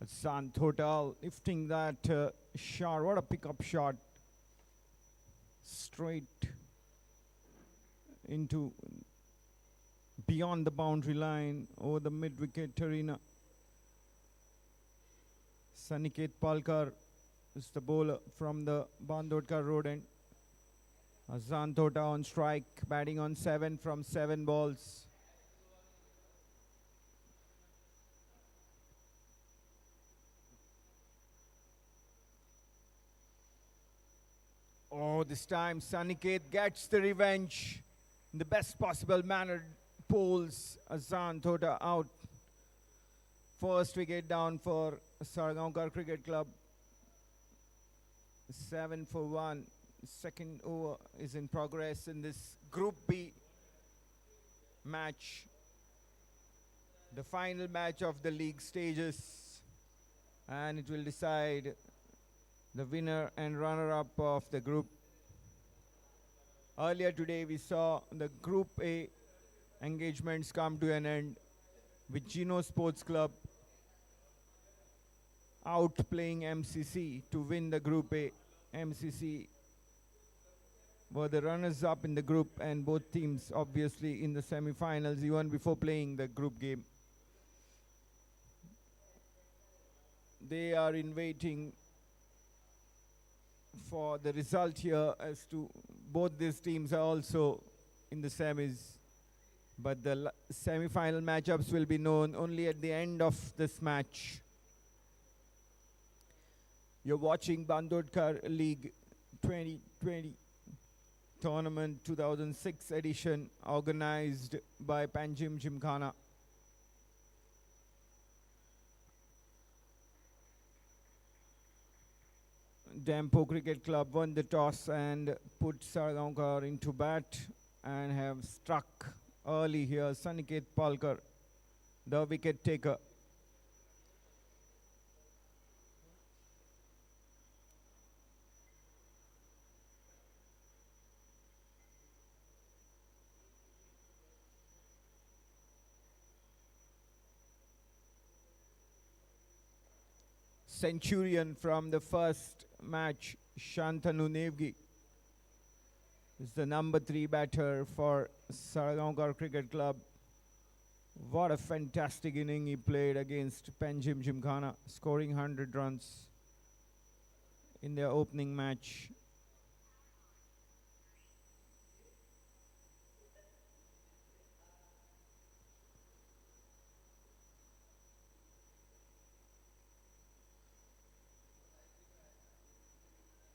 Santhota lifting that shot. What a pickup shot. Straight into beyond the boundary line over the mid-wicket arena. Saniket Palkar is the bowler from the Bandodkar road end. Santhota on strike, batting on 7 from 7 balls. Oh, this time Saniket gets the revenge in the best possible manner. Pulls Santhota out. First wicket down for Salgaocar Cricket Club. 7 for 1. Second over is in progress in this Group B match. The final match of the league stages. And it will decide the winner and runner-up of the group. Earlier today we saw the Group A engagements come to an end with GOASPORTZ Club outplaying MCC to win the Group A. MCC were the runners-up in the group, and both teams obviously in the semi-finals even before playing the group game. They are in waiting for the result here, as to both these teams are also in the semis, but the semi-final matchups will be known only at the end of this match. You're watching Bandodkar League 2020 Tournament 2006 edition, organized by Panjim Gymkhana. Dempo Cricket Club won the toss and put Salgaocar into bat and have struck early here. Saniket Palkar, the wicket taker. Centurion from the first match, Shantanu Nevgi, is the number 3 batter for Salgaocar Cricket Club. What a fantastic inning he played against Panjim Gymkhana, scoring 100 runs in their opening match.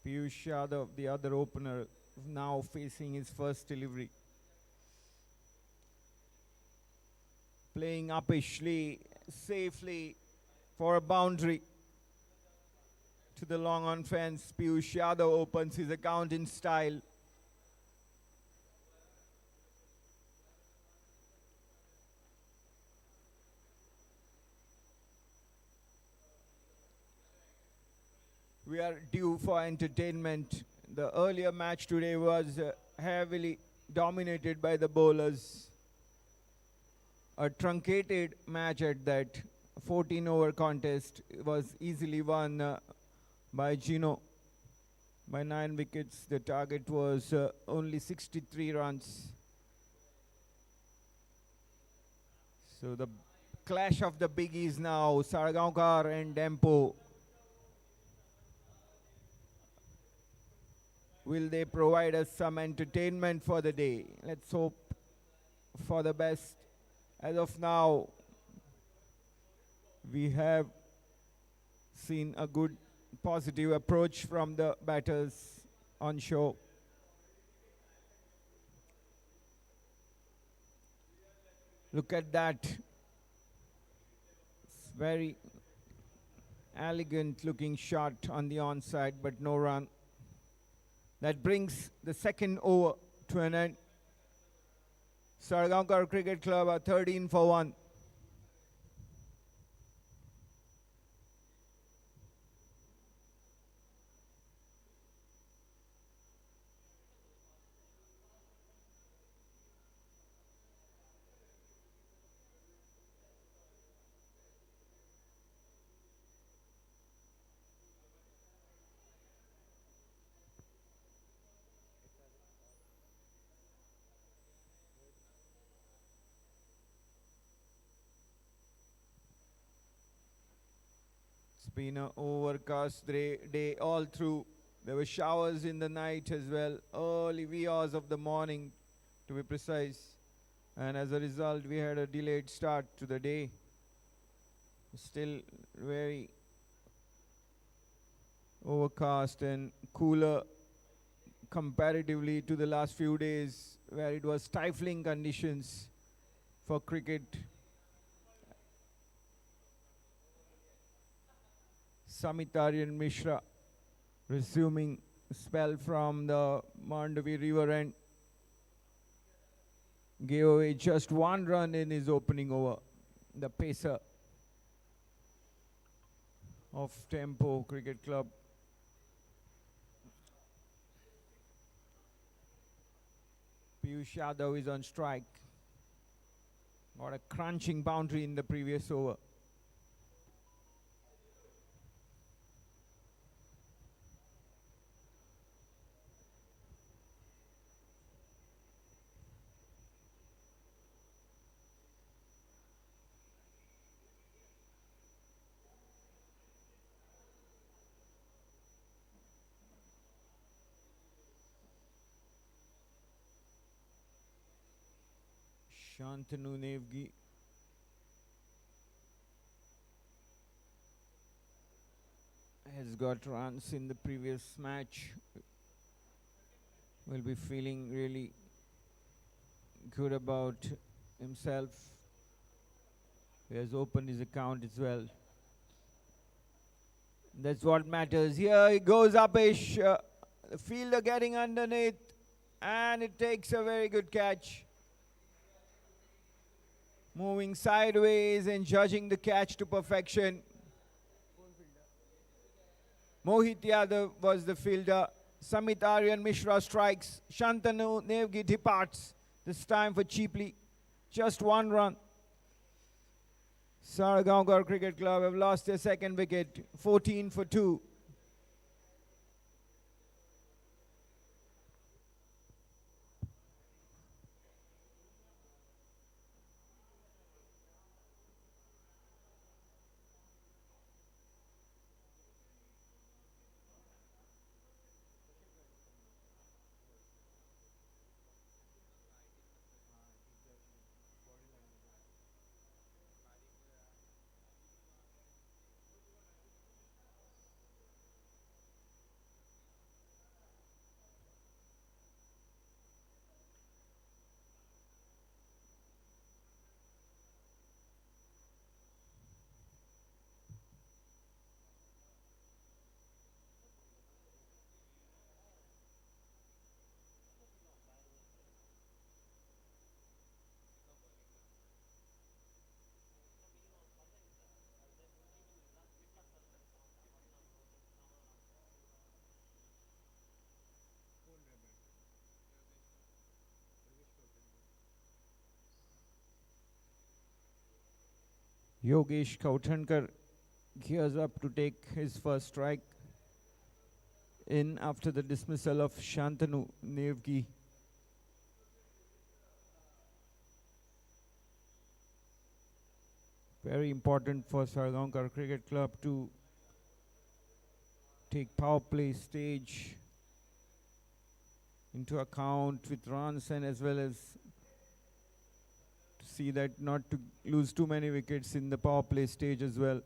Piyush Yadav, the other opener, now facing his first delivery. Playing uppishly, safely for a boundary to the long on fence. Piyush Yadav opens his account in style. We are due for entertainment. The earlier match today was heavily dominated by the bowlers. A truncated match at that. 14-over contest was easily won by Gino by 9 wickets. The target was only 63 runs. So the clash of the biggies now, Salgaocar and Dempo. Will they provide us some entertainment for the day? Let's hope for the best. As of now, we have seen a good positive approach from the batters on show. Look at that. It's very elegant looking shot on the onside, but no run. That brings the second over to an end. Salgaocar Cricket Club are 13 for 1. been an overcast day all through. There were showers in the night as well, early wee hours of the morning to be precise. And as a result, we had a delayed start to the day. Still very overcast and cooler comparatively to the last few days where it was stifling conditions for cricket. Samitarian Mishra resuming spell from the Mandavi River and gave away just one run in his opening over. The pacer of Dempo Cricket Club. Piyush Yadav is on strike. Got a crunching boundary in the previous over. Shantanu Nevgi has got runs in the previous match. Will be feeling really good about himself. He has opened his account as well. That's what matters. Here he goes upish. The fielder getting underneath, and it takes a very good catch. Moving sideways and judging the catch to perfection. Mohit Yadav was the fielder. Samit Aryan Mishra strikes. Shantanu Nevgi departs. This time for cheaply. Just one run. Salgaocar Cricket Club have lost their second wicket. 14 for 2. Yogesh Kauthankar gears up to take his first strike in after the dismissal of Shantanu Nevgi. Very important for Salgaocar Cricket Club to take power play stage into account with runs, and as well as to see that not to lose too many wickets in the power play stage as well.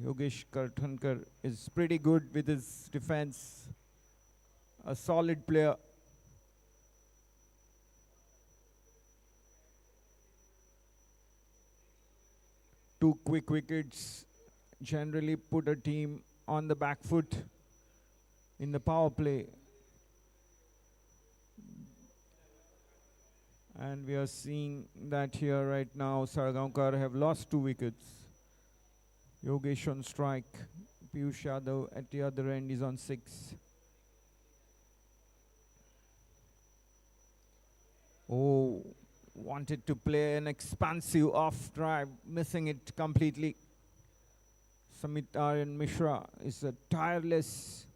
Yogesh Kauthankar is pretty good with his defense, a solid player. Two quick wickets generally put a team on the back foot in the power play. And we are seeing that here right now. Salgaocar have lost 2 wickets. Yogesh on strike. Piyush Yadav at the other end is on 6. Oh, wanted to play an expansive off drive, missing it completely. Samit Aryan Mishra is a tireless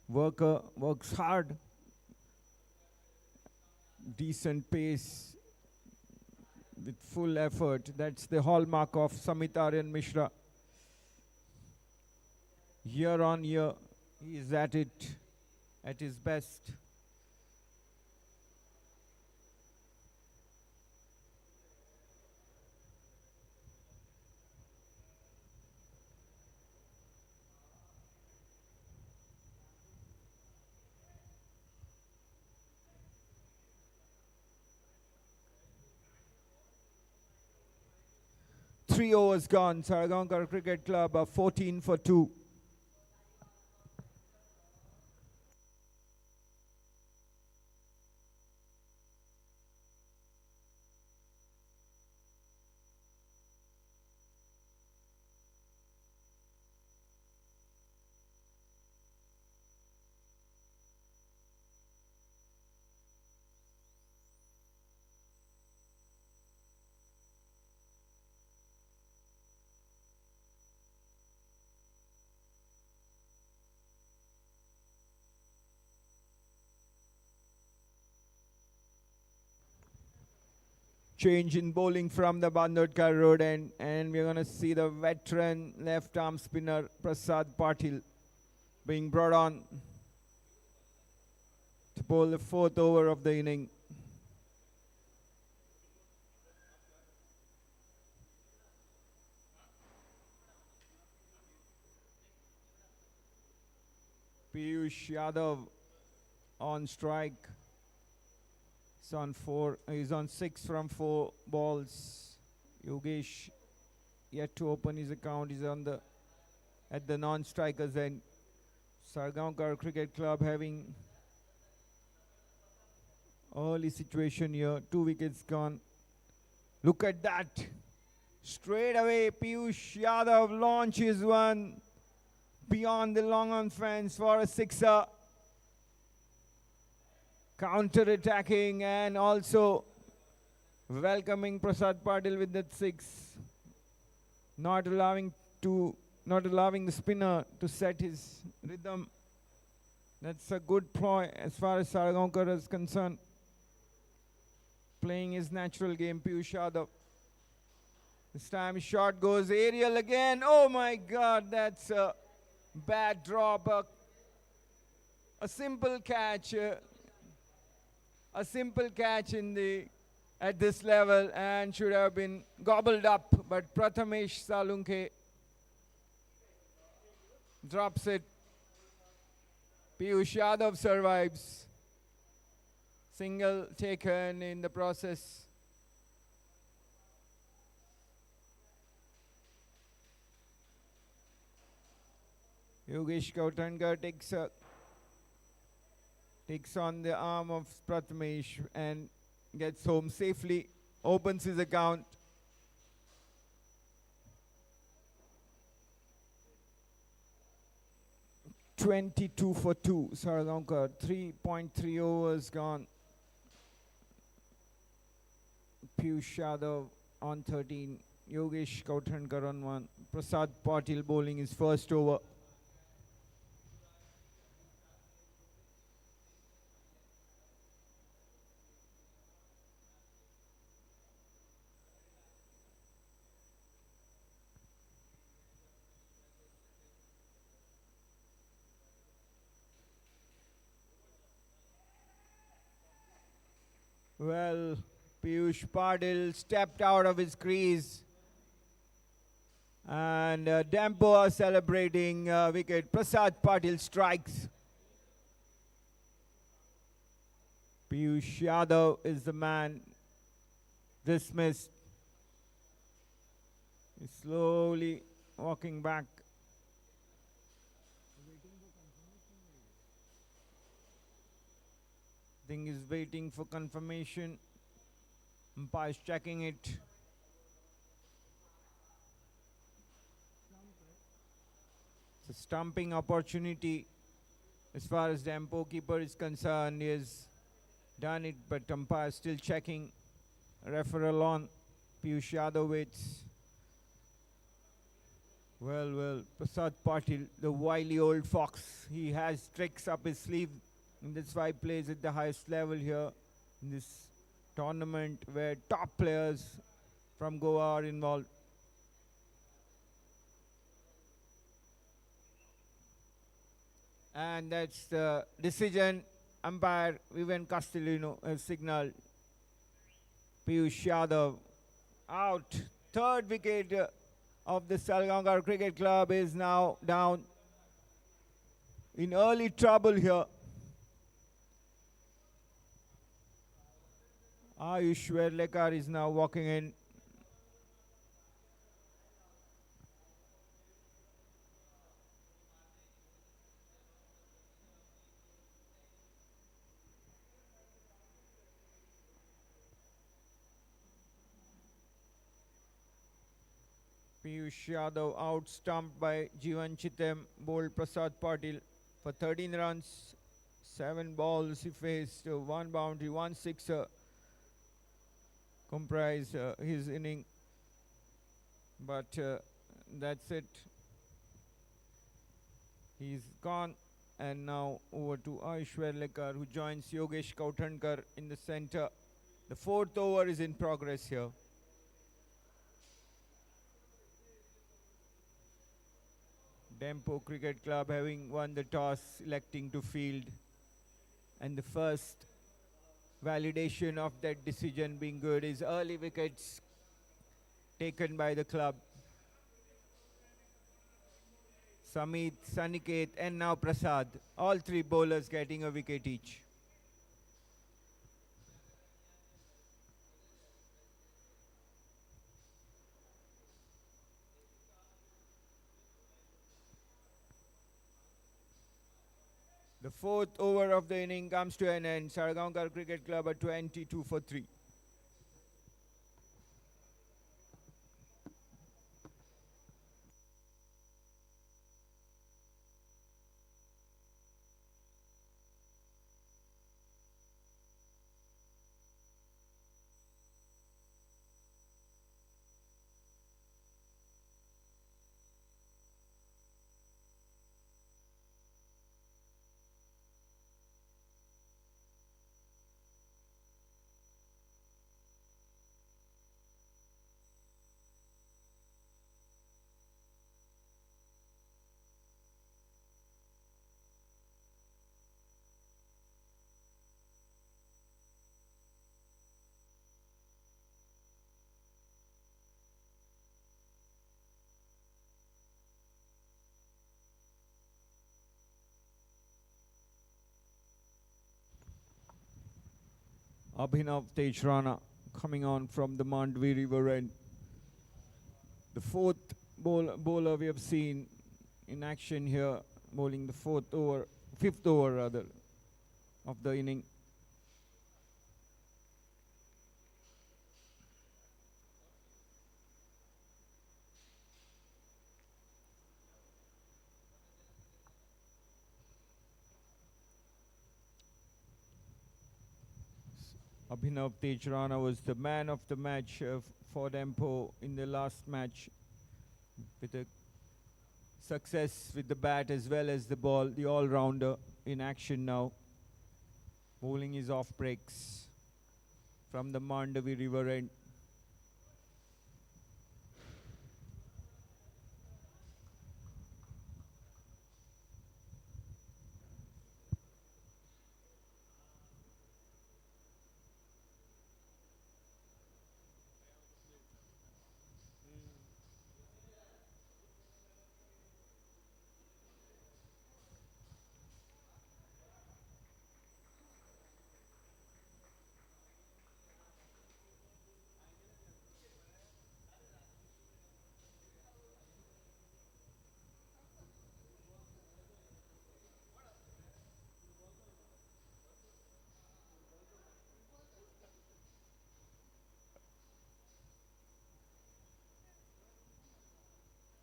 worker, works hard. Decent pace with full effort. That's the hallmark of Samit Aryan Mishra. Year on year, he is at it, at his best. Three overs gone. Salgaocar Cricket Club are 14 for 2. Change in bowling from the Bandodkar road end, and we're going to see the veteran left arm spinner Prasad Patil being brought on to bowl the 4th over of the inning. Piyush Yadav on strike. He's on 4. He's on 6 from 4 balls. Yogesh yet to open his account. He's on the at the non-strikers end. Salgaocar Cricket Club having early situation here. 2 wickets gone. Look at that. Straight away, Piyush Yadav launches one beyond the long on fence for a sixer. Counter-attacking and also welcoming Prasad Patil with that 6. Not allowing the spinner to set his rhythm. That's a good ploy as far as Salgaocar is concerned. Playing his natural game, Piyush Yadav. This time shot goes aerial again. Oh my God, that's a bad drop. A simple catch. A simple catch at this level and should have been gobbled up, but Prathamesh Salunke drops it. Piyush Yadav survives. Single taken in the process. Yogesh Kautangar takes on the arm of Prathamesh and gets home safely, opens his account. (22 for 2). Sarangar 3.3 overs gone. Piyush Yadav on 13. Yogesh Kautangar on 1. Prasad Patil bowling his first over. Well, Piyush Patil stepped out of his crease. And Dempo are celebrating wicket. Prasad Patil strikes. Piyush Yadav is the man dismissed. He's slowly walking back. I think he's waiting for confirmation. Umpire is checking it. It's a stumping opportunity as far as the Dempo keeper is concerned. He has done it, but umpire still checking. Referral on. Piyush Yadav waits. Well, Prasad Patil, the wily old fox. He has tricks up his sleeve. And that's why he plays at the highest level here in this tournament where top players from Goa are involved. And that's the decision. Umpire Vivian Castellino has signaled Piyush Yadav out. Third wicket of the Salgaocar Cricket Club is now down in early trouble here. Ayush Verlekar is now walking in. Piyush Yadav out stumped by Jivan Chitem, bowled Prasad Patil for 13 runs, 7 balls he faced, 1 boundary, 1 sixer comprised his inning. But that's it. He's gone. And now over to Ayush Verlekar, who joins Yogesh Kauthankar in the center. The 4th over is in progress here. Dempo Cricket Club having won the toss, electing to field. And the first validation of that decision being good is early wickets taken by the club. Samit, Saniket and now Prasad. All 3 bowlers getting a wicket each. The 4th over of the inning comes to an end. Salgaocar Cricket Club at 22 for 3. Abhinav Tejrana coming on from the Mandvi River end. The 4th bowler we have seen in action here, bowling the 5th over rather, of the inning. Abhinav Tejrana was the man of the match for Dempo in the last match, with a success with the bat as well as the ball, the all-rounder in action now. Bowling his off breaks from the Mandavi River end.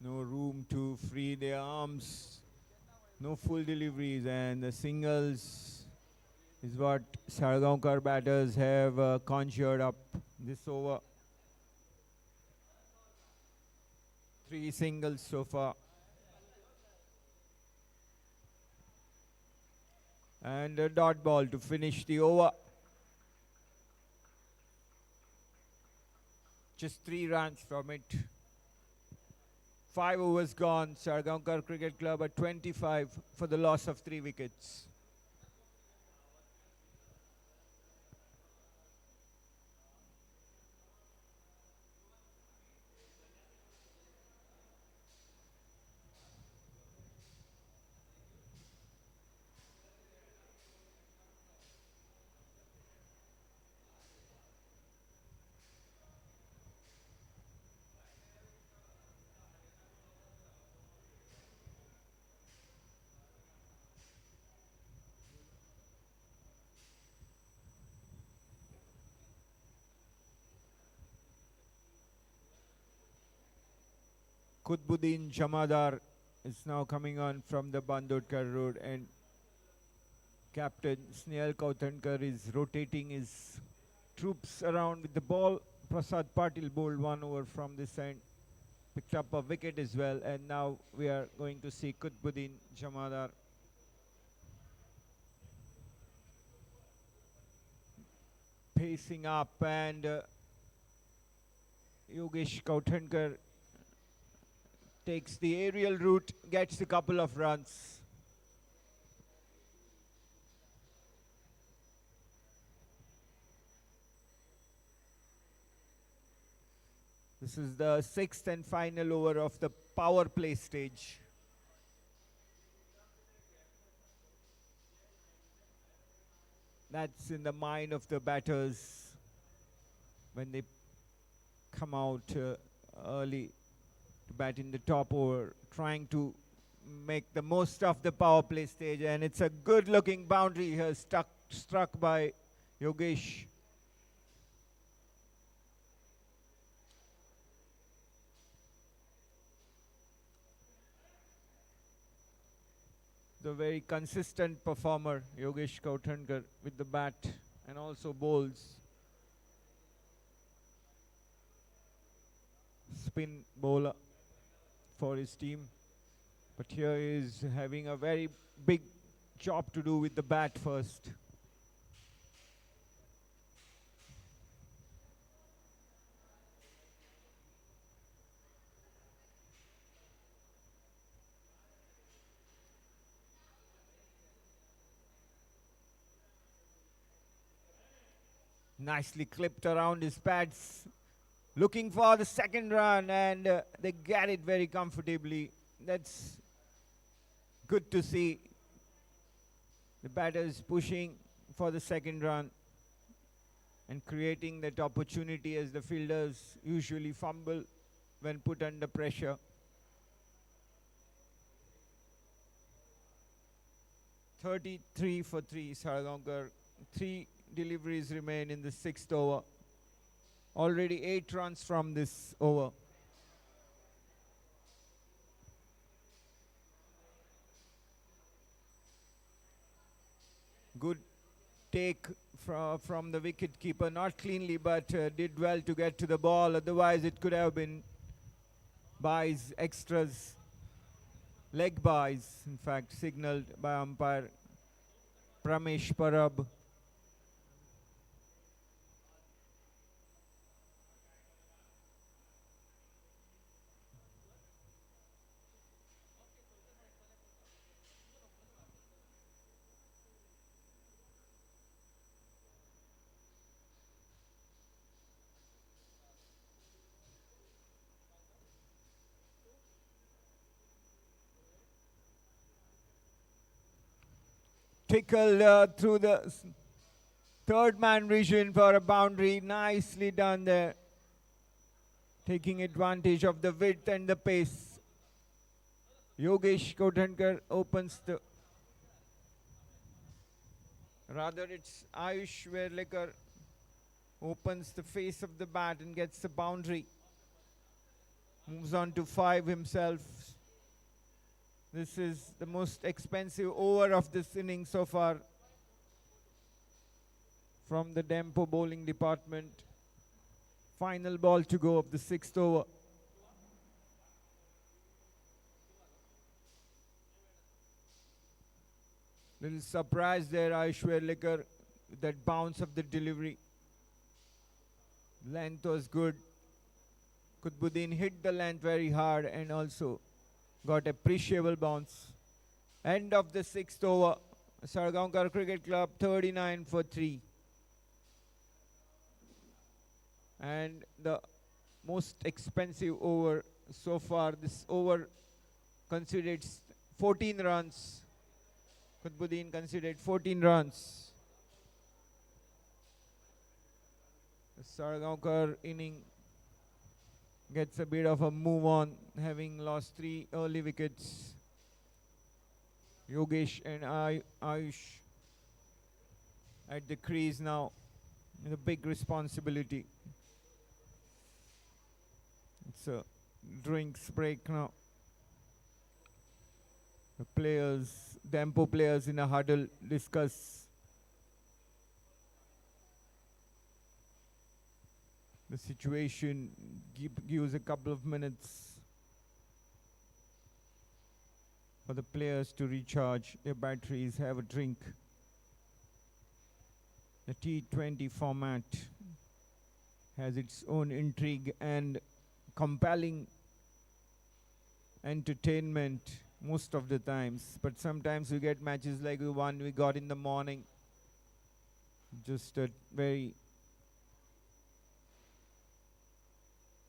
No room to free their arms. No full deliveries, and the singles is what Salgaocar batters have conjured up this over. 3 singles so far. And a dot ball to finish the over. Just 3 runs from it. 5 overs gone. Salgaocar Cricket Club at 25 for the loss of 3 wickets. Kutbuddin Jamadar is now coming on from the Bandodkar road, and Captain Snehal Kauthankar is rotating his troops around with the ball. Prasad Patil bowled 1 over from this end, picked up a wicket as well, and now we are going to see Kutbuddin Jamadar pacing up, and Yogesh Kauthankar takes the aerial route, gets a couple of runs. This is the 6th and final over of the power play stage. That's in the mind of the batters when they come out early to bat in the top over, trying to make the most of the power play stage, and it's a good looking boundary here struck by Yogesh. The very consistent performer, Yogesh Kauthankar, with the bat and also bowls. Spin bowler for his team, but here he is having a very big job to do with the bat first. Nicely clipped around his pads, looking for the second run, and they get it very comfortably. That's good to see. The batters pushing for the second run and creating that opportunity, as the fielders usually fumble when put under pressure. "33 for 3, Sarangar. 3 deliveries remain in the 6th over. Already 8 runs from this over. Good take from the wicket keeper, not cleanly, but did well to get to the ball. Otherwise it could have been buys, extras, leg buys, in fact, signaled by umpire Pramesh Parab. Tickle through the third man region for a boundary. Nicely done there. Taking advantage of the width and the pace. Yogesh Kauthankar opens the... Rather, it's Ayush Werlekar opens the face of the bat and gets the boundary. Moves on to 5 himself. This is the most expensive over of this inning so far from the Dempo bowling department. Final ball to go of the 6th over. Little surprise there, Ayush Werlekar, with that bounce of the delivery. Length was good. Qutbuddin hit the length very hard and also got appreciable bounce. End of the 6th over. Salgaocar Cricket Club 39 for 3. And the most expensive over so far, this over considered 14 runs. Qutbuddin considered 14 runs. The Sarangar inning gets a bit of a move on, having lost 3 early wickets. Yogesh and Ayush at the crease now, with a big responsibility. It's a drinks break now. The players, Dempo players in a huddle discuss the situation, gives a couple of minutes for the players to recharge their batteries, have a drink. The T20 format has its own intrigue and compelling entertainment most of the times, but sometimes we get matches like the one we got in the morning, just a very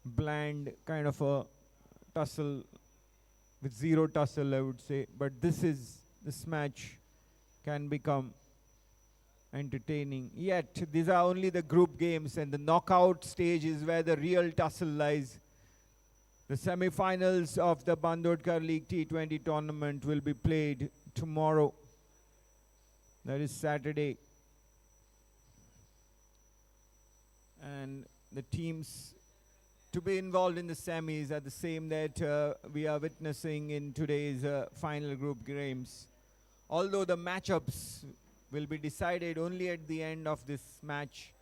bland kind of a tussle with zero tussle, I would say. But this match can become entertaining. Yet these are only the group games, and the knockout stage is where the real tussle lies. The semi-finals of the Bandodkar League T20 tournament will be played tomorrow. That is Saturday. And the teams to be involved in the semis are the same that we are witnessing in today's final group games. Although the matchups will be decided only at the end of this match,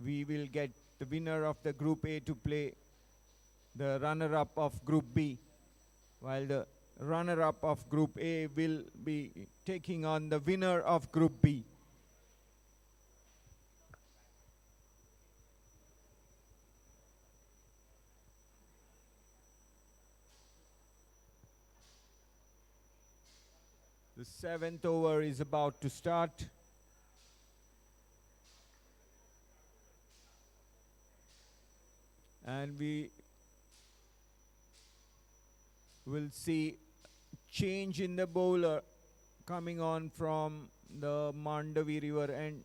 we will get the winner of the Group A to play the runner-up of Group B, while the runner-up of Group A will be taking on the winner of Group B. The 7th over is about to start. And we will see change in the bowler coming on from the Mandavi River end.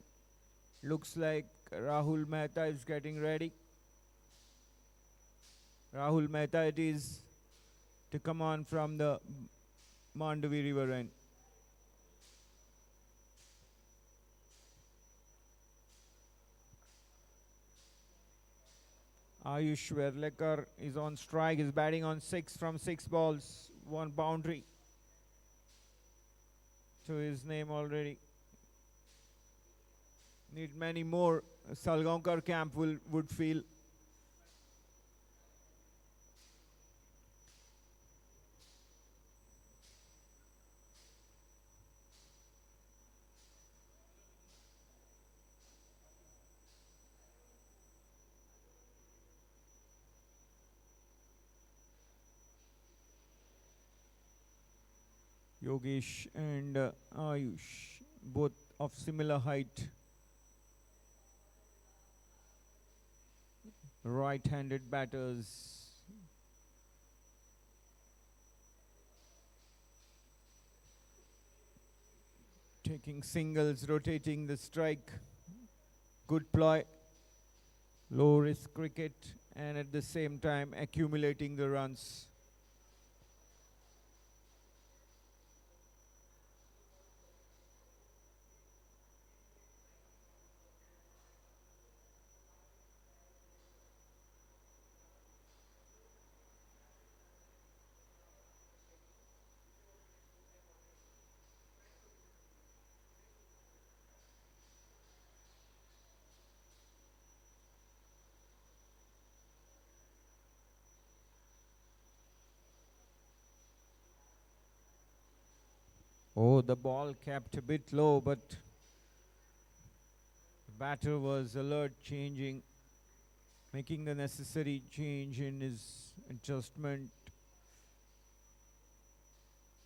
Looks like Rahul Mehta is getting ready. Rahul Mehta it is to come on from the Mandavi River end. Ayush Verlekar is on strike, is batting on 6 from 6 balls, 1 boundary to his name already. Need many more. Salgaocar camp would feel. Yogesh and Ayush, both of similar height. Right-handed batters. Taking singles, rotating the strike. Good ploy. Low risk cricket, and at the same time accumulating the runs. Oh, the ball kept a bit low, but the batter was alert, changing making the necessary change in his adjustment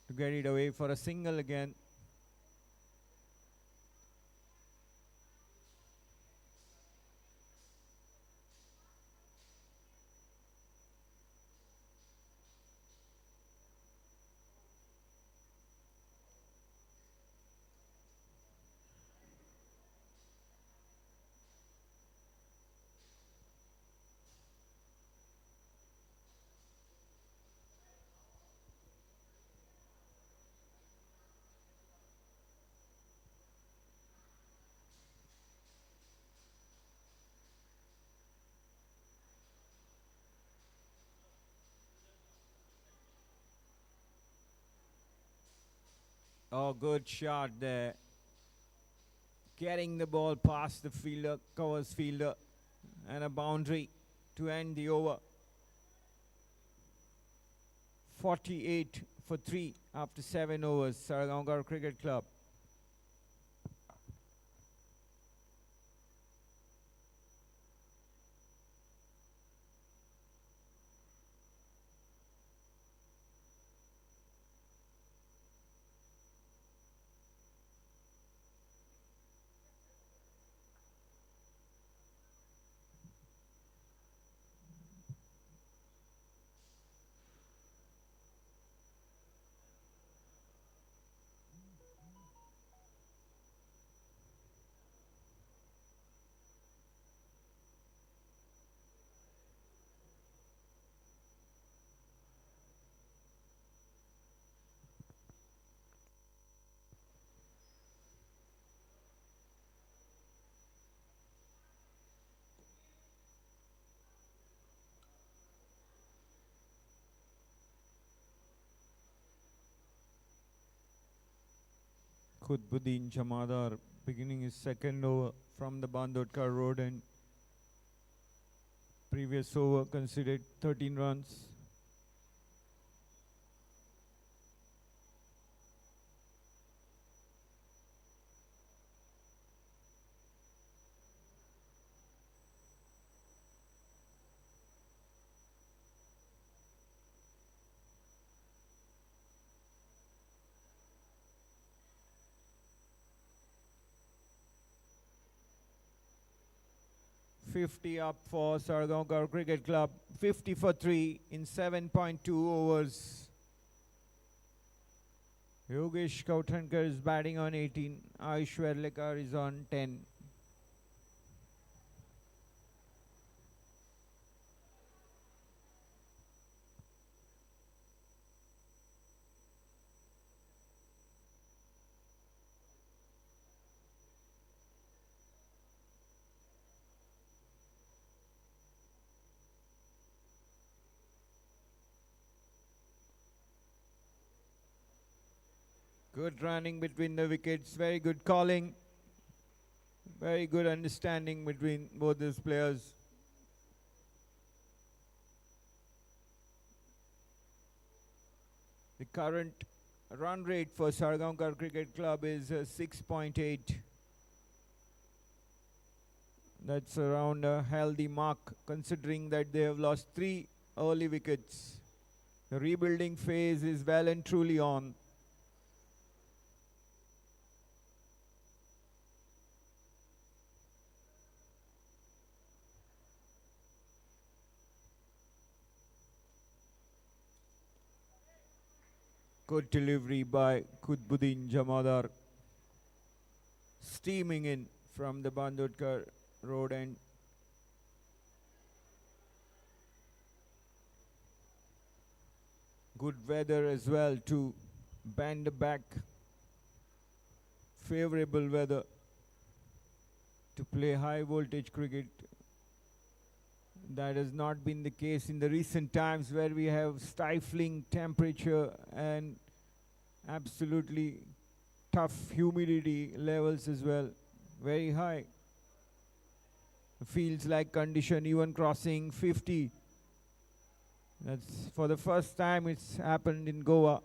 to get it away for a single again. Oh, good shot there. Getting the ball past the fielder, covers fielder, and a boundary to end the over. 48 for 3 after 7 overs, Salgaocar Cricket Club. Khudbuddin Jamadar beginning his second over from the Bandodkar road, and previous over considered 13 runs. $50 up for Salgaocar Cricket Club. 50 for 3 in 7.2 overs. Yogesh Kauthankar is batting on 18. Ayush Verlekar is on 10. Good running between the wickets, very good calling, very good understanding between both these players. The current run rate for Salgaocar Cricket Club is 6.8. That's around a healthy mark considering that they have lost 3 early wickets. The rebuilding phase is well and truly on. Good delivery by Khudbuddin Jamadar. Steaming in from the Bandodkar road end. Good weather as well to bend back. Favorable weather to play high voltage cricket. That has not been the case in the recent times, where we have stifling temperature and absolutely tough humidity levels as well, very high. Feels like condition even crossing 50. That's for the first time it's happened in Goa.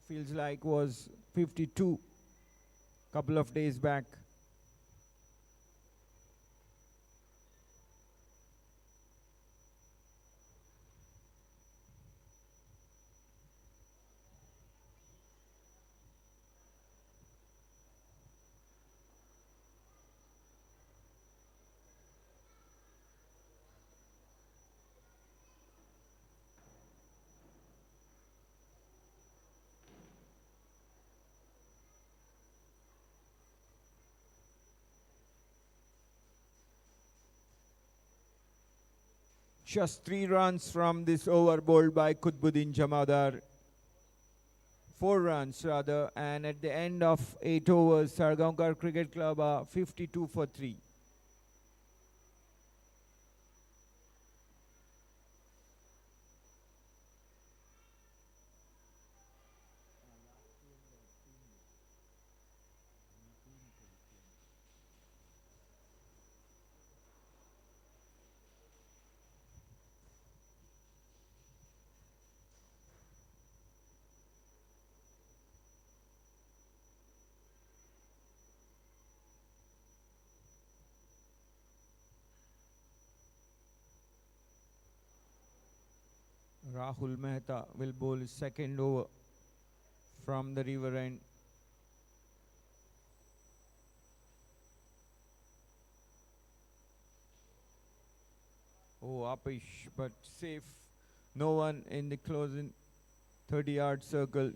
Feels like was 52 couple of days back. Just 3 runs from this over bowled by Qutbuddin Jamadar. 4 runs rather, and at the end of 8 overs, Salgaocar Cricket Club are 52 for 3. Rahul Mehta will bowl his second over from the river end. Oh, upish, but safe. No one in the closing 30-yard circle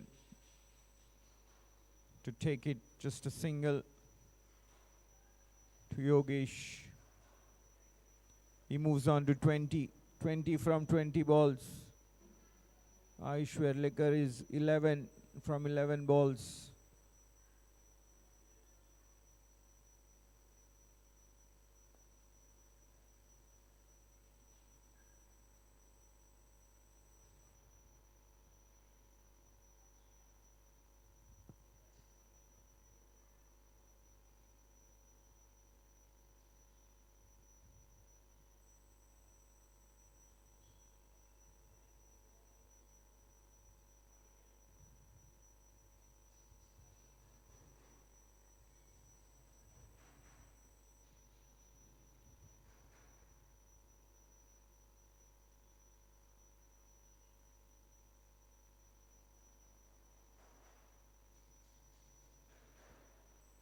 to take it. Just a single to Yogesh. He moves on to 20. 20 from 20 balls. Ayush Werlikar is 11 from 11 balls.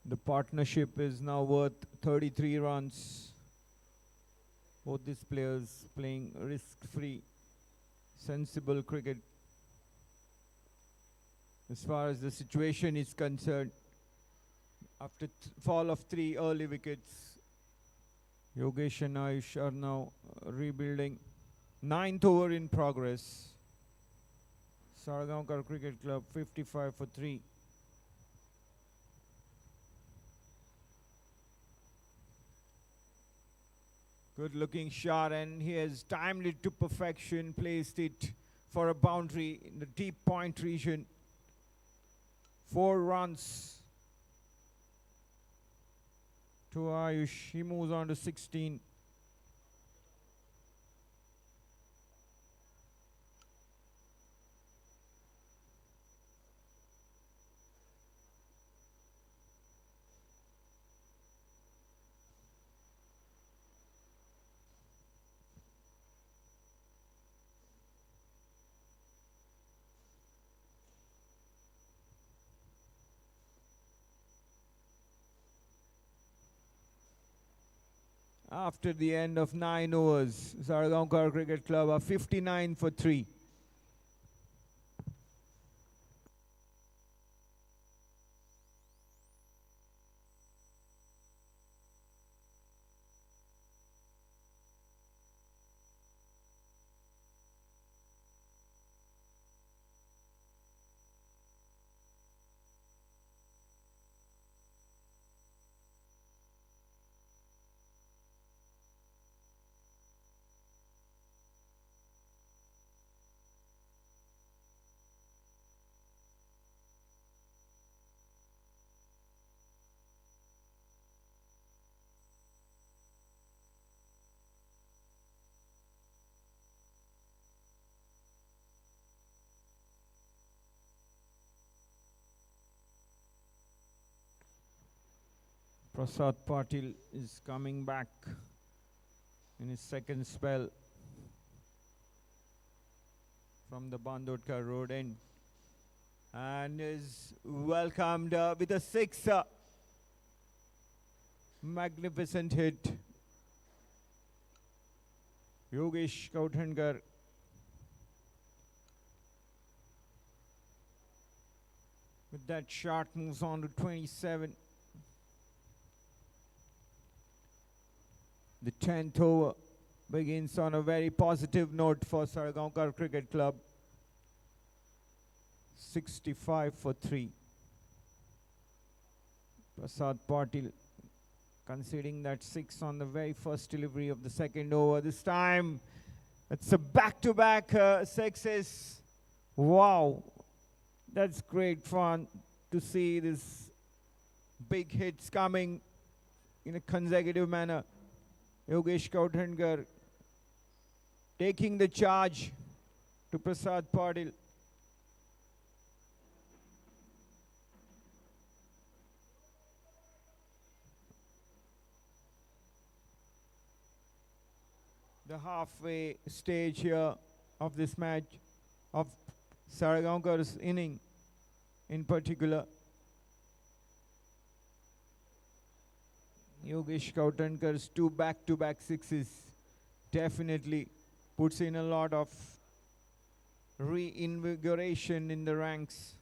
The partnership is now worth 33 runs. Both these players playing risk-free, sensible cricket. As far as the situation is concerned, after fall of 3 early wickets, Yogesh and Ayush are now rebuilding. 9th over in progress. Sarangar Cricket Club 55 for 3. Good looking shot, and he has timed it to perfection, placed it for a boundary in the deep point region. 4 runs to Ayush. He moves on to 16. After the end of 9 overs, Salgaocar Cricket Club are 59 for 3. Prasad Patil is coming back in his second spell from the Bandodkar road end and is welcomed with a 6. Magnificent hit. Yogesh Kauthankar with that shot moves on to 27. The 10th over begins on a very positive note for Salgaocar Cricket Club. 65 for 3. Prasad Patil conceding that 6 on the very first delivery of the second over. This time it's a back-to-back sixes. Wow, that's great fun to see this big hits coming in a consecutive manner. Yogesh Kauthankar taking the charge to Prasad Patil. The halfway stage here of this match, of Saragaonkar's inning in particular. Yogesh Kauthankar's 2 back-to-back sixes definitely puts in a lot of reinvigoration in the ranks.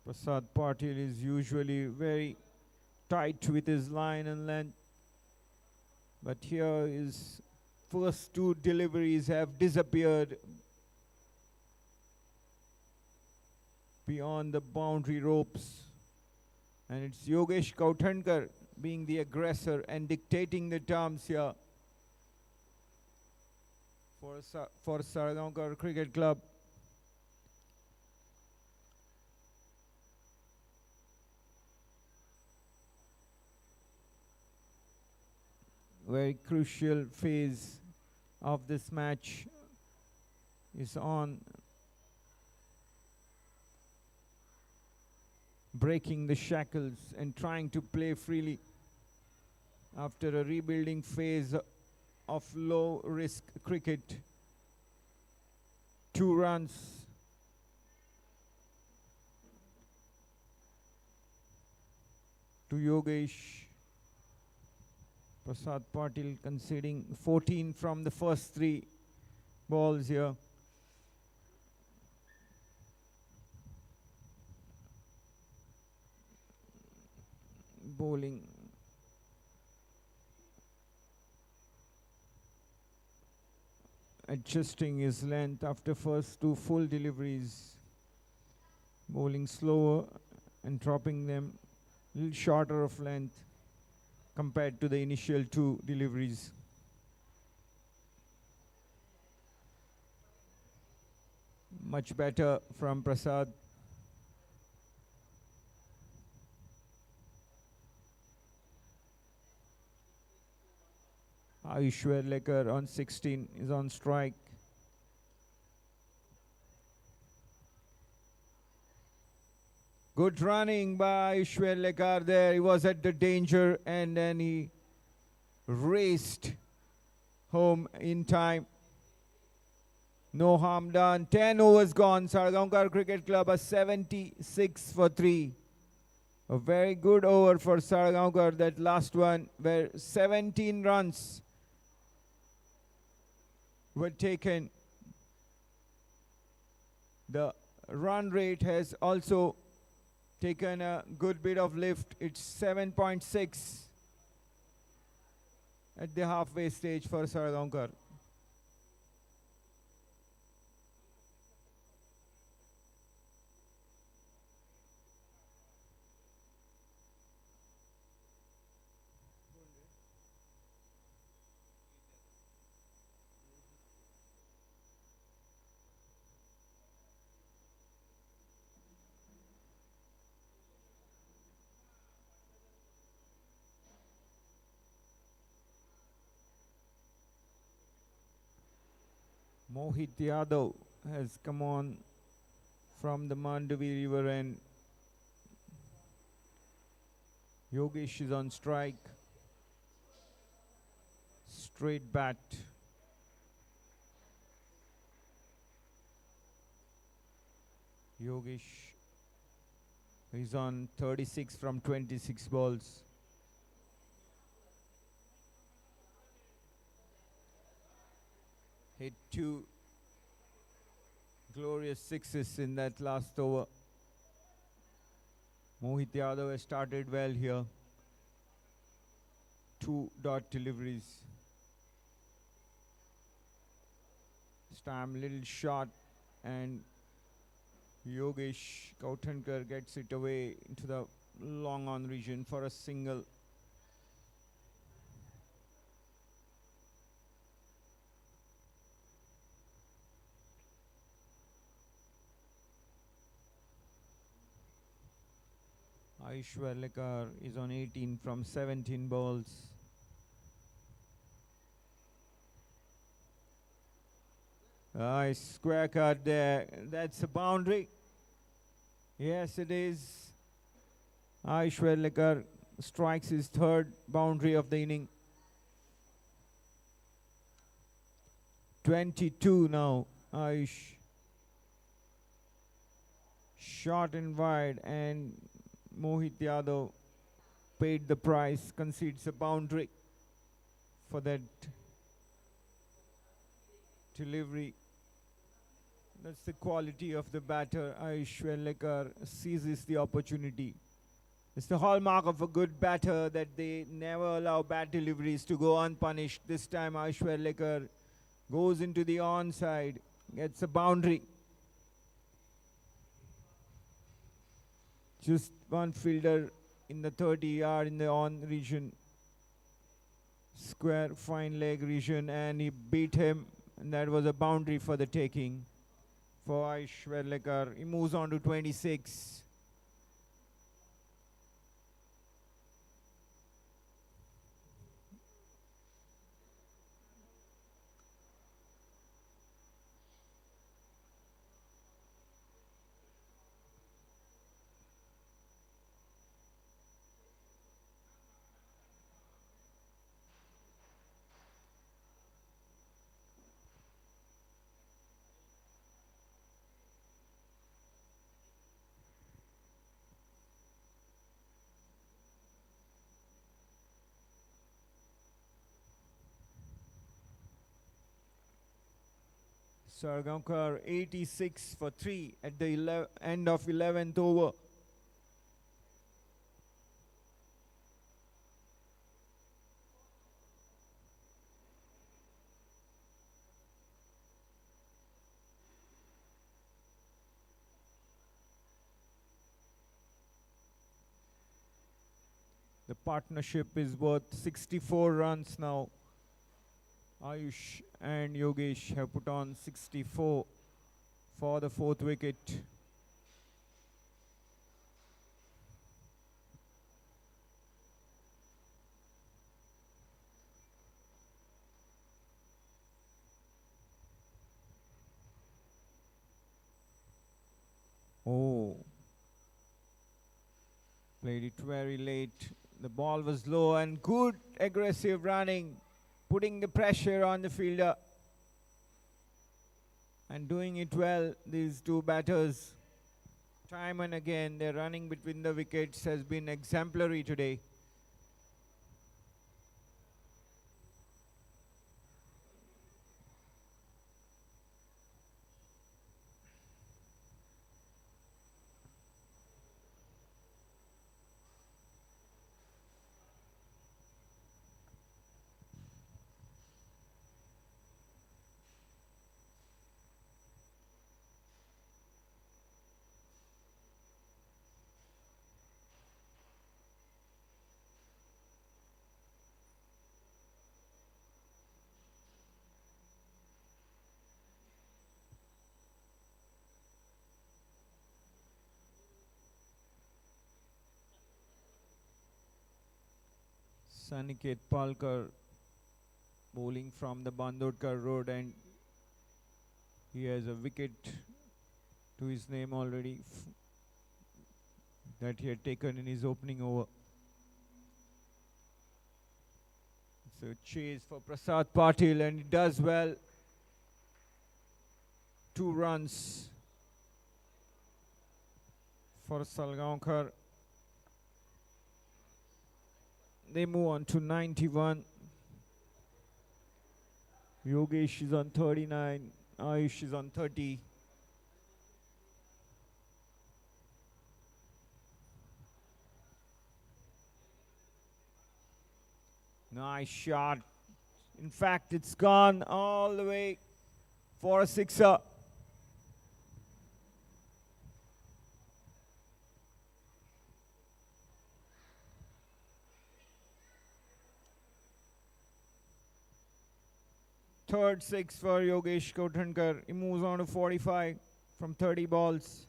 Prasad Patil is usually very tight with his line and length, but here his first 2 deliveries have disappeared beyond the boundary ropes, and it's Yogesh Kauthankar being the aggressor and dictating the terms here for Saragaonkar Cricket Club. Very crucial phase of this match is on. Breaking the shackles and trying to play freely after a rebuilding phase of low risk cricket. 2 runs. To Yogesh. Prasad Patil conceding 14 from the first 3 balls here. Bowling. Adjusting his length after first 2 full deliveries. Bowling slower and dropping them a little shorter of length compared to the initial 2 deliveries. Much better from Prasad. Aishwarlekar on 16 is on strike. Good running by Aishwarlekar there. He was at the danger and then he raced home in time. No harm done. 10 overs gone. Saragaonkar Cricket Club a 76 for 3. A very good over for Saragaonkar, that last one, where 17 runs were taken. The run rate has also taken a good bit of lift. It's 7.6 at the halfway stage for Saragaonkar. Mohit Yadav has come on from the Mandavi River and Yogesh is on strike. Straight bat. Yogesh is on 36 from 26 balls. Hit 2 glorious sixes in that last over. Mohit Yadav has started well here. 2 dot deliveries. This time little shot and Yogesh Kautankar gets it away into the long on region for a single. Aishwarlekar is on 18 from 17 balls. Nice square cut there. That's a boundary. Yes, it is. Aishwarlekar strikes his third boundary of the inning. 22 now. Aish. Short and wide, and Mohit Yadav paid the price, concedes a boundary for that delivery. That's the quality of the batter. Aishwarlekar seizes the opportunity. It's the hallmark of a good batter that they never allow bad deliveries to go unpunished. This time Aishwarlekar goes into the onside, gets a boundary. Just one fielder in the 30-yard in the on region. Square fine leg region, and he beat him, and that was a boundary for the taking for Aishwarlekar. He moves on to 26. Salgaocar 86 for 3 at the end of 11th over. The partnership is worth 64 runs now. Ayush and Yogesh have put on 64 for the 4th wicket. Oh, played it very late. The ball was low and good aggressive running, putting the pressure on the fielder and doing it well. These two batters, time and again, their running between the wickets has been exemplary today. Saniket Palkar bowling from the Bandodkar road, and He has a wicket to his name already that he had taken in his opening over. It's a chase for Prasad Patil and he does well. 2 runs for Salgaocar. They move on to 91. Yogesh is on 39. Ayush is on 30. Nice shot. In fact, it's gone all the way for a sixer. Third six for Yogesh Kauthankar. He moves on to 45 from 30 balls.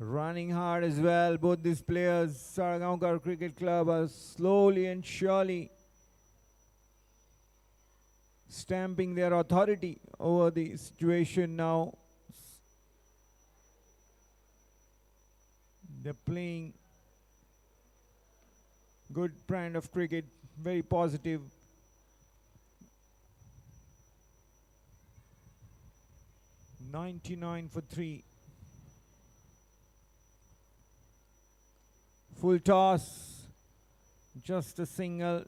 Running hard as well. Both these players, Sarangar Cricket Club, are slowly and surely stamping their authority over the situation now. They're playing good brand of cricket, very positive. .99 for 3. Full toss, just a single.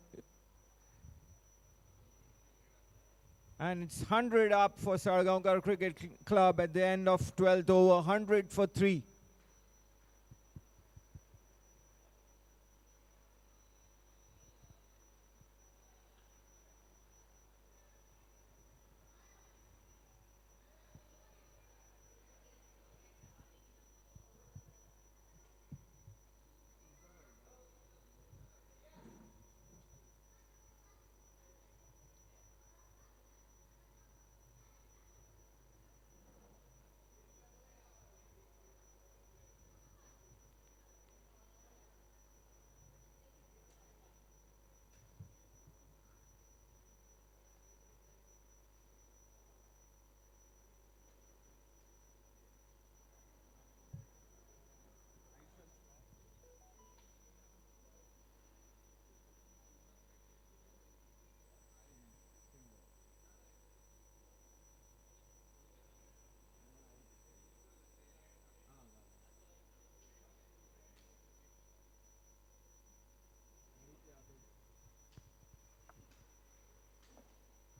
And it's 100 up for Salgaocar Cricket Club at the end of 12th over, 100 for 3.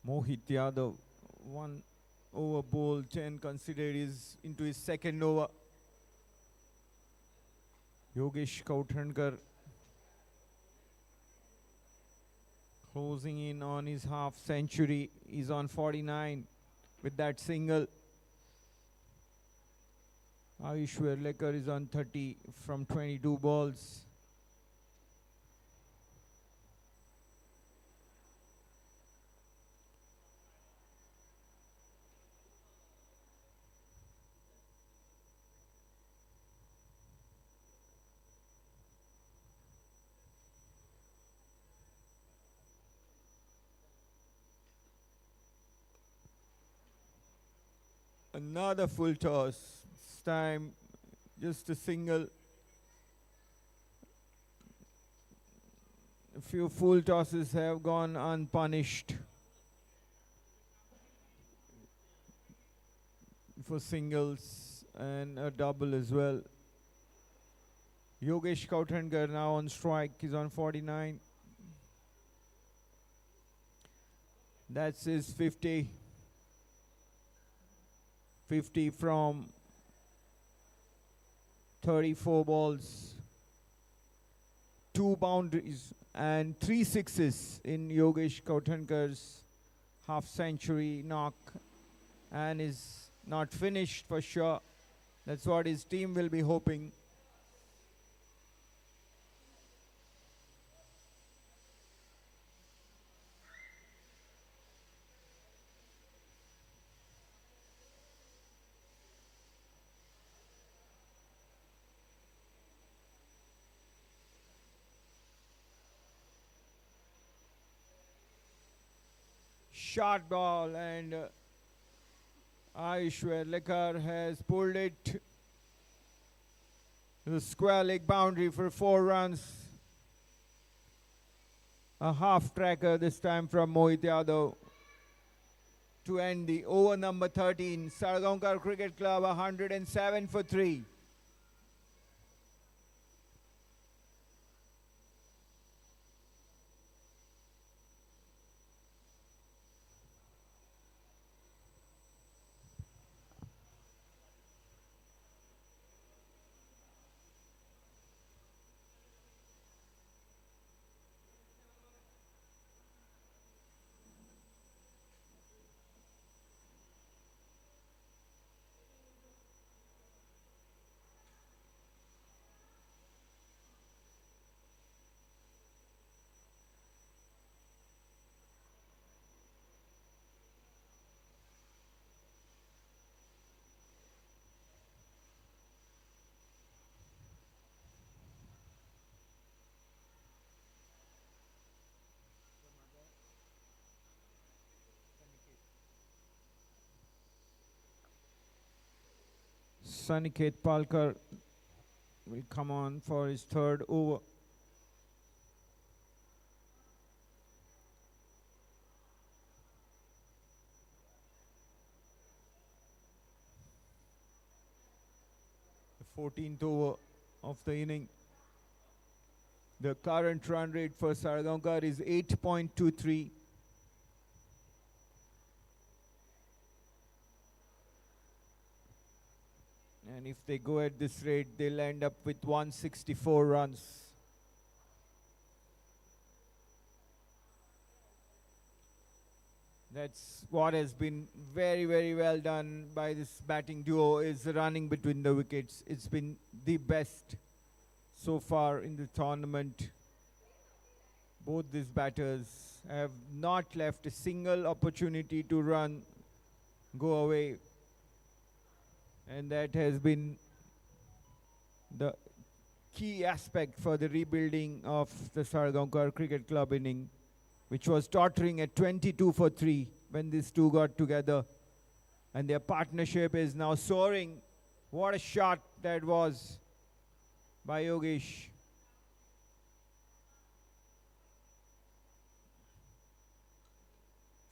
Mohit Yadav, 1 over bowl, 10 considered is into his second over. Yogesh Kauthankar closing in on his half century. He's on 49 with that single. Ayush Verlekar is on 30 from 22 balls. Another full toss. This time just a single. A few full tosses have gone unpunished for singles and a double as well. Yogesh Kauthankar now on strike. He's on 49. That's his 50. 50 from 34 balls. 2 boundaries and 3 sixes in Yogesh Kauthankar's half century knock, and is not finished for sure. That's what his team will be hoping. short ball, and Ayush Lekar has pulled it to the square leg boundary for 4 runs. A half tracker this time from Mohit Yadav to end the over number 13. Salgaocar Cricket Club 107 for 3. Saniket Palkar will come on for his 3rd over. The 14th over of the inning. The current run rate for Sarangar is 8.23. And if they go at this rate, they'll end up with 164 runs. That's what has been very, very well done by this batting duo, is running between the wickets. It's been the best so far in the tournament. Both these batters have not left a single opportunity to run go away. And that has been the key aspect for the rebuilding of the Salgaocar Cricket Club inning, which was tottering at 22 for 3 when these two got together. And their partnership is now soaring. What a shot that was by Yogesh.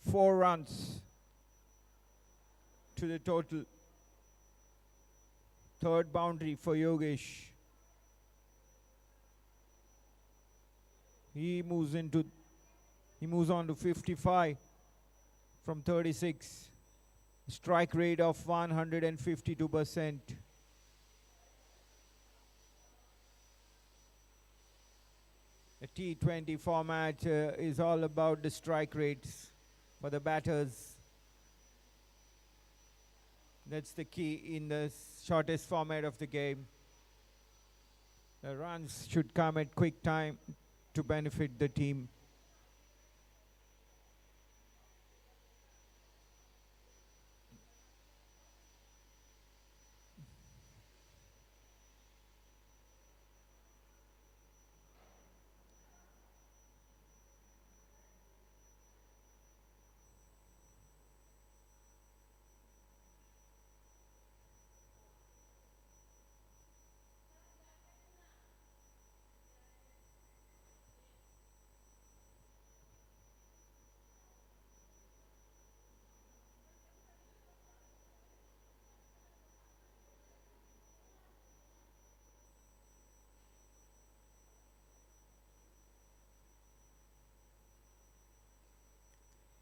Four runs to the total. 3rd boundary for Yogesh. He moves on to 55 from 36. Strike rate of 152%. The T20 format is all about the strike rates for the batters. That's the key in the shortest format of the game. The runs should come at quick time to benefit the team.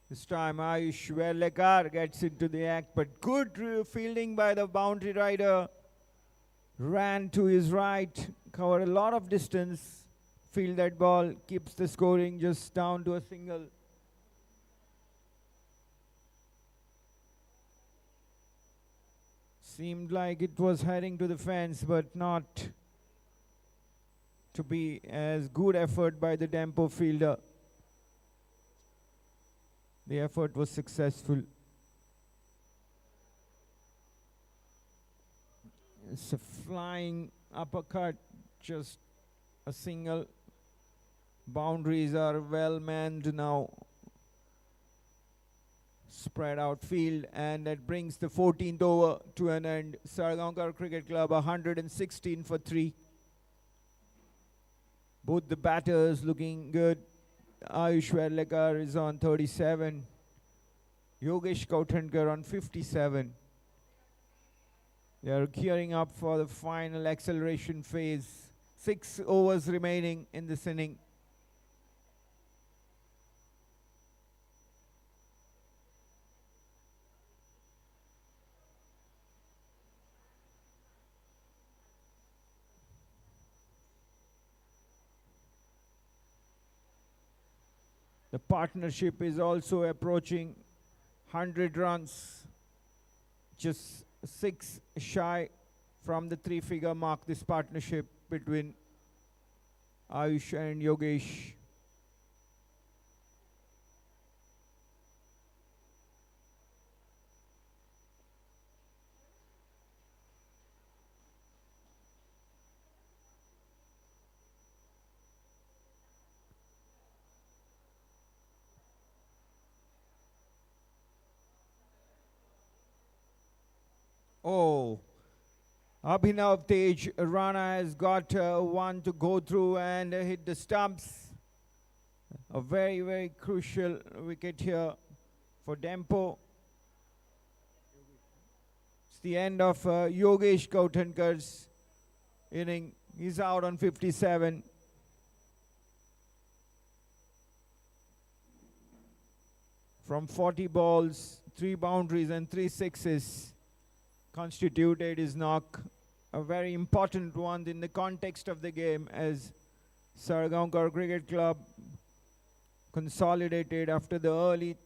This time Ayush Lekar gets into the act, but good fielding by the boundary rider. Ran to his right, covered a lot of distance. Field that ball, keeps the scoring just down to a single. Seemed like it was heading to the fence, but not to be as good effort by the Dempo fielder. The effort was successful. It's a flying uppercut, just a single. Boundaries are well manned now. spread out field, and that brings the 14th over to an end. Salgaocar Cricket Club 116 for 3. Both the batters looking good. Ayush Verlekar is on 37. Yogesh Kauthankar on 57. They are gearing up for the final acceleration phase. 6 overs remaining in this inning. The partnership is also approaching 100 runs, just 6 shy from the 3-figure mark, this partnership between Ayush and Yogesh. Oh, Abhinav Tej Rana has got one to go through and hit the stumps. A very, very crucial wicket here for Dempo. It's the end of Yogesh Kauthankar's inning. He's out on 57. From 40 balls, 3 boundaries and 3 sixes constituted his knock, a very important one in the context of the game, as Salgaocar Cricket Club consolidated after the early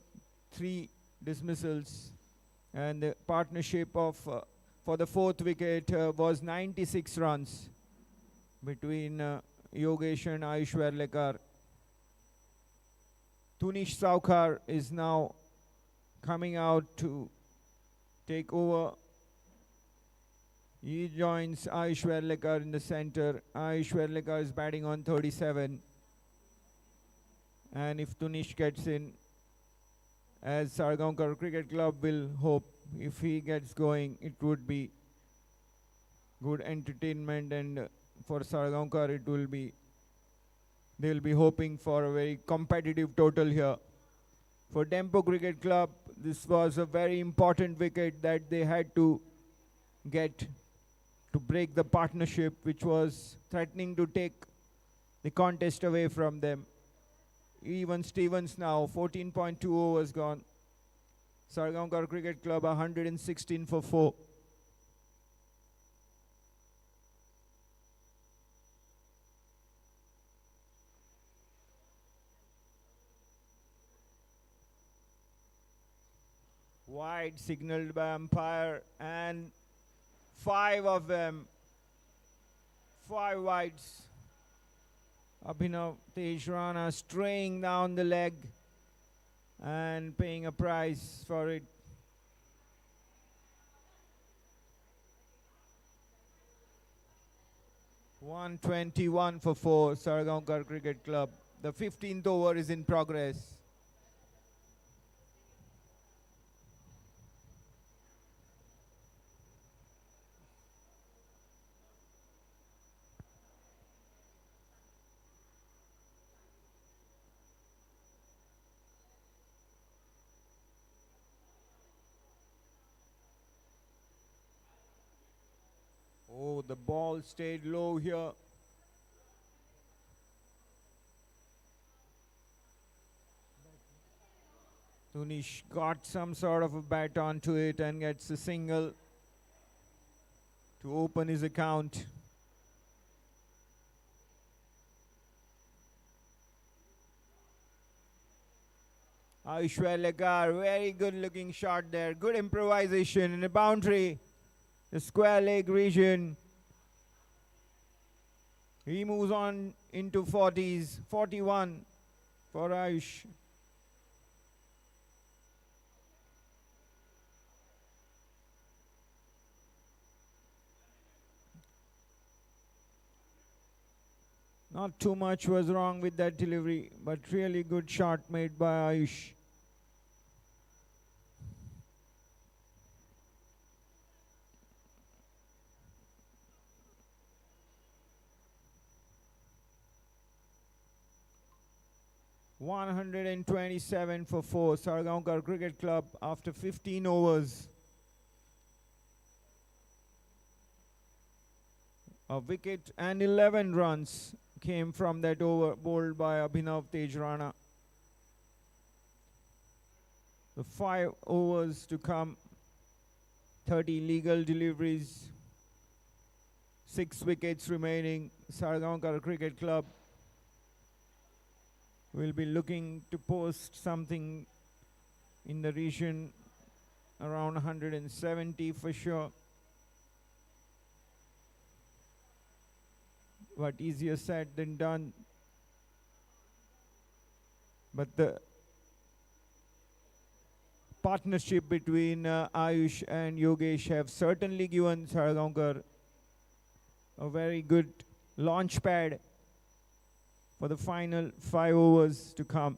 3 dismissals, and the partnership of for the 4th wicket was 96 runs between Yogesh and Ayush Verlekar. Tunish Saukar is now coming out to take over. He joins Ayush Verlekar in the center. Ayush Verlekar is batting on 37. And if Tunish gets in, as Salgaocar Cricket Club will hope, if he gets going, it would be good entertainment, and for Salgaocar it will be, they'll be hoping for a very competitive total here. For Dempo Cricket Club, this was a very important wicket that they had to get to break the partnership, which was threatening to take the contest away from them. Even Stevens now, 14.2 overs gone. Salgaocar Cricket Club 116 for 4. Wide signaled by umpire, and 5 of them, 5 wides. Abhinav Tej Rana straying down the leg and paying a price for it. $121 for 4, Salgaocar Cricket Club. The 15th over is in progress. Oh, the ball stayed low here. Tunish got some sort of a bat onto it and gets a single to open his account. Ayush Verlekar, very good looking shot there. Good improvisation in the boundary, the square leg region. He moves on into 40s, 41 for Ayush. Not too much was wrong with that delivery, but really good shot made by Ayush. 127 for 4. Salgaocar Cricket Club after 15 overs. A wicket and 11 runs came from that over bowled by Abhinav Tejrana. The 5 overs to come, 30 legal deliveries, 6 wickets remaining. Salgaocar Cricket Club will be looking to post something in the region around 170 for sure. But easier said than done. But the partnership between Ayush and Yogesh have certainly given Salgaocar a very good launch pad for the final 5 overs to come.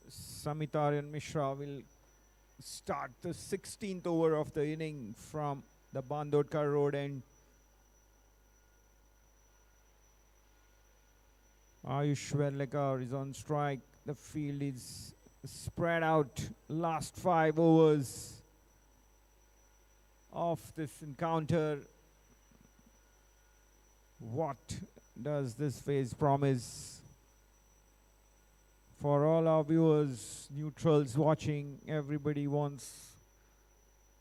Samitarian Mishra will start the 16th over of the inning from the Bandodkar road end. Ayush Verlekar is on strike. The field is spread out. Last 5 overs of this encounter. What does this phase promise? For all our viewers, neutrals watching, everybody wants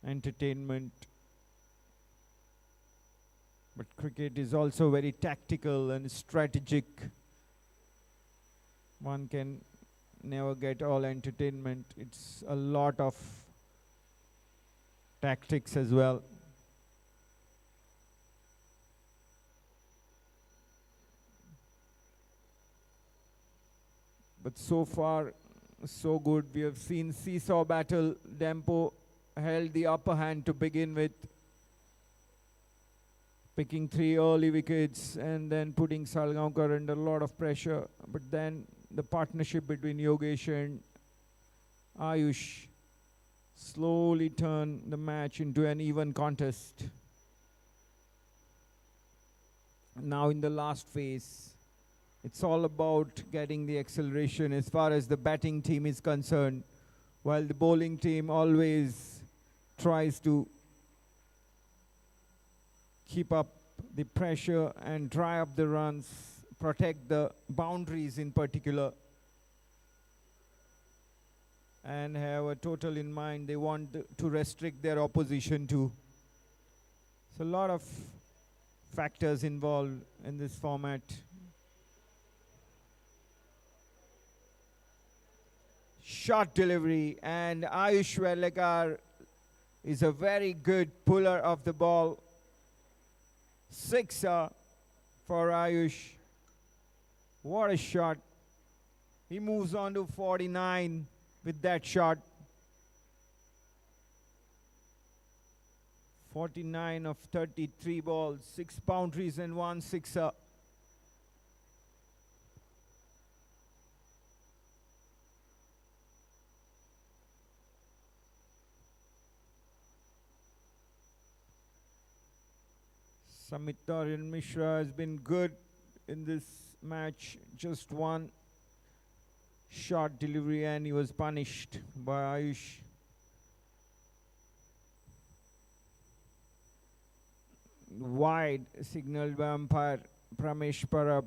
entertainment. But cricket is also very tactical and strategic. One can never get all entertainment. It's a lot of tactics as well. But so far, so good. We have seen seesaw battle. Dempo held the upper hand to begin with, picking 3 early wickets and then putting Salgaocar under a lot of pressure. But then the partnership between Yogesh and Ayush slowly turned the match into an even contest. Now in the last phase, it's all about getting the acceleration as far as the batting team is concerned, while the bowling team always tries to keep up the pressure and dry up the runs, protect the boundaries in particular, and have a total in mind. They want to restrict their opposition to. So a lot of factors involved in this format. Short delivery, and Ayush Velekar is a very good puller of the ball. Sixer for Ayush. What a shot. He moves on to 49 with that shot. 49 of 33 balls, 6 boundaries and 1 sixer. Samitarian Mishra has been good in this match. Just one short delivery and he was punished by Ayush. Wide signaled by umpire Pramesh Parab.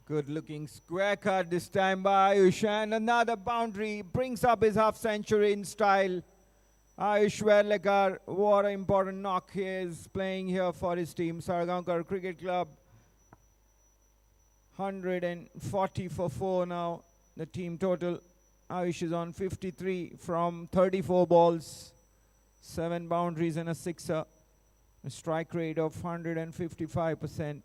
Good looking square cut this time by Ayush, and another boundary brings up his half century in style. Ayush Velekar, what an important knock he is playing here for his team, Salgaocar Cricket Club. 140 for 4 now, the team total. Ayush is on 53 from 34 balls, 7 boundaries and a sixer. A strike rate of 155%.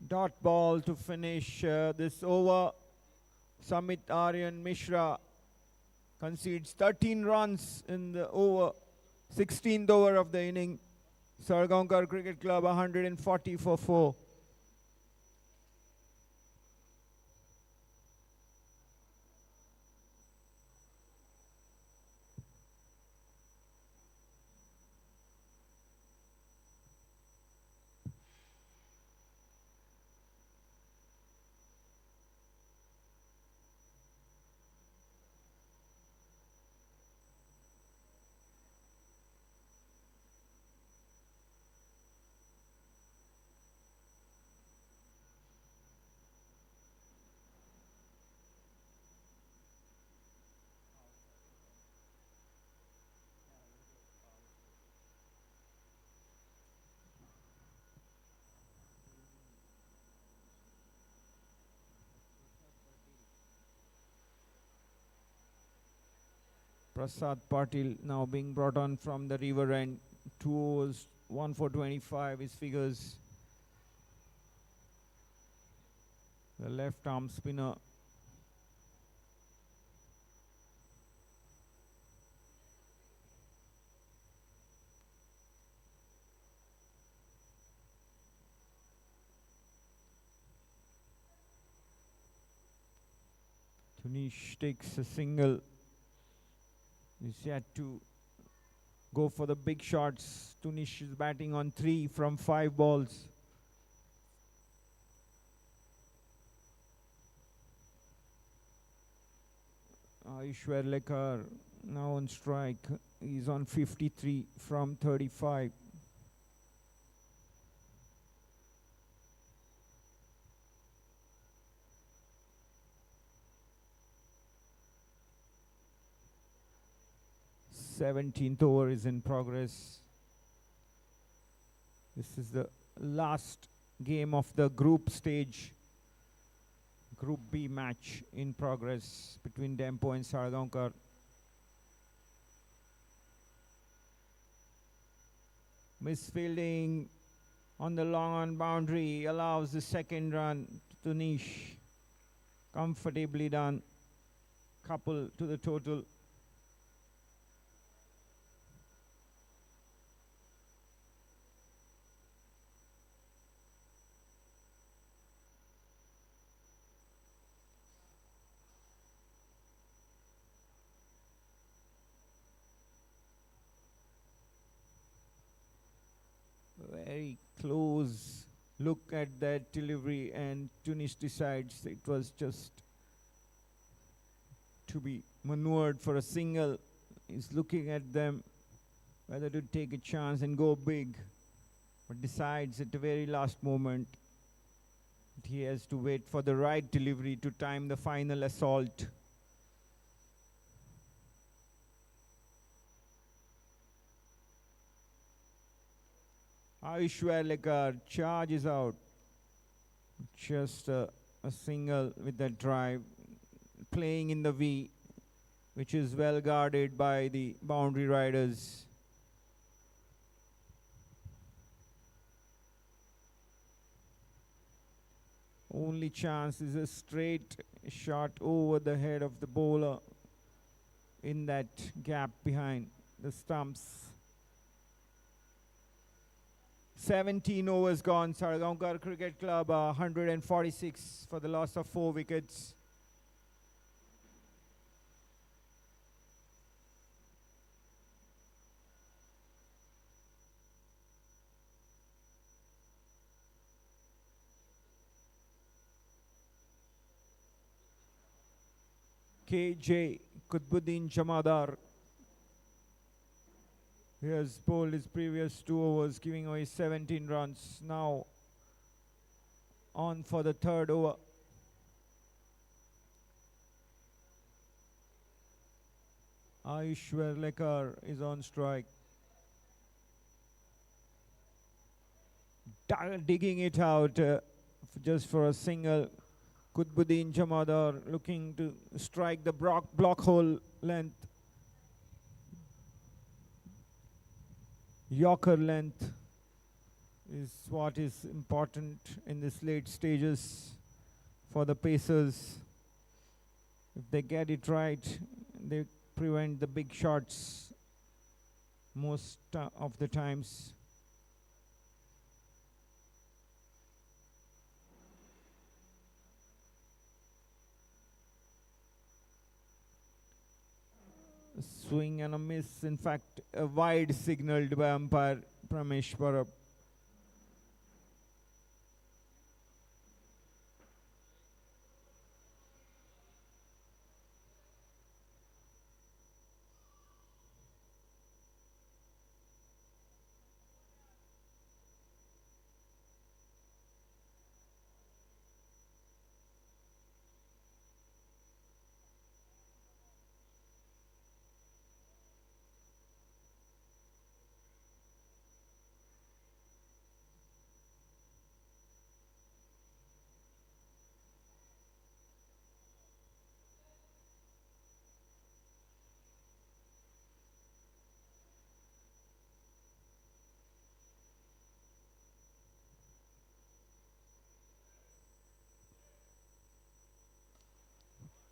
Dot ball to finish this over. Samit Aryan Mishra concedes 13 runs in the over, 16th over of the inning. Salgaocar Cricket Club 140 for 4. Prasad Patil now being brought on from the river end. 2 overs, 1 for 25 his figures. The left arm spinner. Tunish takes a single. He's yet to go for the big shots. Tunish is batting on 3 from 5 balls. Ayush Velekar now on strike. He's on 53 from 35. 17th over is in progress. This is the last game of the group stage. Group B match in progress between Dempo and Salgaocar. Misfielding on the long on boundary allows the second run to Tunish. Comfortably done. Couple to the total. Very close look at that delivery, and Tunis decides it was just to be maneuvered for a single. He's looking at them whether to take a chance and go big, but decides at the very last moment that he has to wait for the right delivery to time the final assault. Aishwarlekar charges out. Just a single with that drive. Playing in the V, which is well guarded by the boundary riders. Only chance is a straight shot over the head of the bowler in that gap behind the stumps. 17 overs gone. Salgaocar Cricket Club 146 for the loss of 4 wickets. KJ Qutbuddin Jamadar. He has bowled his previous 2 overs, giving away 17 runs. Now on for the 3rd over. Aishwarlekar is on strike. Digging it out just for a single. Qutbuddin Jamadar looking to strike the block hole length. Yorker length is what is important in this late stages for the pacers. If they get it right, they prevent the big shots most of the times. Swing and a miss. In fact, a wide signaled by umpire Pramesh Parab.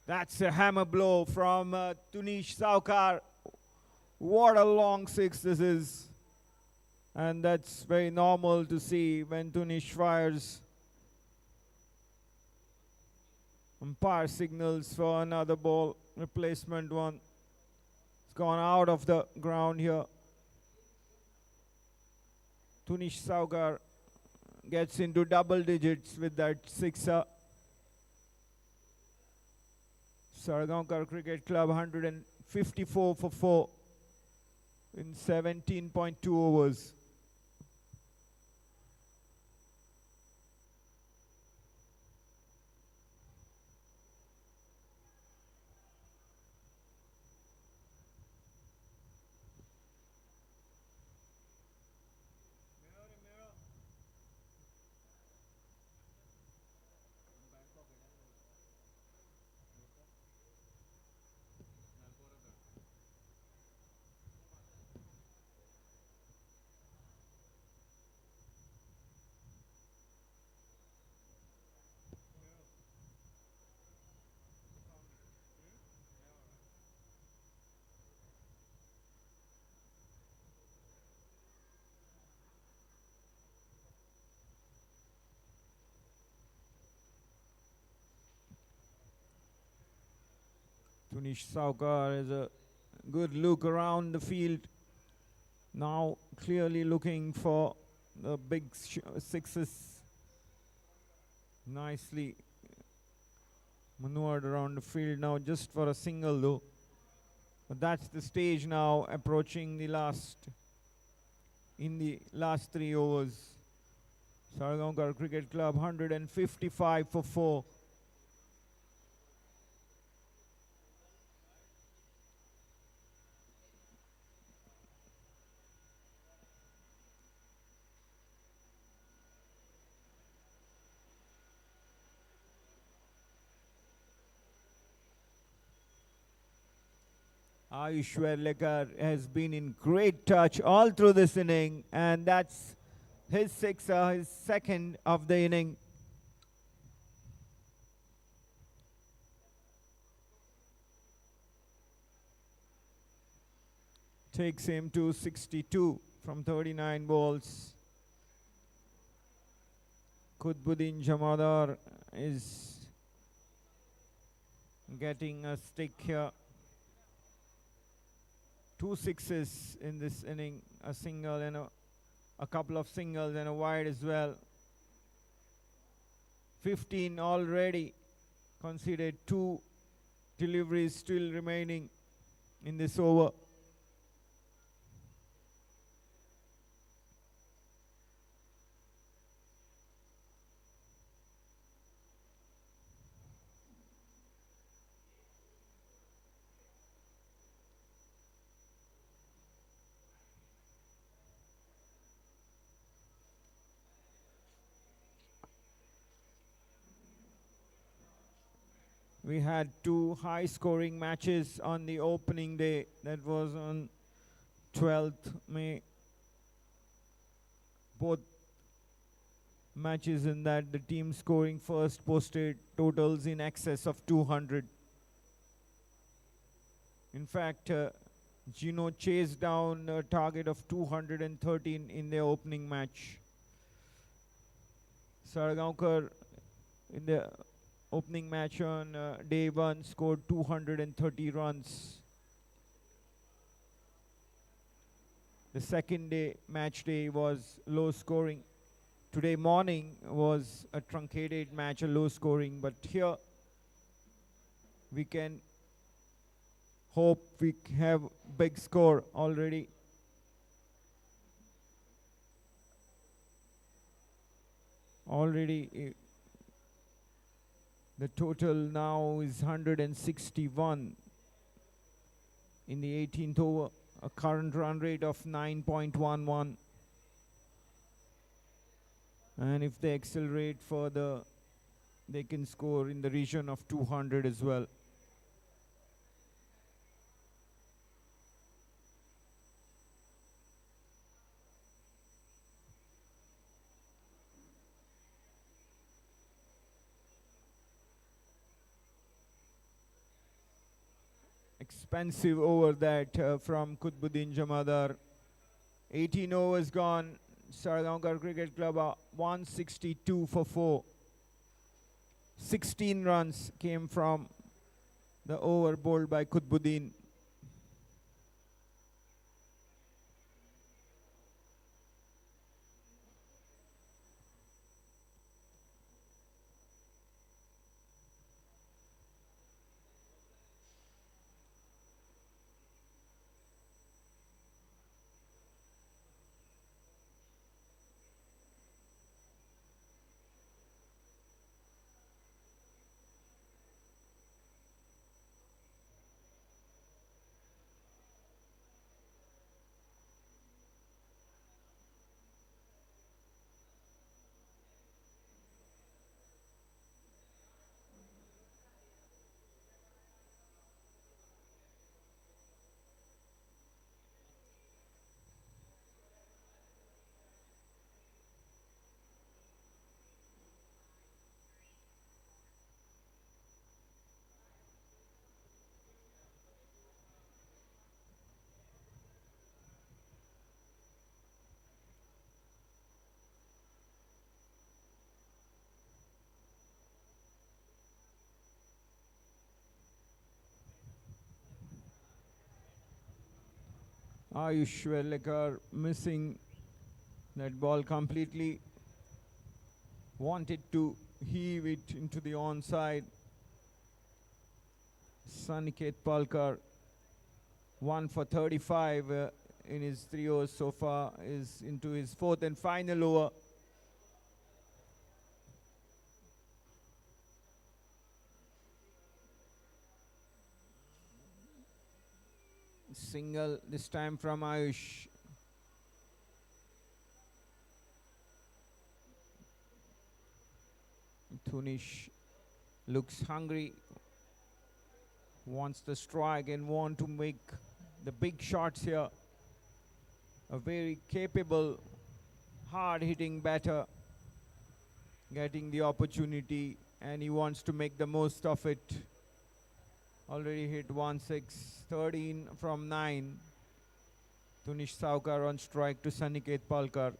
That's a hammer blow from Tunish Salgaocar. What a long 6 this is. And that's very normal to see when Tunish fires. Umpire signals for another ball, replacement one. It's gone out of the ground here. Tunish Salgaocar gets into double digits with that 6er. Sarangar Cricket Club 154 for 4 in 17.2 overs. Tunish Salgaocar has a good look around the field. Now clearly looking for the big sixes. Nicely maneuvered around the field now just for a single though. But that's the stage now approaching the last, in the last 3 overs. Salgaocar Cricket Club 155 for 4. Ayushwar has been in great touch all through this inning, and that's his sixer, his second of the inning. Takes him to 62 from 39 balls. Qutbuddin Jamadar is getting a stick here. 2 sixes in this inning, a single and a couple of singles and a wide as well. 15 already conceded, 2 deliveries still remaining in this over. We had 2 high-scoring matches on the opening day. That was on 12th May. Both matches in that the team scoring first posted totals in excess of 200. In fact, Gino chased down a target of 213 in their opening match. Salgaocar in the opening match on day 1 scored 230 runs. The second day, match day, was low scoring. Today morning was a truncated match, a low scoring, but here we can hope we have big score already. The total now is 161 in the 18th over, a current run rate of 9.11. And if they accelerate further, they can score in the region of 200 as well. Expensive over that from Qutbuddin Jamadar. 18 overs gone. Salgaocar Cricket Club 162 for 4. 16 runs came from the over bowled by Qutbuddin. Ayush Velekar missing that ball completely. Wanted to heave it into the onside. Saniket Palkar, 1 for 35 in his 3 overs so far, is into his 4th and final over. Single this time from Ayush. Tunish looks hungry, wants the strike and want to make the big shots here. A very capable, hard-hitting batter, getting the opportunity, and he wants to make the most of it. Already hit 1-6, 13 from 9. Tunish Salgaocar on strike to Saniket Palkar.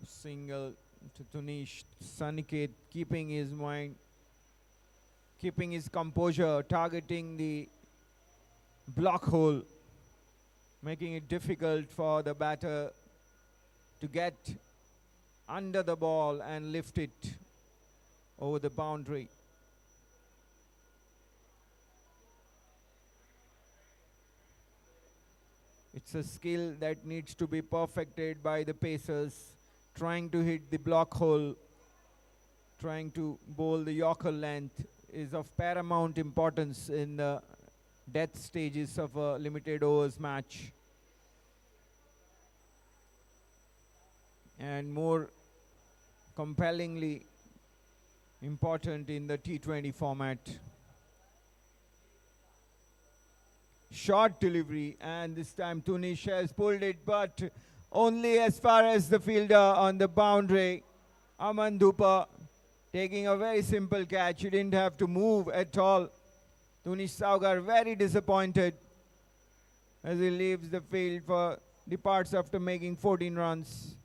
Single to Tunish. Saniket keeping his mind, keeping his composure, targeting the block hole, making it difficult for the batter to get under the ball and lift it over the boundary. It's a skill that needs to be perfected by the pacers, trying to hit the block hole, trying to bowl the Yorker length is of paramount importance in the death stages of a limited overs match. And more compellingly important in the T20 format. Short delivery, and this time Tunish has pulled it, but only as far as the fielder on the boundary. Aman Dhupa taking a very simple catch. He didn't have to move at all. Tunish Salgaocar very disappointed as he leaves the field departs after making 14 runs.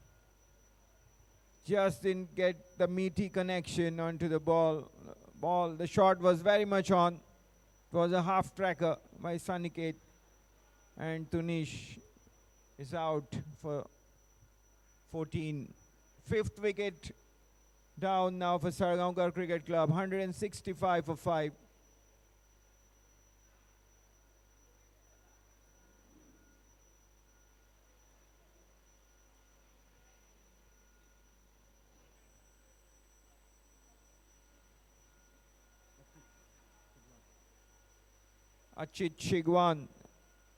Just didn't get the meaty connection onto the ball. The shot was very much on. It was a half tracker by Saniket, and Tunish is out for 14. 5th wicket down now for Salgaocar Cricket Club, 165 for 5. Achit Chigwan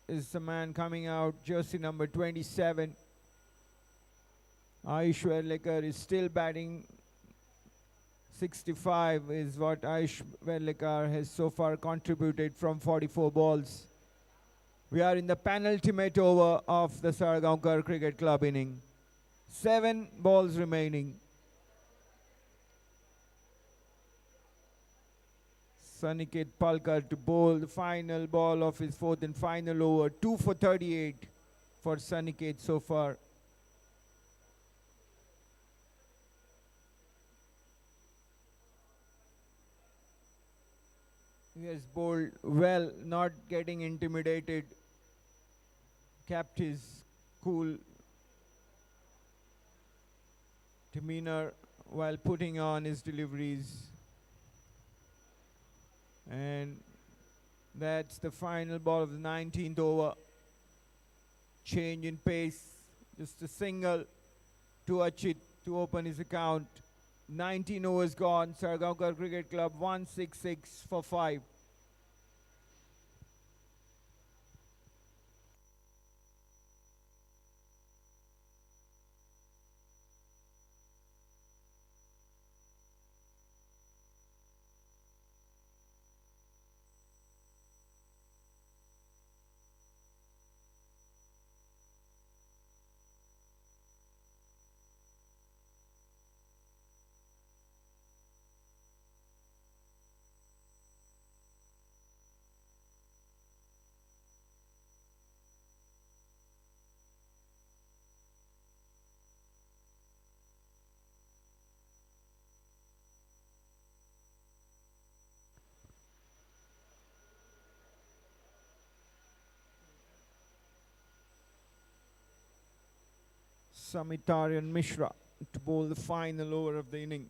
is the man coming out, jersey number 27. Ayush Velekar is still batting. 65 is what Ayush Velekar has so far contributed from 44 balls. We are in the penultimate over of the Salgaocar Cricket Club inning. 7 balls remaining. Saniket Palkar to bowl the final ball of his 4th and final over. 2 for 38 for Saniket so far. He has bowled well, not getting intimidated. Kept his cool demeanor while putting on his deliveries. And that's the final ball of the 19th over. Change in pace. Just a single to Achit to open his account. 19 overs gone. Salgaocar Cricket Club 166 for 5. Samitarian Mishra to bowl the final over of the inning.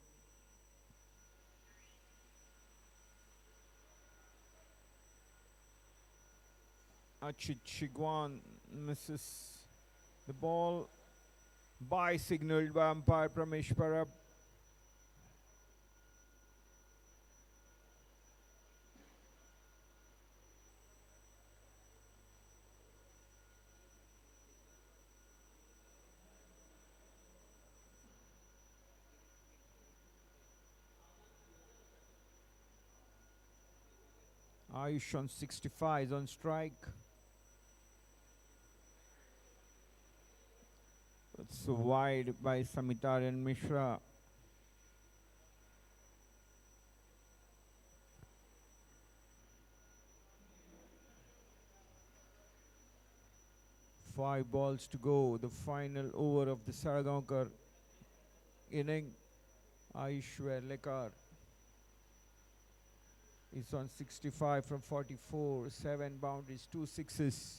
Achit Shigwan misses the ball. Bye signalled by umpire Pramesh Parab. Ayush on 65 is on strike. It's wide by Samitarian Mishra. Five balls to go. The final over of the Salgaocar inning. Lekar is on 65 from 44. 7 boundaries, 2 sixes.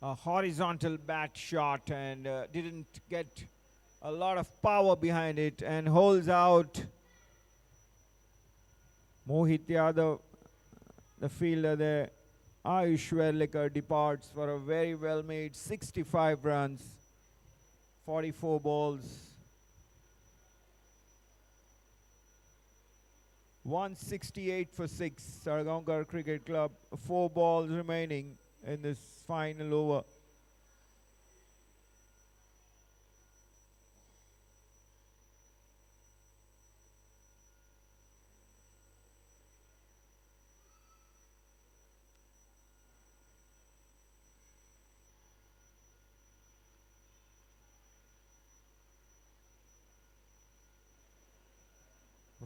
A horizontal bat shot and didn't get a lot of power behind it and holds out. Mohit Yadav, the fielder there. Ayush Lekar departs for a very well made 65 runs, 44 balls. 168 for 6, Sarangar Cricket Club. 4 balls remaining in this final over.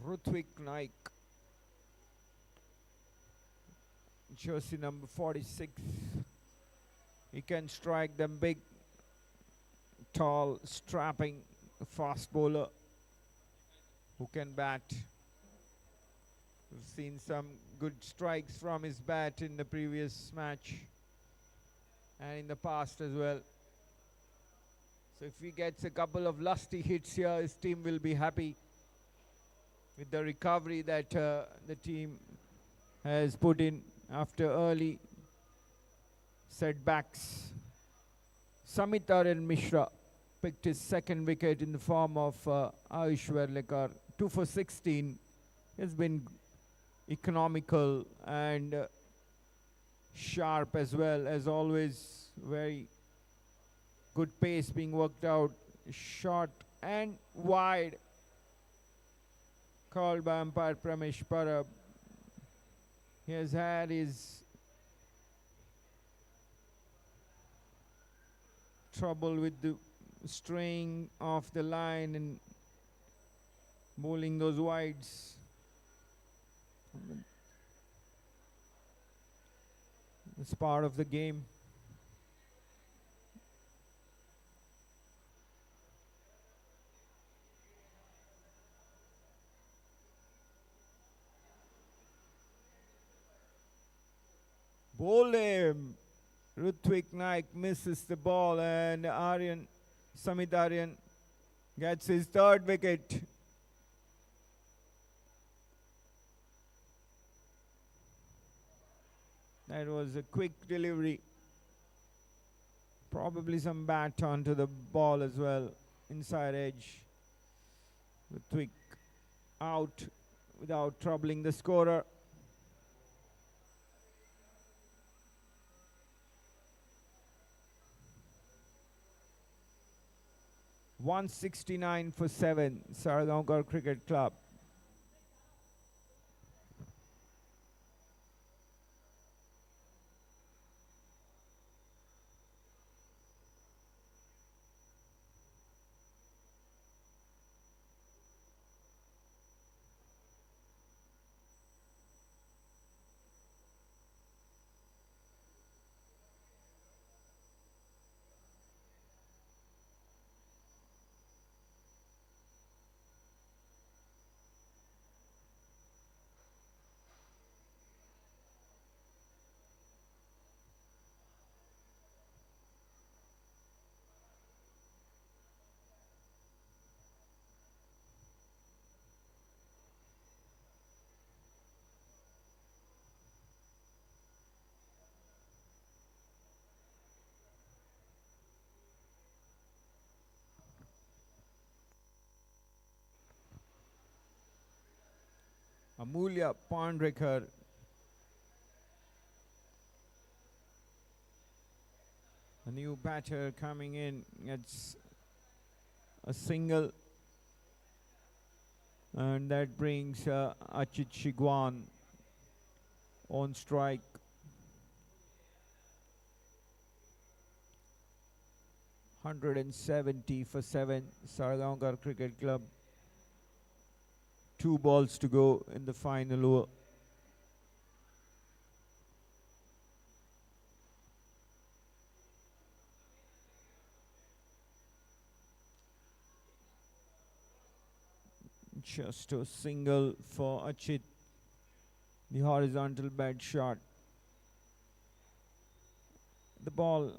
Rutvik Naik, jersey number 46. He can strike them big, tall, strapping, fast bowler who can bat. We've seen some good strikes from his bat in the previous match and in the past as well. So if he gets a couple of lusty hits here, his team will be happy with the recovery that the team has put in after early setbacks. Samitarian Mishra picked his second wicket in the form of Ayush Lekar. 2 for 16. Has been economical and sharp as well as always. Very good pace being worked out. Short and wide. Called by umpire Pramesh Parab. He has had his trouble with the straying off the line and bowling those wides. It's part of the game. Bowl him. Rutvik Naik misses the ball and Samitarian gets his third wicket. That was a quick delivery. Probably some bat onto the ball as well. Inside edge. Rutvik out without troubling the scorer. $169 for 7, Salgaocar Cricket Club. Amulya Pandrekar. A new batter coming in, gets a single, and that brings Achit Shigwan on strike. (170 for 7), Salgaocar Cricket Club. 2 balls to go in the final over. Just a single for Achit. The horizontal bad shot. The ball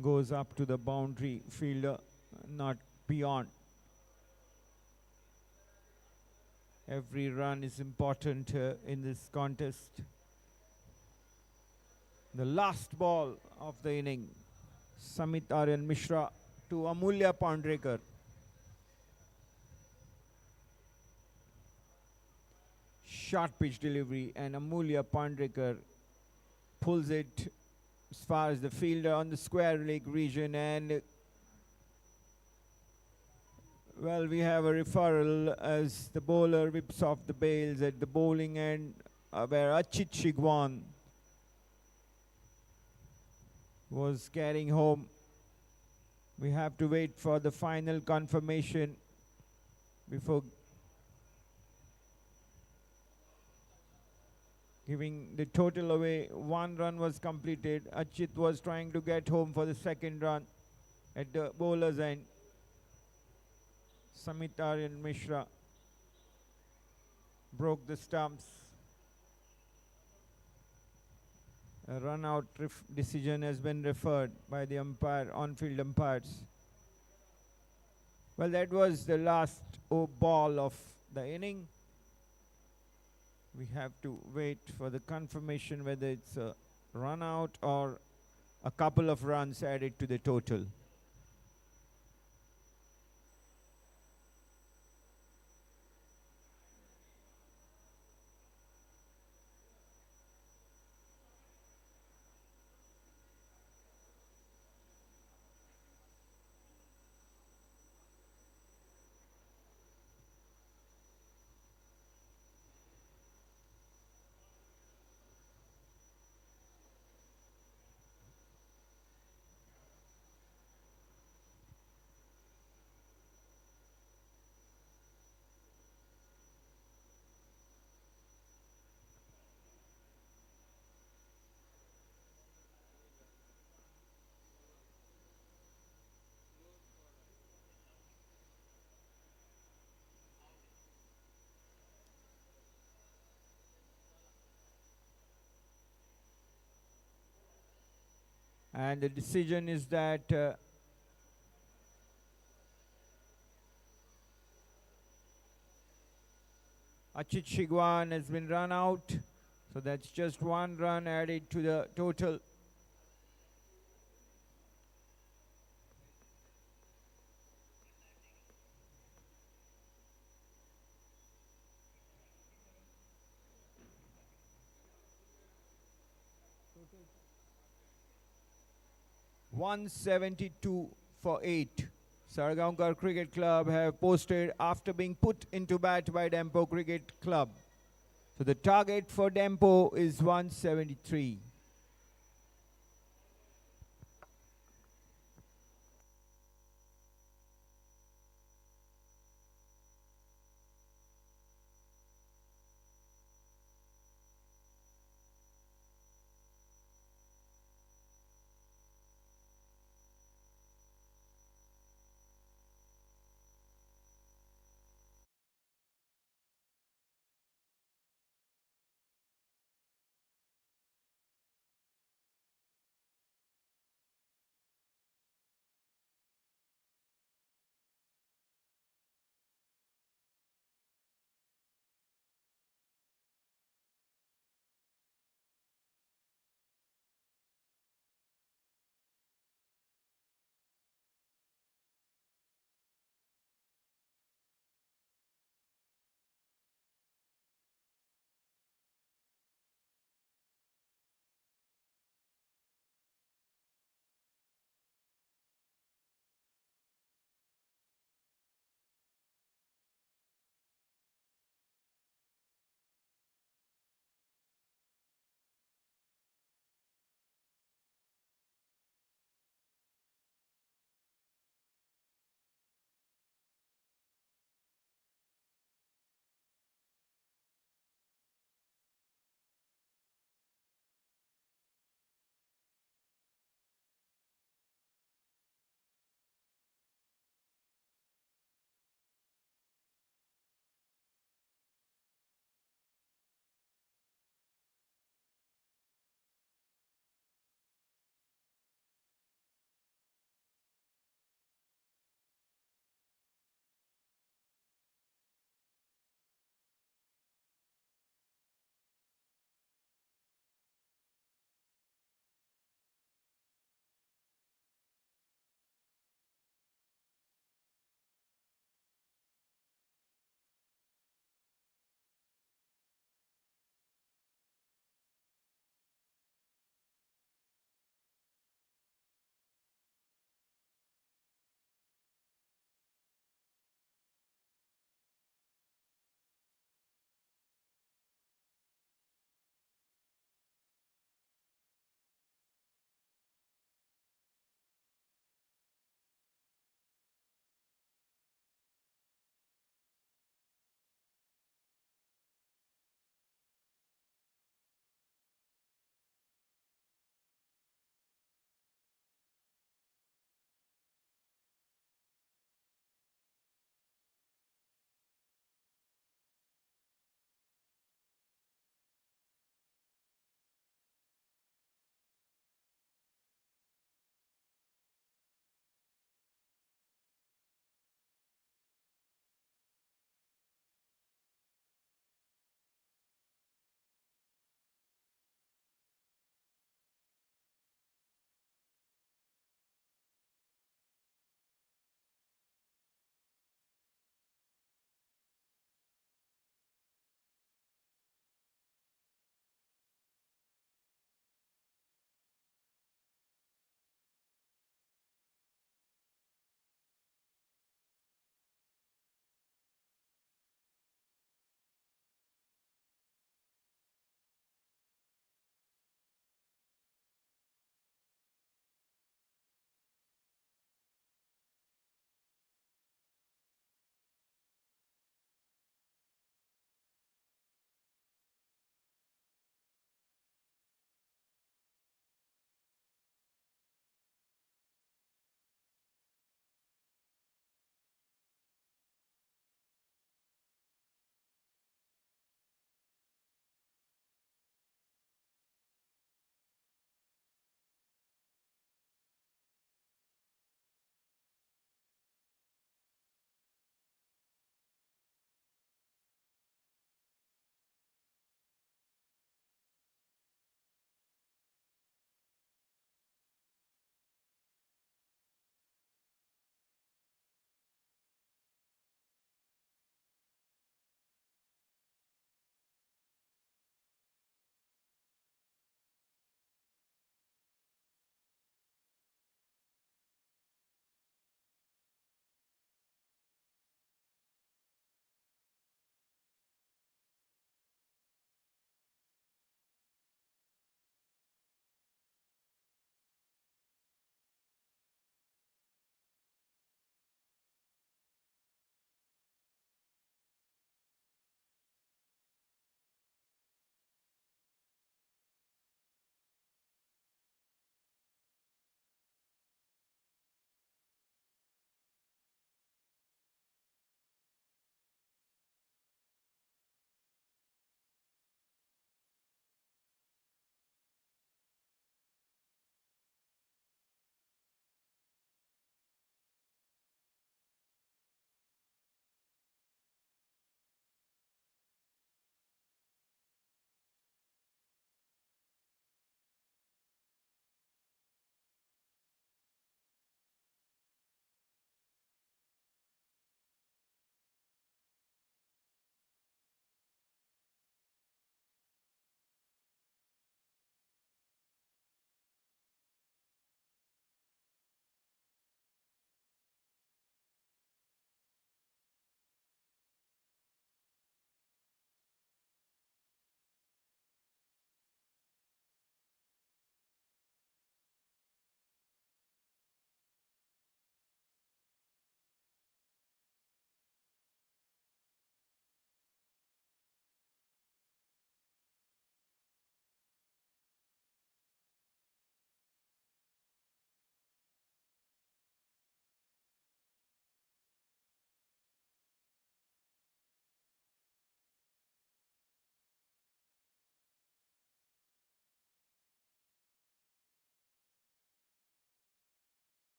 goes up to the boundary, fielder not beyond. Every run is important in this contest. The last ball of the inning, Samit Aryan Mishra to Amulya Pandrekar. Short pitch delivery, and Amulya Pandrekar pulls it as far as the fielder on the square leg region, and well, we have a referral as the bowler whips off the bails at the bowling end, where Achit Shigwan was carrying home. We have to wait for the final confirmation before giving the total away. 1 run was completed. Achit was trying to get home for the 2nd run at the bowler's end. Samit Aryan Mishra broke the stumps. A run-out decision has been referred by the on-field umpires. Well, that was the last ball of the inning. We have to wait for the confirmation whether it's a run-out or a couple of runs added to the total. And the decision is that Achit Shigwan has been run out. So that's just 1 run added to the total. (172 for 8). Sarangar Cricket Club have posted after being put into bat by Dempo Cricket Club. So the target for Dempo is 173.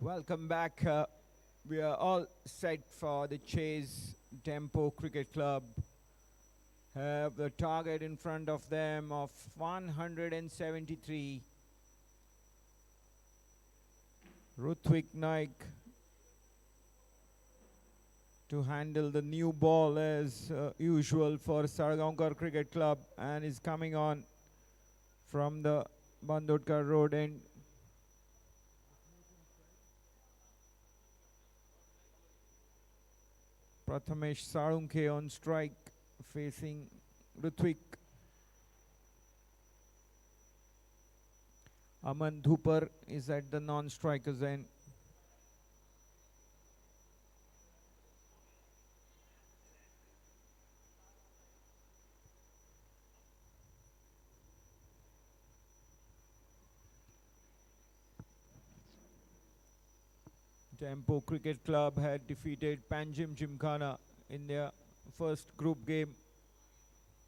Welcome back. We are all set for the chase. Dempo Cricket Club have the target in front of them of 173. Rutvik Naik to handle the new ball as usual for Salgaocar Cricket Club, and is coming on from the Bandodkar road end. Prathamesh Sarunke on strike, facing Rutvik. Aman Dhupar is at the non-strikers end. Dempo Cricket Club had defeated Panjim Gymkhana in their first group game,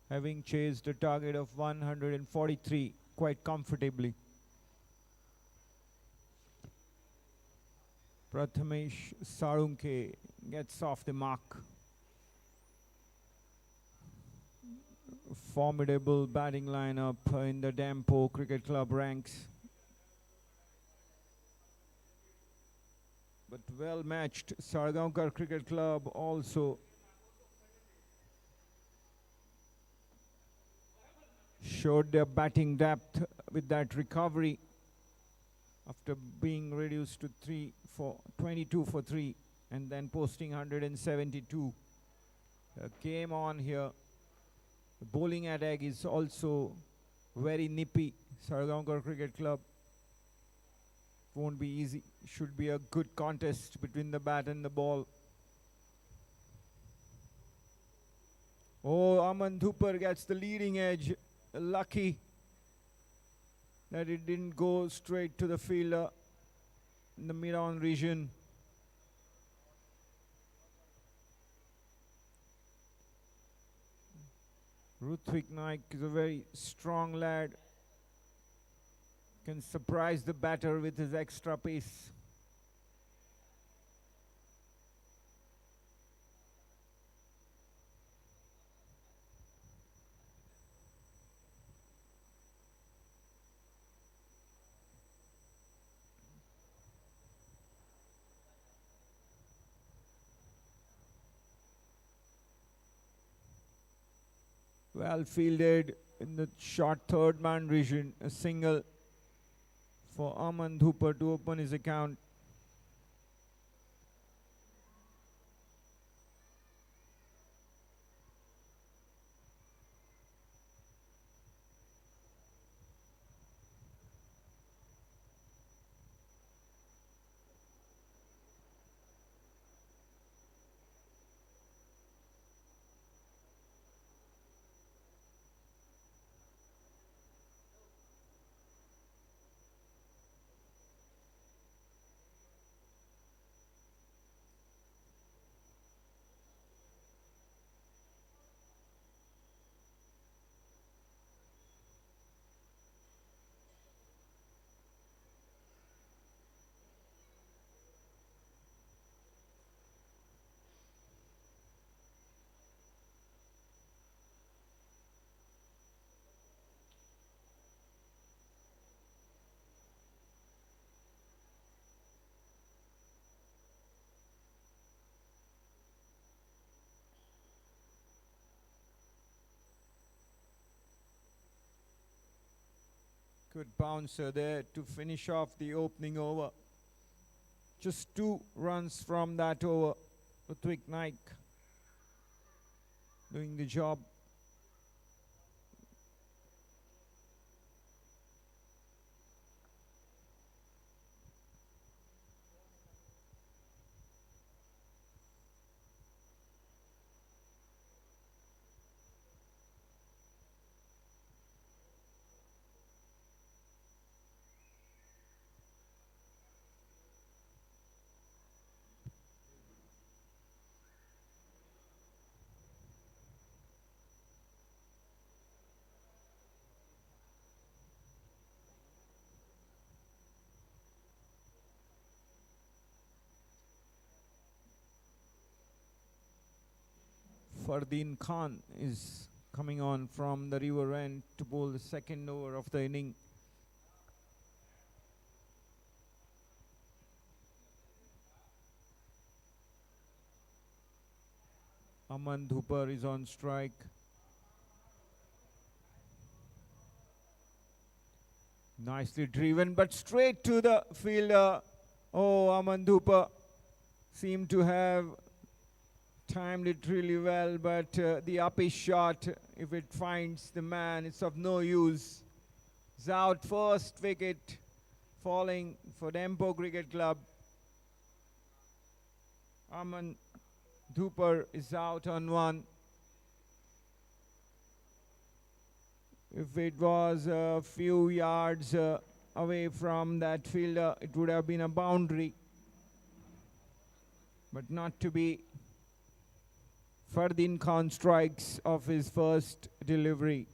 having chased a target of 143 quite comfortably. Prathamesh Sarunke gets off the mark. Formidable batting lineup in the Dempo Cricket Club ranks. But well matched Salgaocar Cricket Club also showed their batting depth with that recovery after being reduced to 22 for 3 and then posting 172. Game on here. The bowling attack is also very nippy. Salgaocar Cricket Club won't be easy. Should be a good contest between the bat and the ball. Oh, Aman Dhupar gets the leading edge. Lucky that it didn't go straight to the fielder in the mid-on region. Rutvik Naik is a very strong lad. Can surprise the batter with his extra pace. Well fielded in the short third man region. A single for Aman Dhupar to open his account. Good bouncer there to finish off the opening over. Just 2 runs from that over. Rutvik Naik doing the job. Fardeen Khan is coming on from the river end to bowl the second over of the inning. Aman Dhupar is on strike. Nicely driven, but straight to the fielder. Oh, Aman Dhupar seemed to have timed it really well, but the uppish shot, if it finds the man, it's of no use. It's out. First wicket falling for Dempo Cricket Club. Aman Dhupar is out on one. If it was a few yards away from that fielder, it would have been a boundary. But not to be. Fardeen Khan strikes off his first delivery.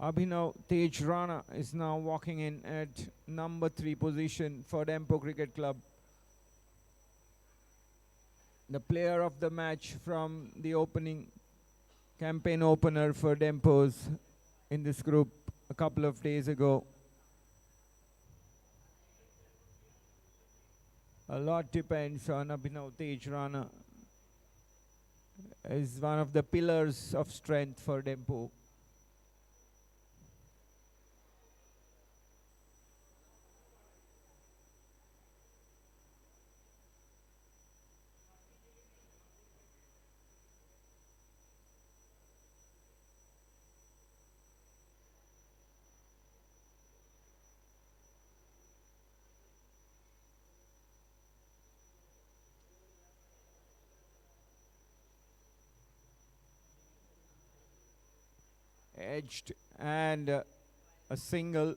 Abhinav Tej Rana is now walking in at number 3 position for Dempo Cricket Club. The player of the match from the opening campaign opener for Dempos in this group a couple of days ago. A lot depends on Abhinav Tej Rana. Is one of the pillars of strength for Dempo. Edged and a single.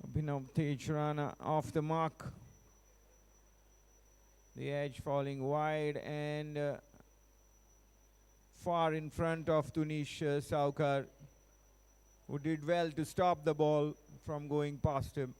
Abhinav Tej Rana off the mark. The edge falling wide and far in front of Tunish Salgaocar, who did well to stop the ball from going past him.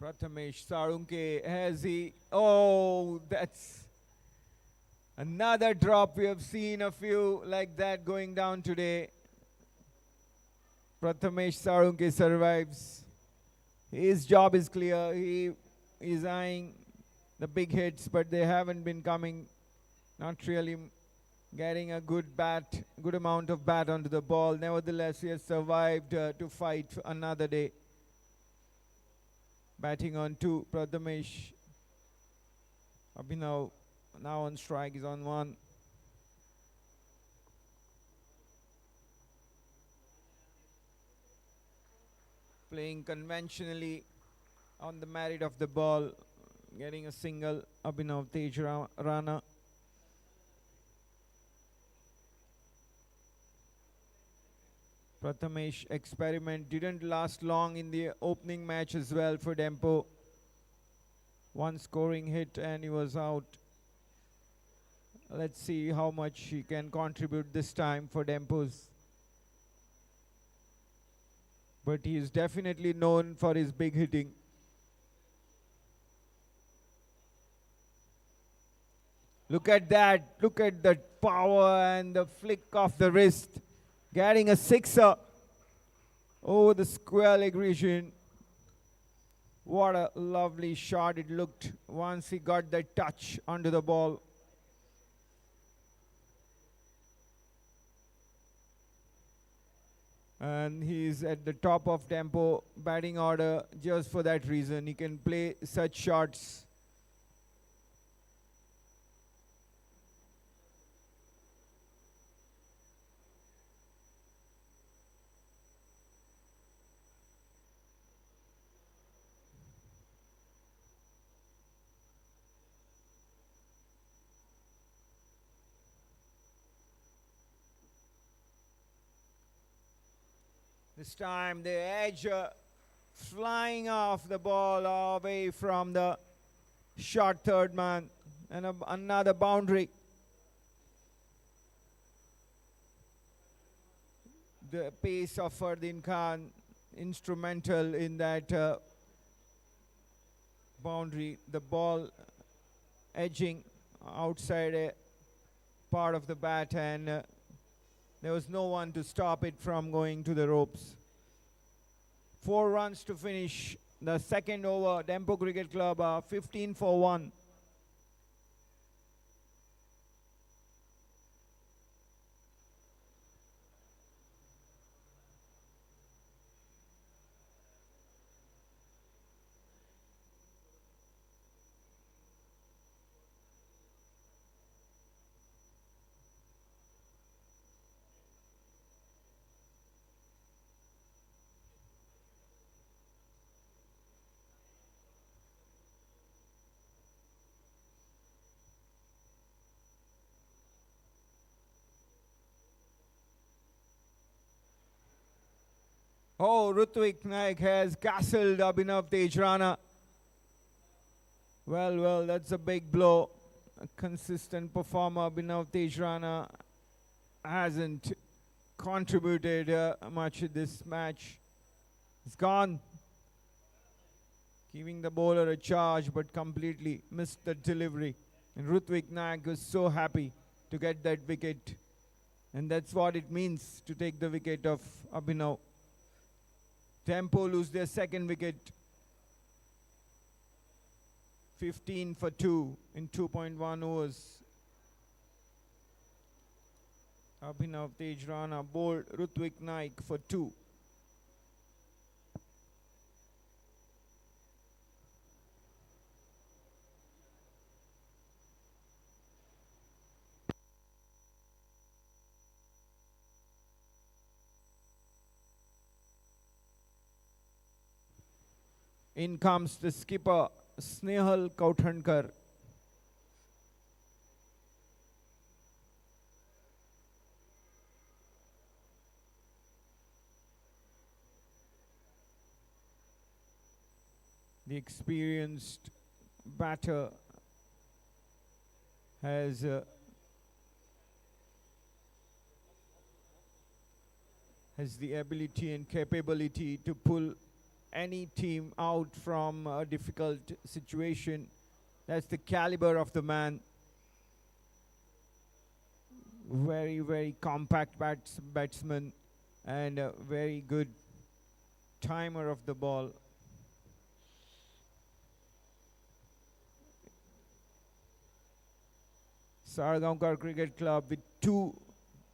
Prathamesh Sarunke has he. Oh, that's another drop. We have seen a few like that going down today. Prathamesh Sarunke survives. His job is clear. He is eyeing the big hits, but they haven't been coming. Not really getting a good amount of bat onto the ball. Nevertheless, he has survived to fight another day. Batting on 2, Prathamesh. Abhinav now on strike, is on 1. Playing conventionally on the merit of the ball, getting a single. Abhinav Tej Rana. Prathamesh experiment didn't last long in the opening match as well for Dempo. One scoring hit and he was out. Let's see how much he can contribute this time for Dempos. But he is definitely known for his big hitting. Look at that. Look at the power and the flick of the wrist. Getting a sixer over the square leg region. What a lovely shot it looked once he got that touch onto the ball. And he's at the top of Dempo batting order just for that reason. He can play such shots. This time the edge flying off the ball away from the short third man, and another boundary. The pace of Fardin Khan instrumental in that boundary. The ball edging outside a part of the bat, and there was no one to stop it from going to the ropes. 4 runs to finish the second over. Dempo Cricket Club are 15 for 1. Oh, Rutvik Naik has castled Abhinav Tejrana. Well, that's a big blow. A consistent performer, Abhinav Tejrana, hasn't contributed much in this match. He's gone, giving the bowler a charge, but completely missed the delivery. And Rutvik Naik was so happy to get that wicket. And that's what it means to take the wicket of Abhinav. Dempo lose their second wicket. 15 for 2 in 2.1 overs. Abhinav Tejrana bowled Rutvik Naik for 2. In comes the skipper, Snehal Kauthankar. The experienced batter has the ability and capability to pull any team out from a difficult situation. That's the caliber of the man. Very, very compact batsman and a very good timer of the ball. Salgaocar Cricket Club with 2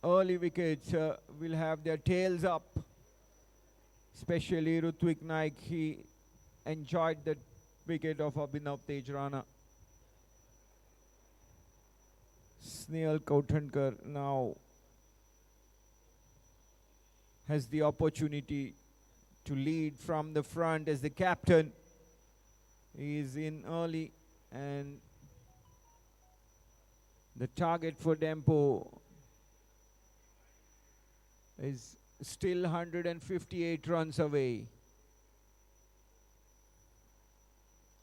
early wickets will have their tails up. Especially Rutvik Naik, he enjoyed the wicket of Abhinav Tejrana. Snehal Kauthankar now has the opportunity to lead from the front as the captain. He is in early, and the target for Dempo is still 158 runs away.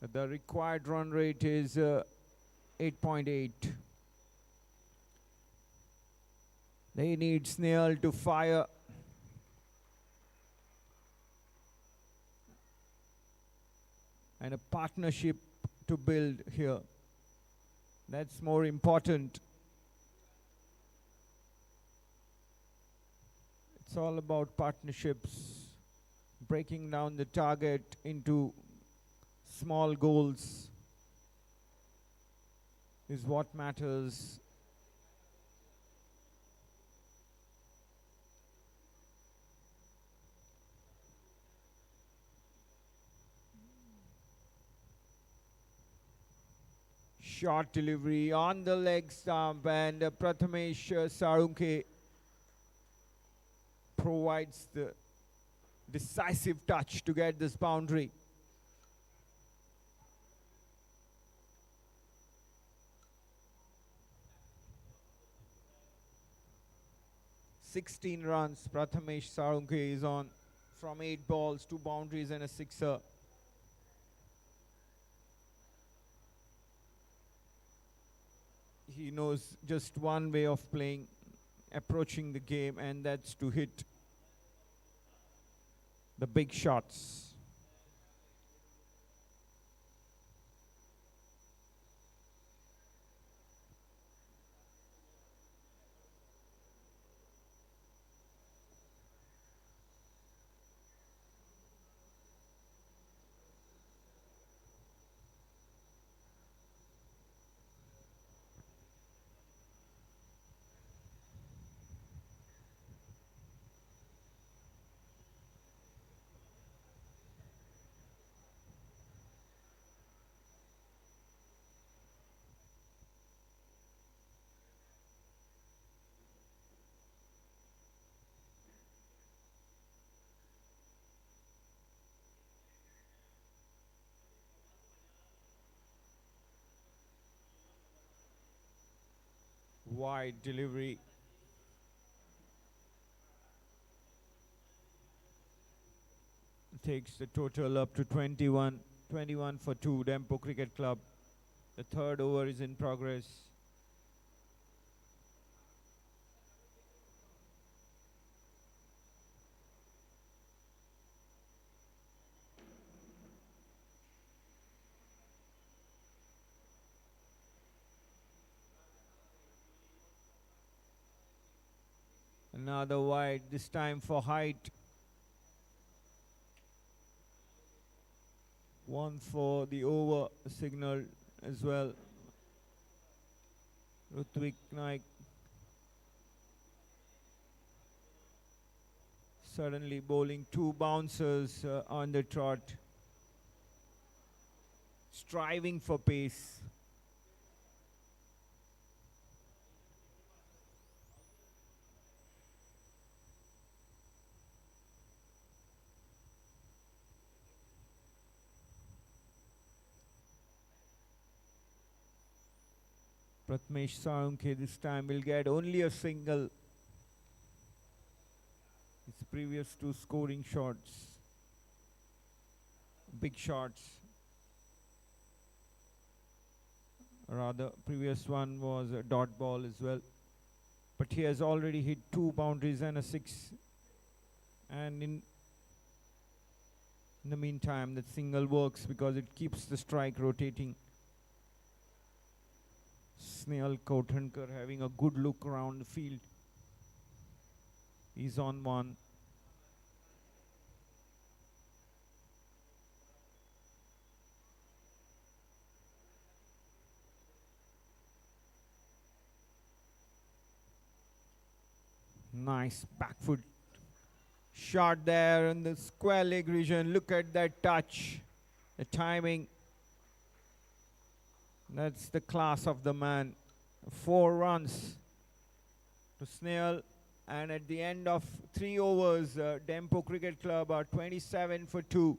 The required run rate is 8.8. They need Snehal to fire. And a partnership to build here. That's more important. It's all about partnerships, breaking down the target into small goals is what matters. Short delivery on the leg stump, and Prathamesh Sarunke provides the decisive touch to get this boundary. "16 runs Prathamesh Sarunke is on. from 8 balls, 2 boundaries and a sixer. He knows just one way of playing, approaching the game, and that's to hit the big shots. Wide delivery. Takes the total up to 21. 21 for 2, Dempo Cricket Club. The third over is in progress. Another wide, this time for height. One for the over signal as well. Rutvik Naik suddenly bowling 2 bouncers on the trot. Striving for pace. Pratmesh Sarangar this time will get only a single. His previous 2 scoring shots, big shots. Rather, previous one was a dot ball as well. But he has already hit 2 boundaries and a 6. And in the meantime, that single works because it keeps the strike rotating. Snehal Kouthankar having a good look around the field. He's on 1. Nice back foot shot there in the square leg region. Look at that touch, the timing. That's the class of the man. 4 runs to Snehal, and at the end of 3 overs, Dempo Cricket Club are 27 for 2.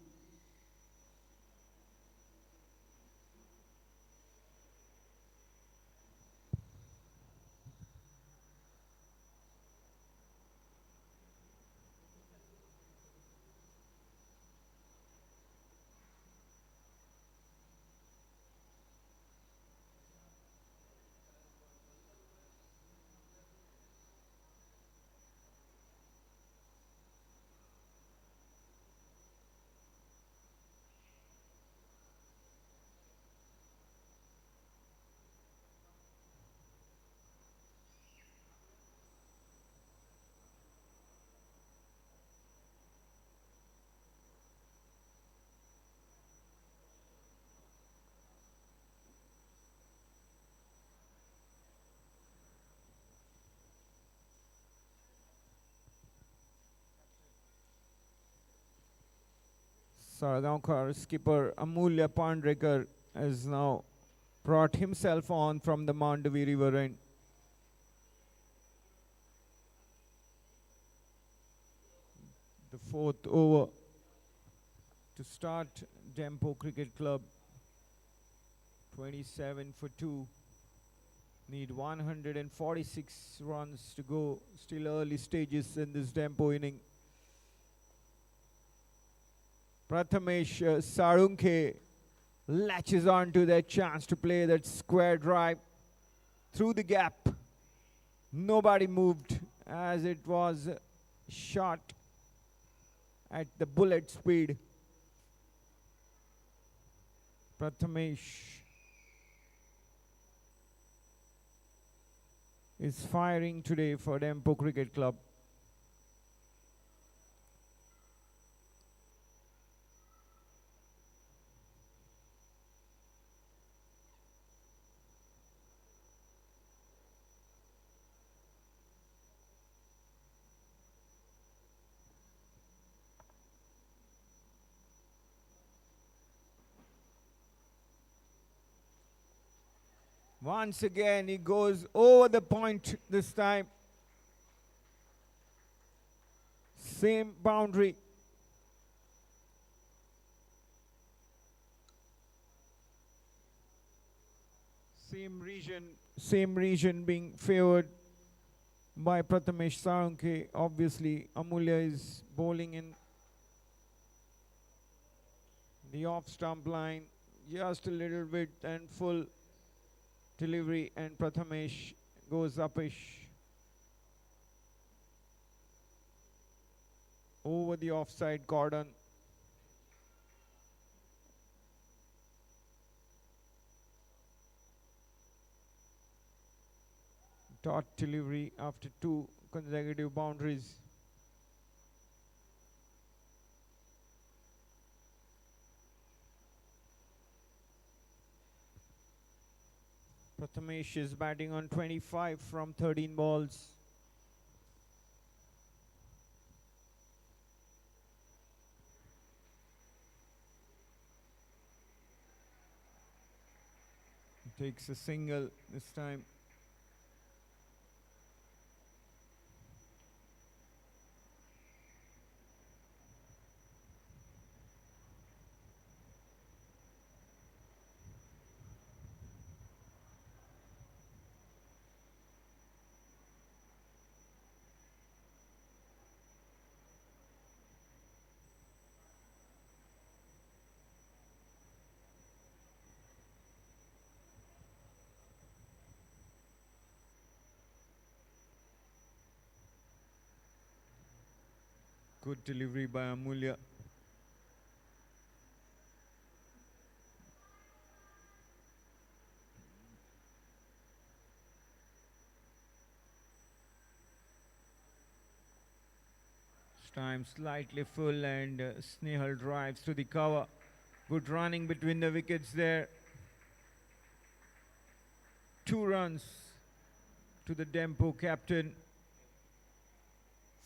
Salgaocar skipper Amulya Pandrekar has now brought himself on from the Mandavi River end. The 4th over to start Dempo Cricket Club. 27 for 2. Need 146 runs to go. Still early stages in this Dempo inning. Prathamesh Sarunke latches on to that chance to play that square drive through the gap. Nobody moved as it was shot at the bullet speed. Prathamesh is firing today for Dempo Cricket Club. Once again, he goes over the point this time. Same boundary. Same region being favored by Prathamesh Sarunke. Obviously, Amulya is bowling in the off-stump line. Just a little bit and full delivery, and Prathamesh goes upish over the offside cordon. Dot delivery after 2 consecutive boundaries. Prathamesh is batting on 25 from 13 balls. He takes a single this time. Good delivery by Amulya. This time slightly full, and Snehal drives to the cover. Good running between the wickets there. 2 runs to the Dempo captain.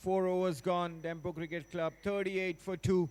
4 overs gone. Dempo Cricket Club 38 for 2.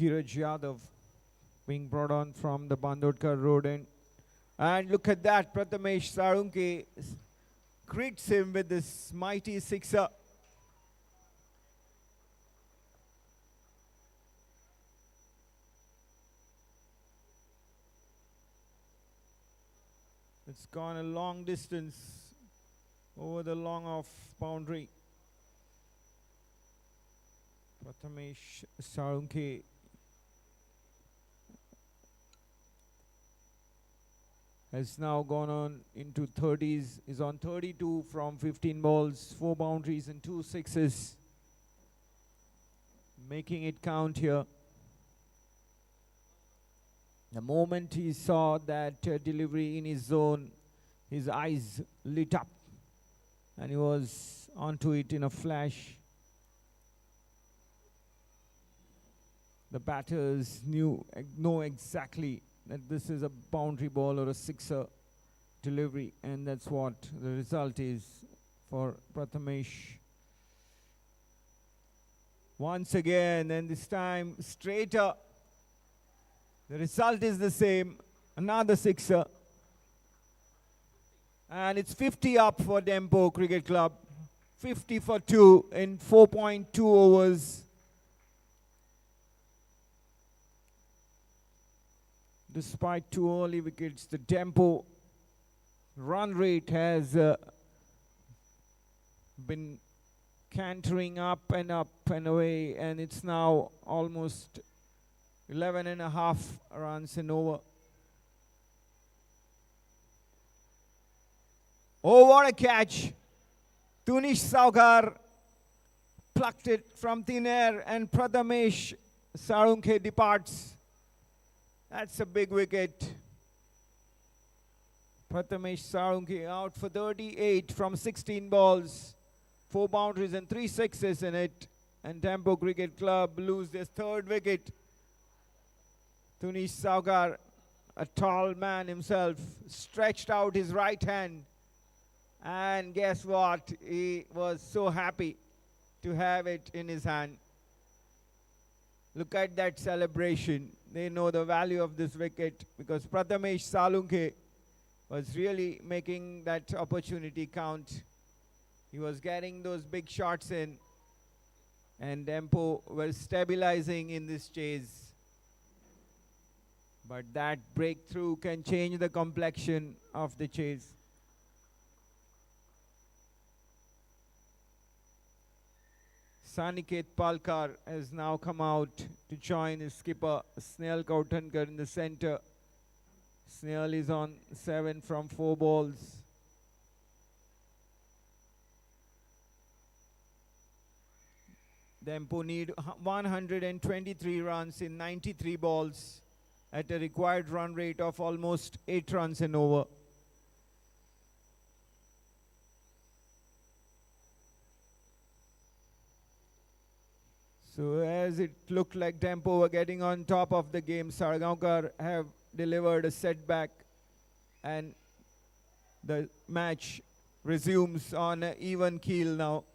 Dheeraj Yadav being brought on from the Bandodkar road end. And look at that, Prathamesh Sarunke greets him with this mighty sixer. It's gone a long distance over the long off boundary. Prathamesh Sarangar has now gone on into 30s, is on 32 from 15 balls, 4 boundaries and 2 sixes, making it count here. The moment he saw that delivery in his zone, his eyes lit up and he was onto it in a flash. The batters know exactly that this is a boundary ball or a sixer delivery, and that's what the result is for Prathamesh. Once again, and this time straighter. The result is the same, another sixer. And it's 50 up for Dempo Cricket Club. 50 for 2 in 4.2 overs. Despite 2 early wickets, the Dempo run rate has been cantering up and away, and it's now almost 11.5 runs and over. Oh, what a catch! Tunish Salgaocar plucked it from thin air, and Prathamesh Sarangar departs. That's a big wicket. Prathamesh Sarangar out for 38 from 16 balls, 4 boundaries and 3 sixes in it. And Dempo Cricket Club lose their 3rd wicket. Tunish Salgaocar, a tall man himself, stretched out his right hand. And guess what? He was so happy to have it in his hand. Look at that celebration. They know the value of this wicket because Prathamesh Sarangar was really making that opportunity count. He was getting those big shots in, and Dempo were stabilizing in this chase. But that breakthrough can change the complexion of the chase. Saniket Palkar has now come out to join his skipper Snehal Kauttankar in the center. Snehal is on 7 from 4 balls. Dempo need 123 runs in 93 balls at a required run rate of almost 8 runs and over. So as it looked like Dempo were getting on top of the game, Salgaocar have delivered a setback and the match resumes on an even keel now.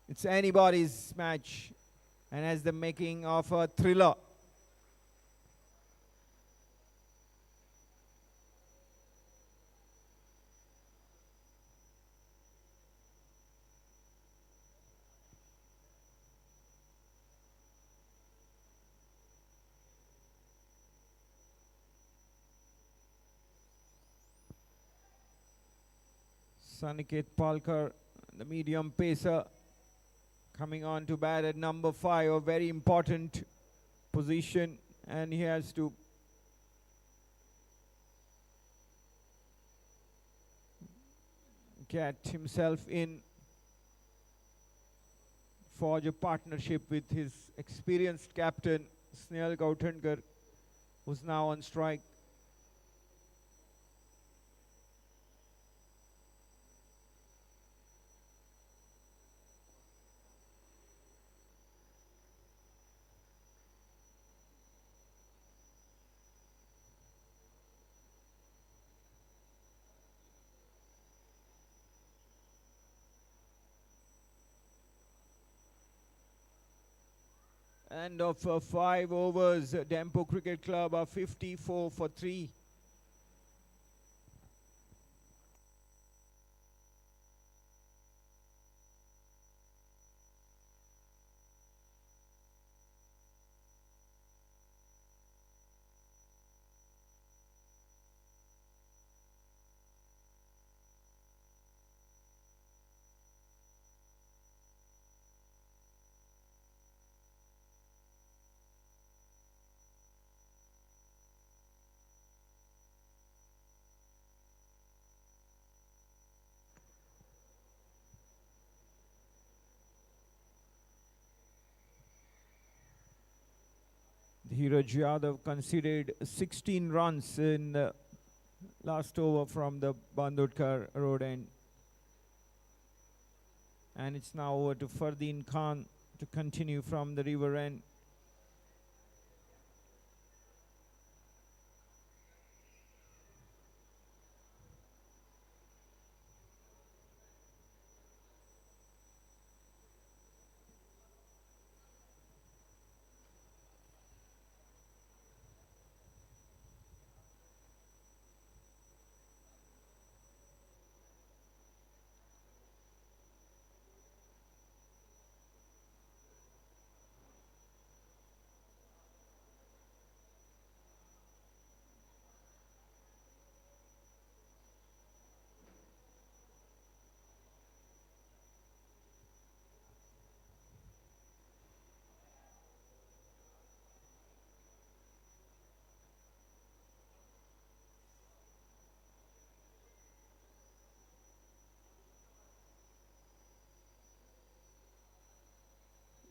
It's anybody's match and has the making of a thriller. Saniket Palkar, the medium pacer, coming on to bat at number 5, a very important position, and he has to get himself in, forge a partnership with his experienced captain Snehal Kauttankar, who's now on strike. End of 5 overs, Dempo Cricket Club are 54 for 3. Dheeraj Yadav conceded 16 runs in the last over from the Bandodkar road end. And it's now over to Fardeen Khan to continue from the river end.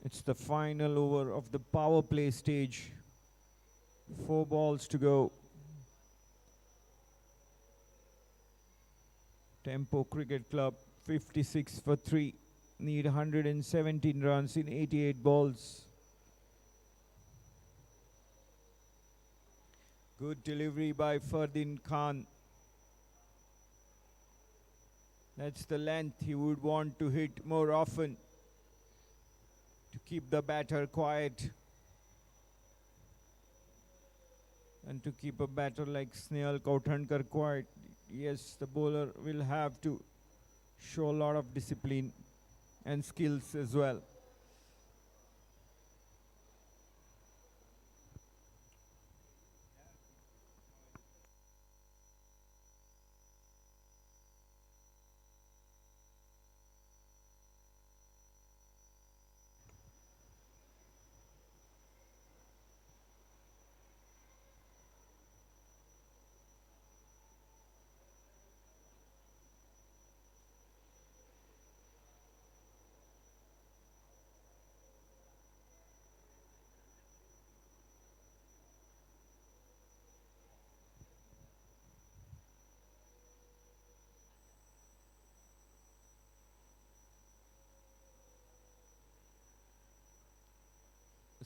It's the final over of the power play stage. 4 balls to go. Dempo Cricket Club 56 for 3. Need 117 runs in 88 balls. Good delivery by Fardeen Khan. That's the length he would want to hit more often to keep the batter quiet and to keep a batter like Salgaocar quiet. Yes, the bowler will have to show a lot of discipline and skills as well.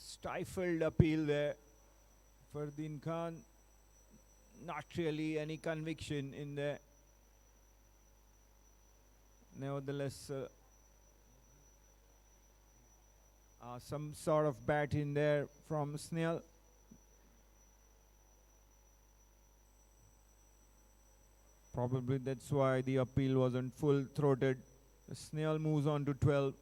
Stifled appeal there. Fardeen Khan, not really any conviction in there. Nevertheless, some sort of bat in there from Snell. Probably that's why the appeal wasn't full-throated. Snell moves on to 12.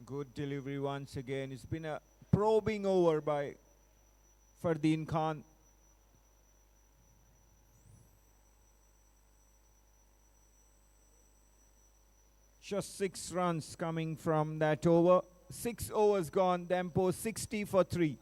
Good delivery once again. It's been a probing over by Fardeen Khan. Just 6 runs coming from that over. 6 overs gone. Dempo 60 for 3.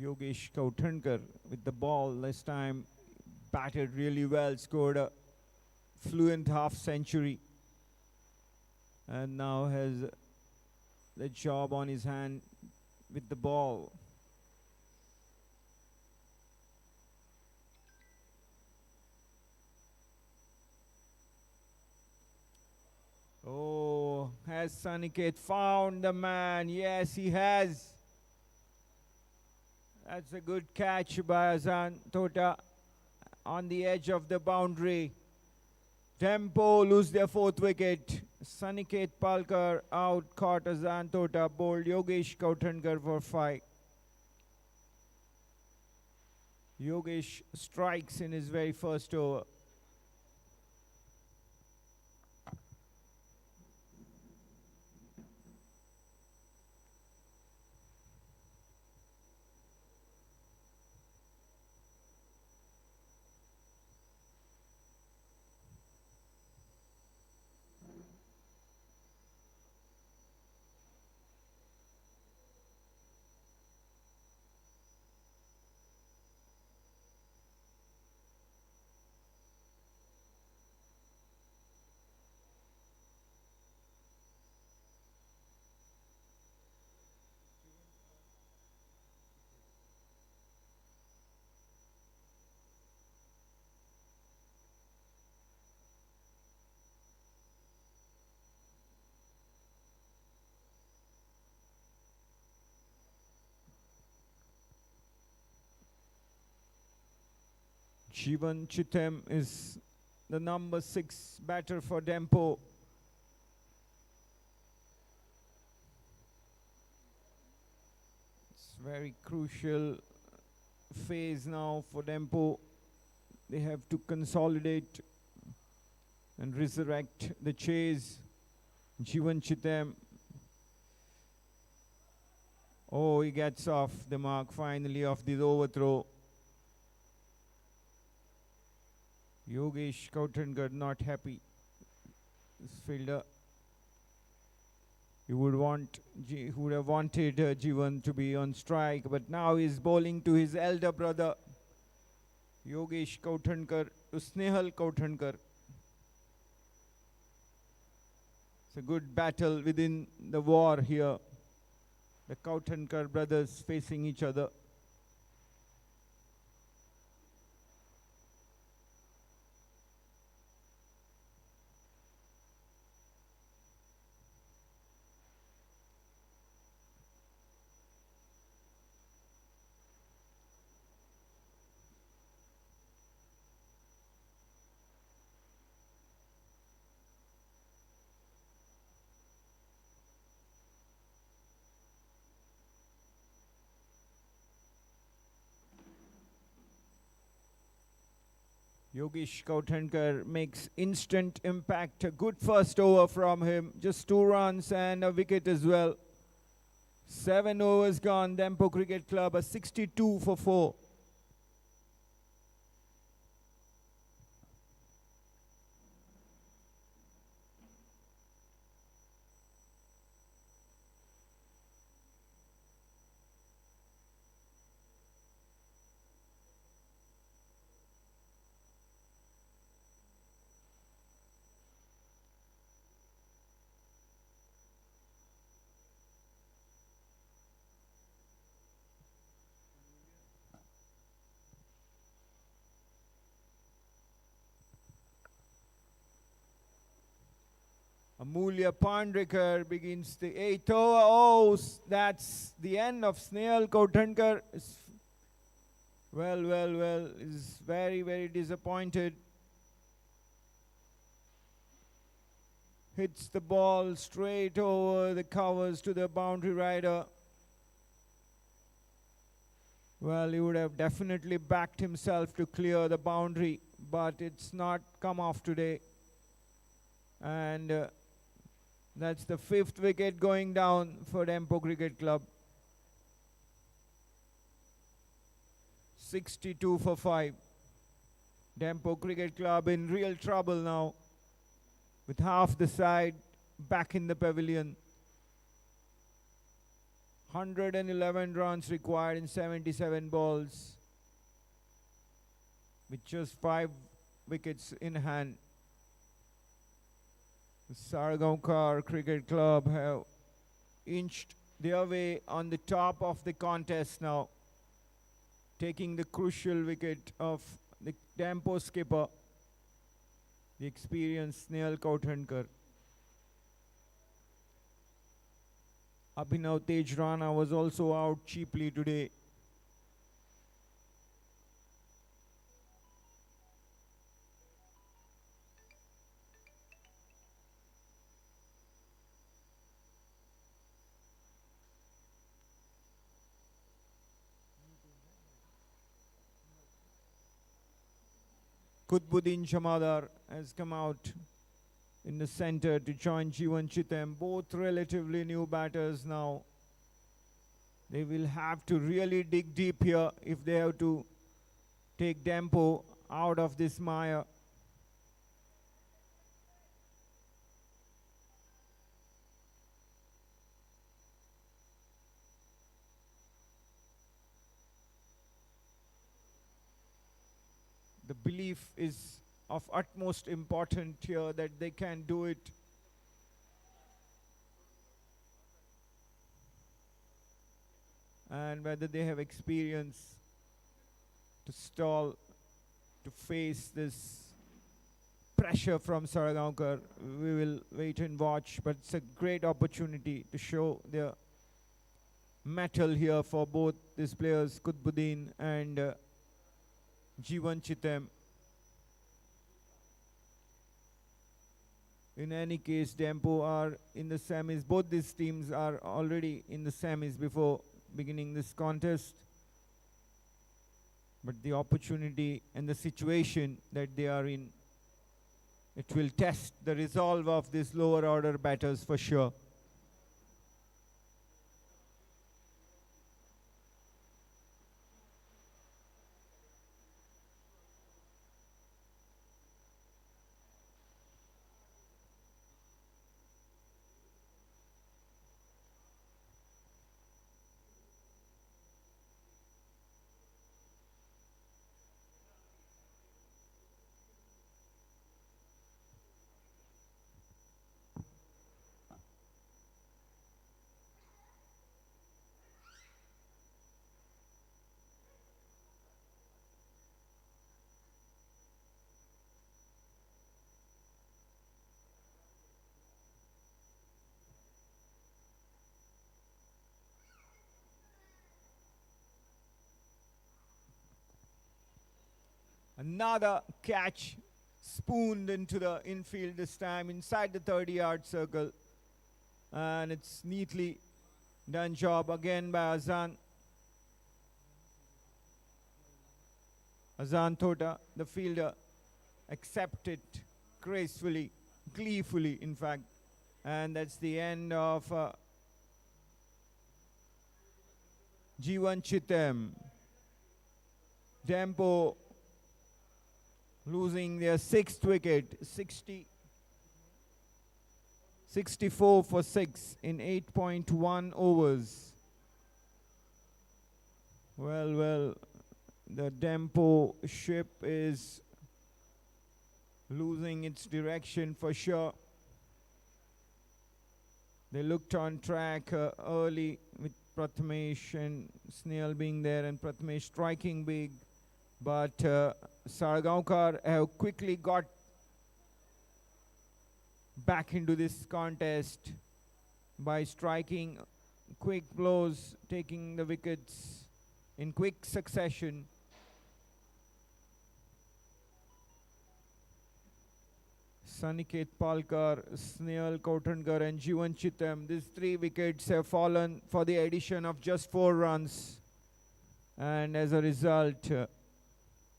Yogesh Kautankar with the ball this time, batted really well, scored a fluent half century, and now has the job on his hand with the ball. Oh, has Saniket found the man? Yes, he has. That's a good catch by Azan Tota on the edge of the boundary. Dempo lose their 4th wicket. Saniket Palkar out, caught as Antota, bowled Yogesh Kauthankar for 5. Yogesh strikes in his very first over. Jeevan Chitem is the number 6 batter for Dempo. It's very crucial phase now for Dempo. They have to consolidate and resurrect the chase. Jeevan Chitem. Oh, he gets off the mark finally of this overthrow. Yogesh Kauthankar not happy. This fielder, he would have wanted Jeevan to be on strike, but now he's bowling to his elder brother, Yogesh Kauthankar, to Snehal Kauthankar. It's a good battle within the war here. The Kauthankar brothers facing each other. Yogesh Kauthankar makes instant impact. A good first over from him. Just 2 runs and a wicket as well. 7 overs gone. Dempo Cricket Club a 62 for 4. Amulya Pandrekar begins the 8th over. Oh, that's the end of Snehal Kauthankar. Well, is very, very disappointed. Hits the ball straight over the covers to the boundary rider. Well, he would have definitely backed himself to clear the boundary, but it's not come off today. And that's the 5th wicket going down for Dempo Cricket Club. 62 for 5. Dempo Cricket Club in real trouble now, with half the side back in the pavilion. 111 runs required in 77 balls, with just 5 wickets in hand. The Salgaocar Cricket Club have inched their way on the top of the contest now, taking the crucial wicket of the Dempo skipper, the experienced Snehal Kauthankar. Abhinav Tejrana was also out cheaply today. Kutbuddin Shamadar has come out in the center to join Jivan Chitem. Both relatively new batters now. They will have to really dig deep here if they have to take Dempo out of this mire. The belief is of utmost importance here that they can do it. And whether they have experience to stall, to face this pressure from Salgaocar, we will wait and watch. But it's a great opportunity to show their mettle here for both these players, Kutbuddin and Jivan Chitem. In any case, Dempo are in the semis. Both these teams are already in the semis before beginning this contest. But the opportunity and the situation that they are in, it will test the resolve of these lower order batters for sure. Another catch spooned into the infield, this time inside the 30-yard circle. And it's neatly done job again by Azan. Azan Tota, the fielder, accepted gracefully, gleefully in fact. And that's the end of Jivan Chitem. Dempo losing their 6th wicket, 64 for 6 in 8.1 overs. Well, the Dempo ship is losing its direction for sure. They looked on track early with Prathamesh and Snail being there and Prathamesh striking big. But Salgaocar have quickly got back into this contest by striking quick blows, taking the wickets in quick succession. Saniket Palkar, Snail Kautangar and Jivan Chitem. These 3 wickets have fallen for the addition of just 4 runs. And as a result,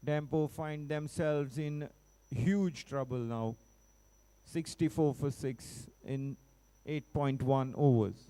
Dempo find themselves in huge trouble now. 64 for 6 in 8.1 overs.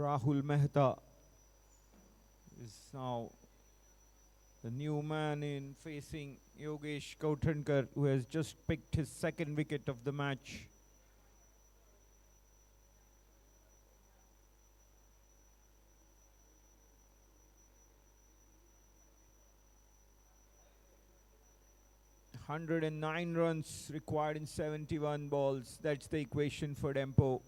Rahul Mehta is now the new man in facing Yogesh Kautankar, who has just picked his second wicket of the match. "109 runs required in 71 balls. That's the equation for Dempo.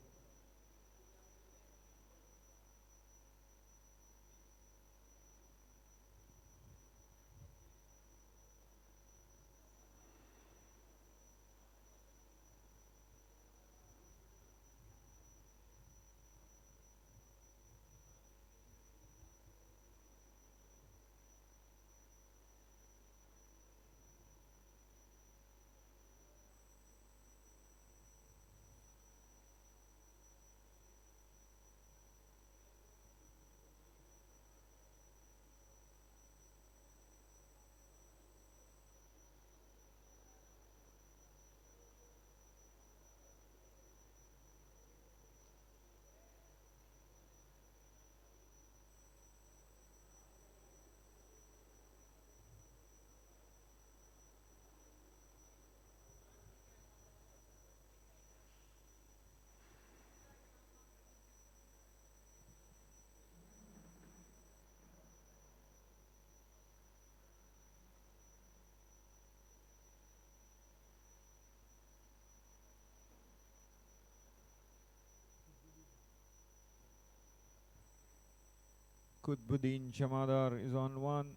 Kutbuddin Jamadar is on one,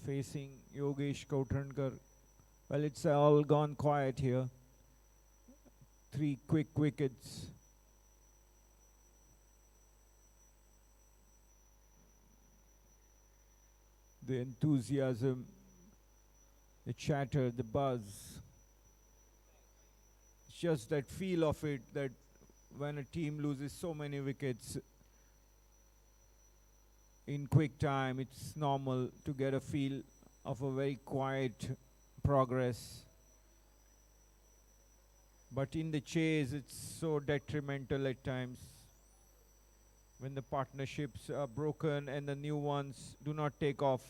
facing Yogesh Kautankar. Well, it's all gone quiet here. 3 quick wickets. The enthusiasm, the chatter, the buzz. It's just that feel of it, that when a team loses so many wickets in quick time, it's normal to get a feel of a very quiet progress. But in the chase, it's so detrimental at times when the partnerships are broken and the new ones do not take off.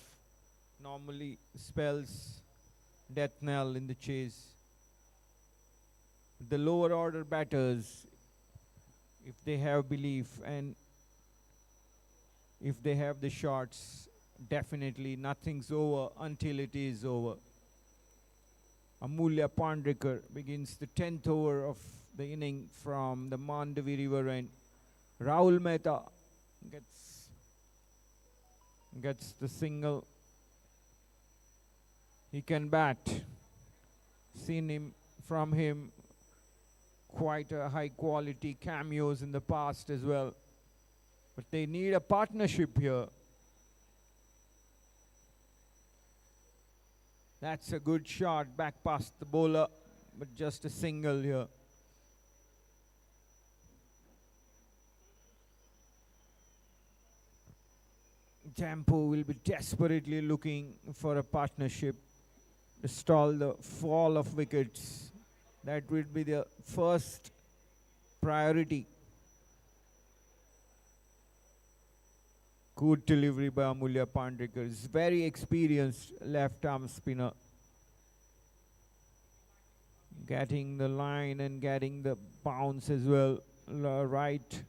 Normally spells death knell in the chase. The lower order batters, if they have belief and if they have the shots, definitely nothing's over until it is over. Amulya Pandrikar begins the 10th over of the inning from the Mandavi River end. Rahul Mehta gets the single. He can bat. Seen from him quite a high quality cameos in the past as well. But they need a partnership here. That's a good shot back past the bowler, but just a single here. Dempo will be desperately looking for a partnership to stall the fall of wickets. That would be the first priority. Good delivery by Amulya Pandrikar. He's very experienced left arm spinner. Getting the line and getting the bounce as well, right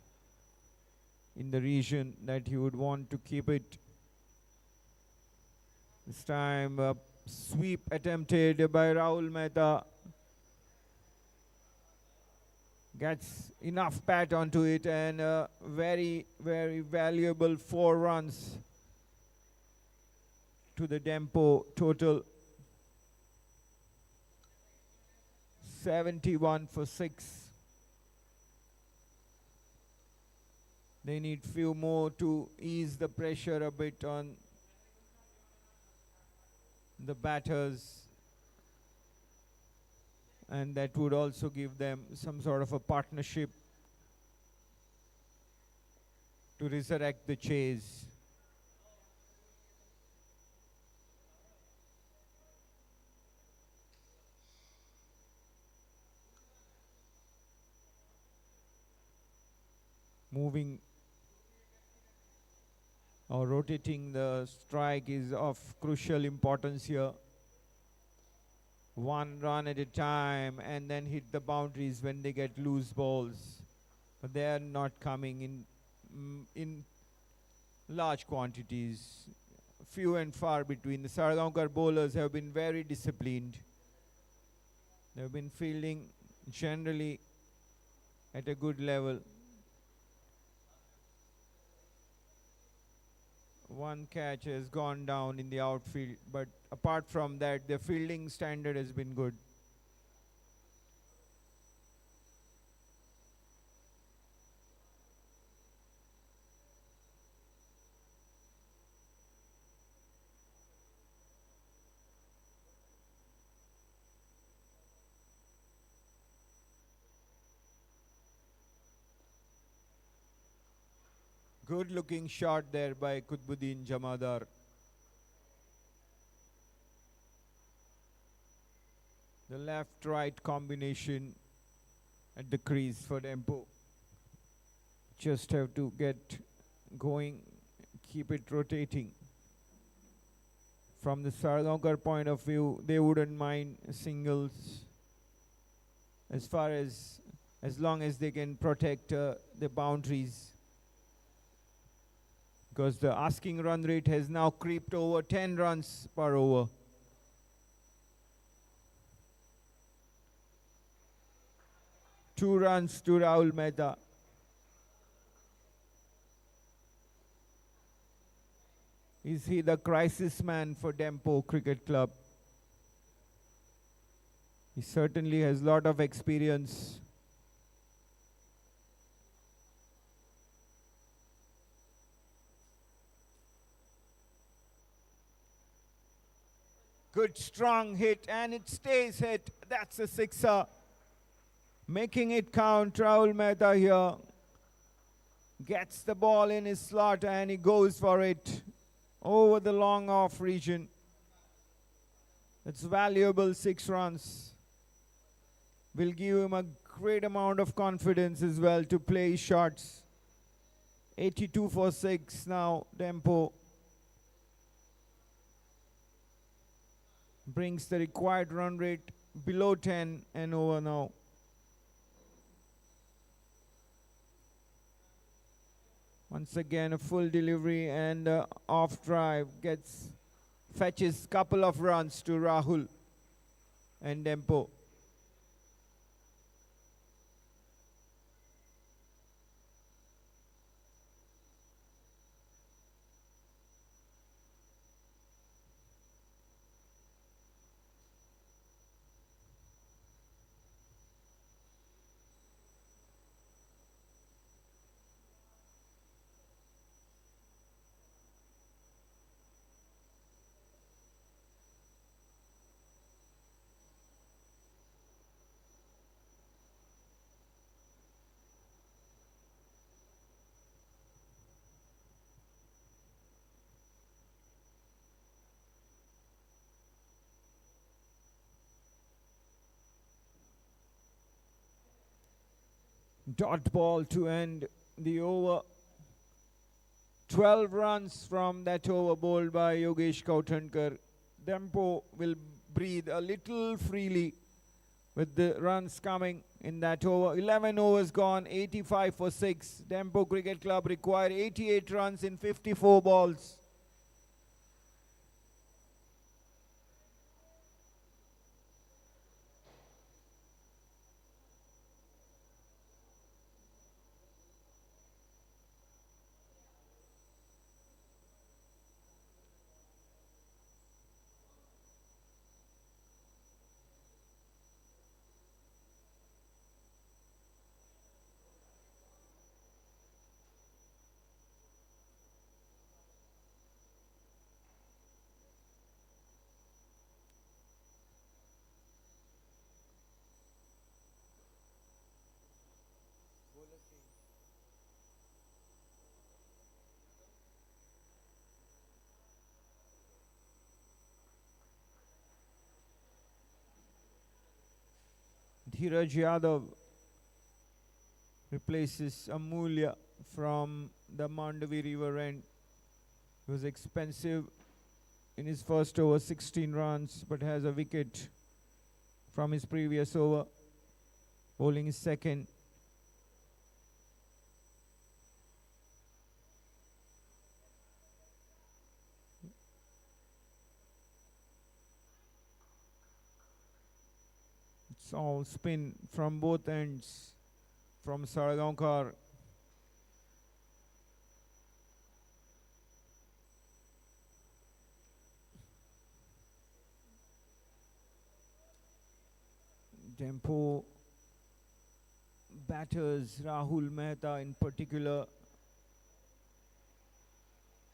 in the region that he would want to keep it. This time a sweep attempted by Rahul Mehta. Gets enough bat onto it and very, very valuable 4 runs to the Dempo total. 71 for 6. They need few more to ease the pressure a bit on the batters. And that would also give them some sort of a partnership to resurrect the chase. Moving or rotating the strike is of crucial importance here. One run at a time and then hit the boundaries when they get loose balls. But they are not coming in large quantities. Few and far between. The Salgaocar bowlers have been very disciplined. They have been fielding generally at a good level. One catch has gone down in the outfield, but apart from that, the fielding standard has been good. Good looking shot there by Kutbuddin Jamadar. The left-right combination at the crease for Dempo. Just have to get going, keep it rotating. From the Sarangar point of view, they wouldn't mind singles as long as they can protect the boundaries. Because the asking run rate has now creeped over 10 runs per over. Two runs to Rahul Mehta. Is he the crisis man for Dempo Cricket Club? He certainly has a lot of experience. Good strong hit and it stays hit. That's a sixer. Making it count. Rahul Mehta here gets the ball in his slot and he goes for it over the long off region. It's valuable 6 runs. Will give him a great amount of confidence as well to play his shots. 82 for 6 now. Dempo brings the required run rate below 10 and over now. Once again a full delivery and off drive fetches couple of runs to Rahul and Dempo. Dot ball to end the over. 12 runs from that over bowled by Yogesh Kautankar. Dempo will breathe a little freely with the runs coming in that over. 11 overs gone, 85 for 6. Dempo Cricket Club required 88 runs in 54 balls. Dheeraj Yadav replaces Amulya from the Mandavi River end. He was expensive in his first over, 16 runs, but has a wicket from his previous over, bowling his second. It's all spin from both ends from Salgaocar. Dempo batters, Rahul Mehta in particular,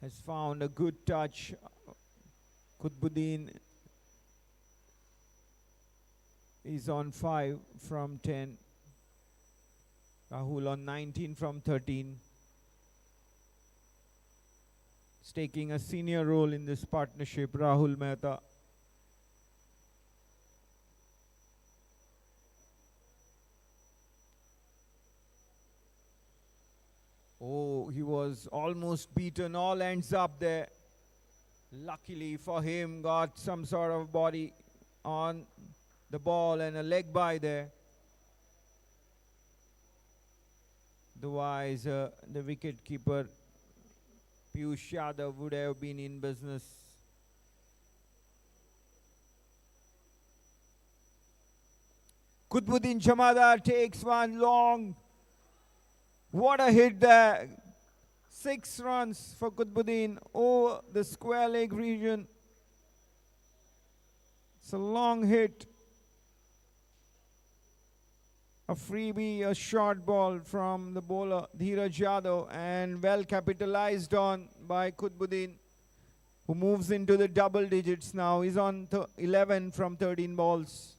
has found a good touch. Qutbuddin is on 5 from 10. Rahul on 19 from 13. He's taking a senior role in this partnership, Rahul Mehta. Oh, he was almost beaten, all ends up there. Luckily for him, got some sort of body on the ball and a leg by there. Otherwise, the wicket keeper Piyush Yadav would have been in business. Qutbuddin Jamadar takes one long. What a hit there. 6 runs for Qutbuddin over the square leg region. It's a long hit. A freebie, a short ball from the bowler Dheeraj Yadav, and well capitalized on by Qutbuddin, who moves into the double digits now. He's on 11 from 13 balls.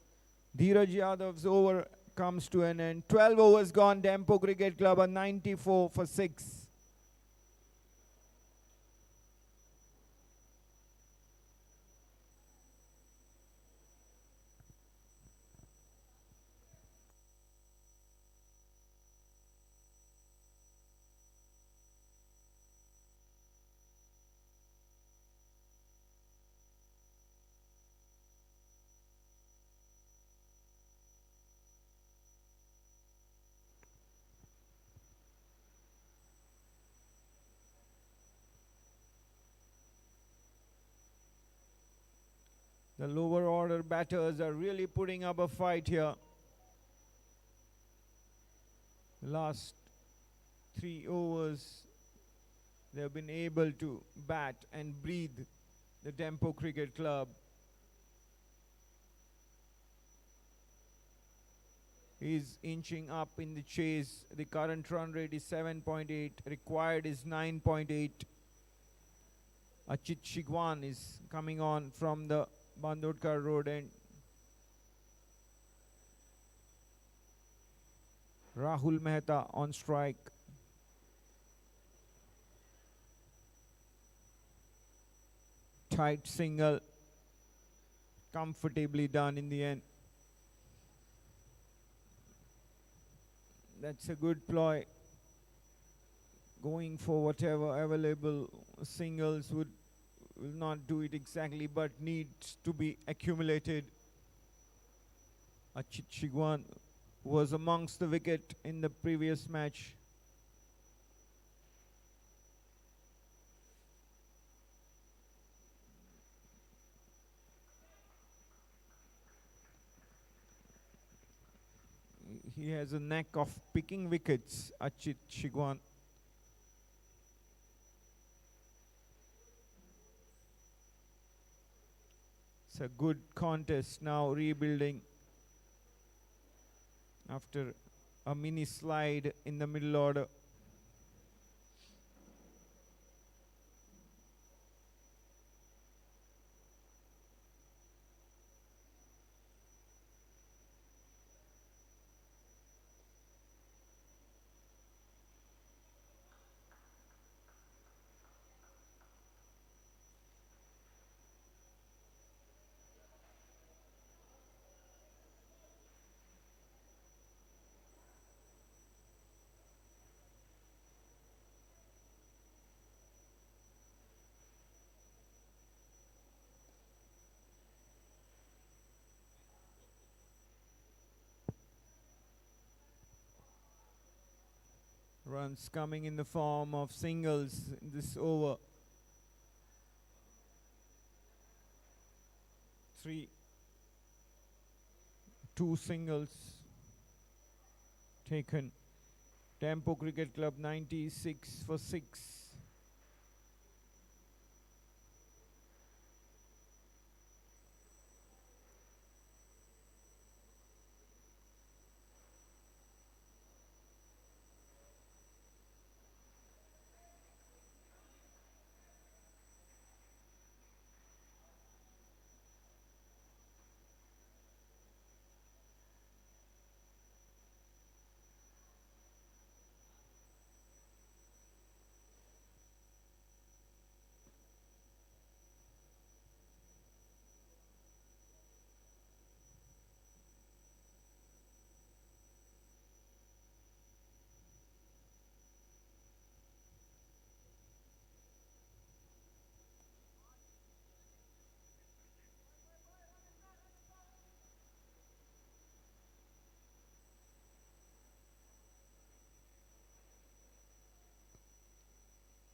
Dheeraj Yadav's over comes to an end. 12 overs gone. Dempo Cricket Club a 94 for 6. The lower order batters are really putting up a fight here. The last 3 overs, they have been able to bat and breathe the Dempo Cricket Club. He's inching up in the chase. The current run rate is 7.8. Required is 9.8. Achit Shigwan is coming on from the Bandodkar road end. Rahul Mehta on strike. Tight single. Comfortably done in the end. That's a good ploy. Going for whatever available singles will not do it exactly, but needs to be accumulated. Achit Shigwan was amongst the wicket in the previous match. He has a knack of picking wickets, Achit Shigwan. It's a good contest now, rebuilding after a mini slide in the middle order. Runs coming in the form of singles in this over. 2 singles taken. Dempo Cricket Club 96 for 6.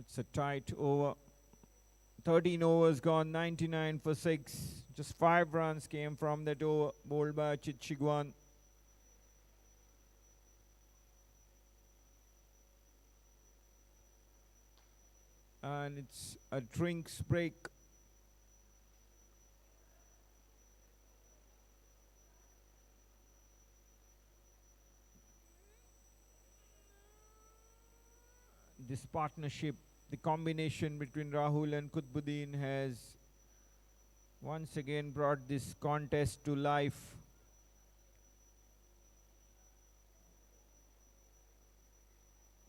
It's a tight over. 13 overs gone, 99 for 6. Just 5 runs came from that over, bowled by Chit Chigwan. And it's a drinks break. This partnership, the combination between Rahul and Qutbuddin has once again brought this contest to life.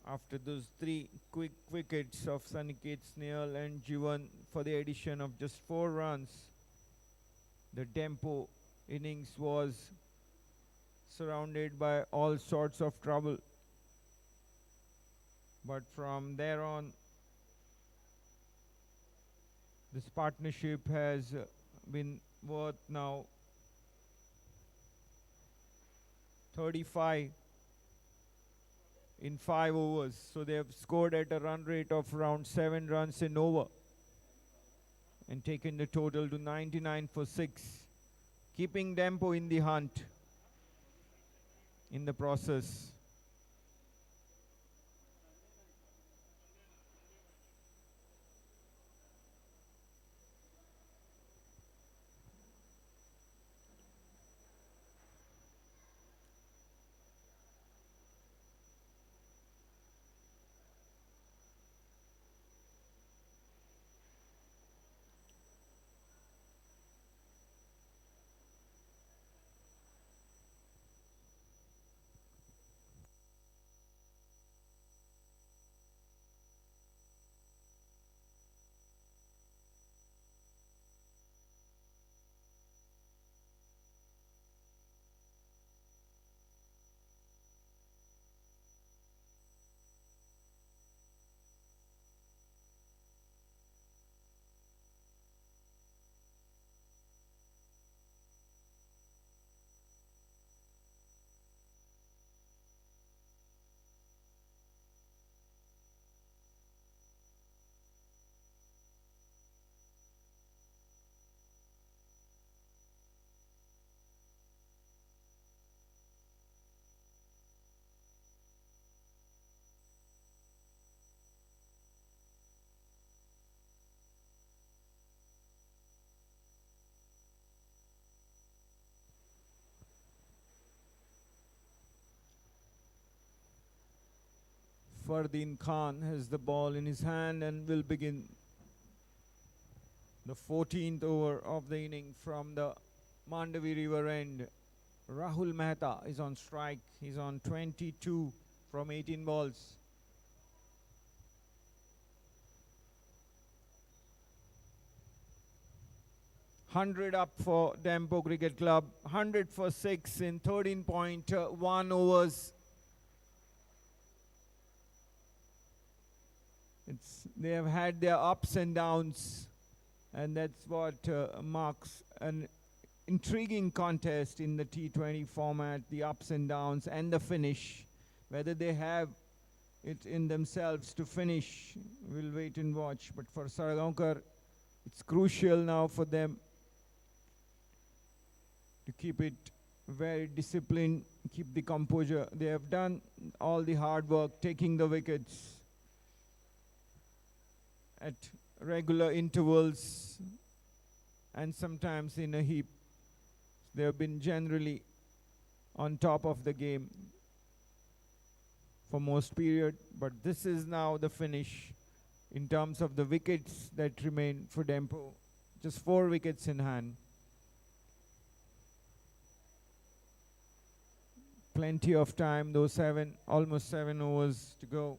After those 3 quick wickets of Saniket Snail and Jivan for the addition of just 4 runs, the Dempo innings was surrounded by all sorts of trouble. But from there on, this partnership has been worth now 35 in 5 overs. So they have scored at a run rate of around 7 runs in over and taken the total to 99 for 6, keeping Dempo in the hunt in the process. Fardeen Khan has the ball in his hand and will begin the 14th over of the inning from the Mandavi River end. Rahul Mehta is on strike. He's on 22 from 18 balls. $100 up for Dempo Cricket Club. 100 for 6 in 13.1 overs. They have had their ups and downs, and that's what marks an intriguing contest in the T20 format, the ups and downs and the finish. Whether they have it in themselves to finish. We'll wait and watch. But for Salgaocar, it's crucial now for them to keep it very disciplined, keep the composure. They have done all the hard work, taking the wickets at regular intervals and sometimes in a heap. They have been generally on top of the game for most period, but this is now the finish in terms of the wickets that remain for Dempo. Just 4 wickets in hand. Plenty of time, though almost 7 overs to go.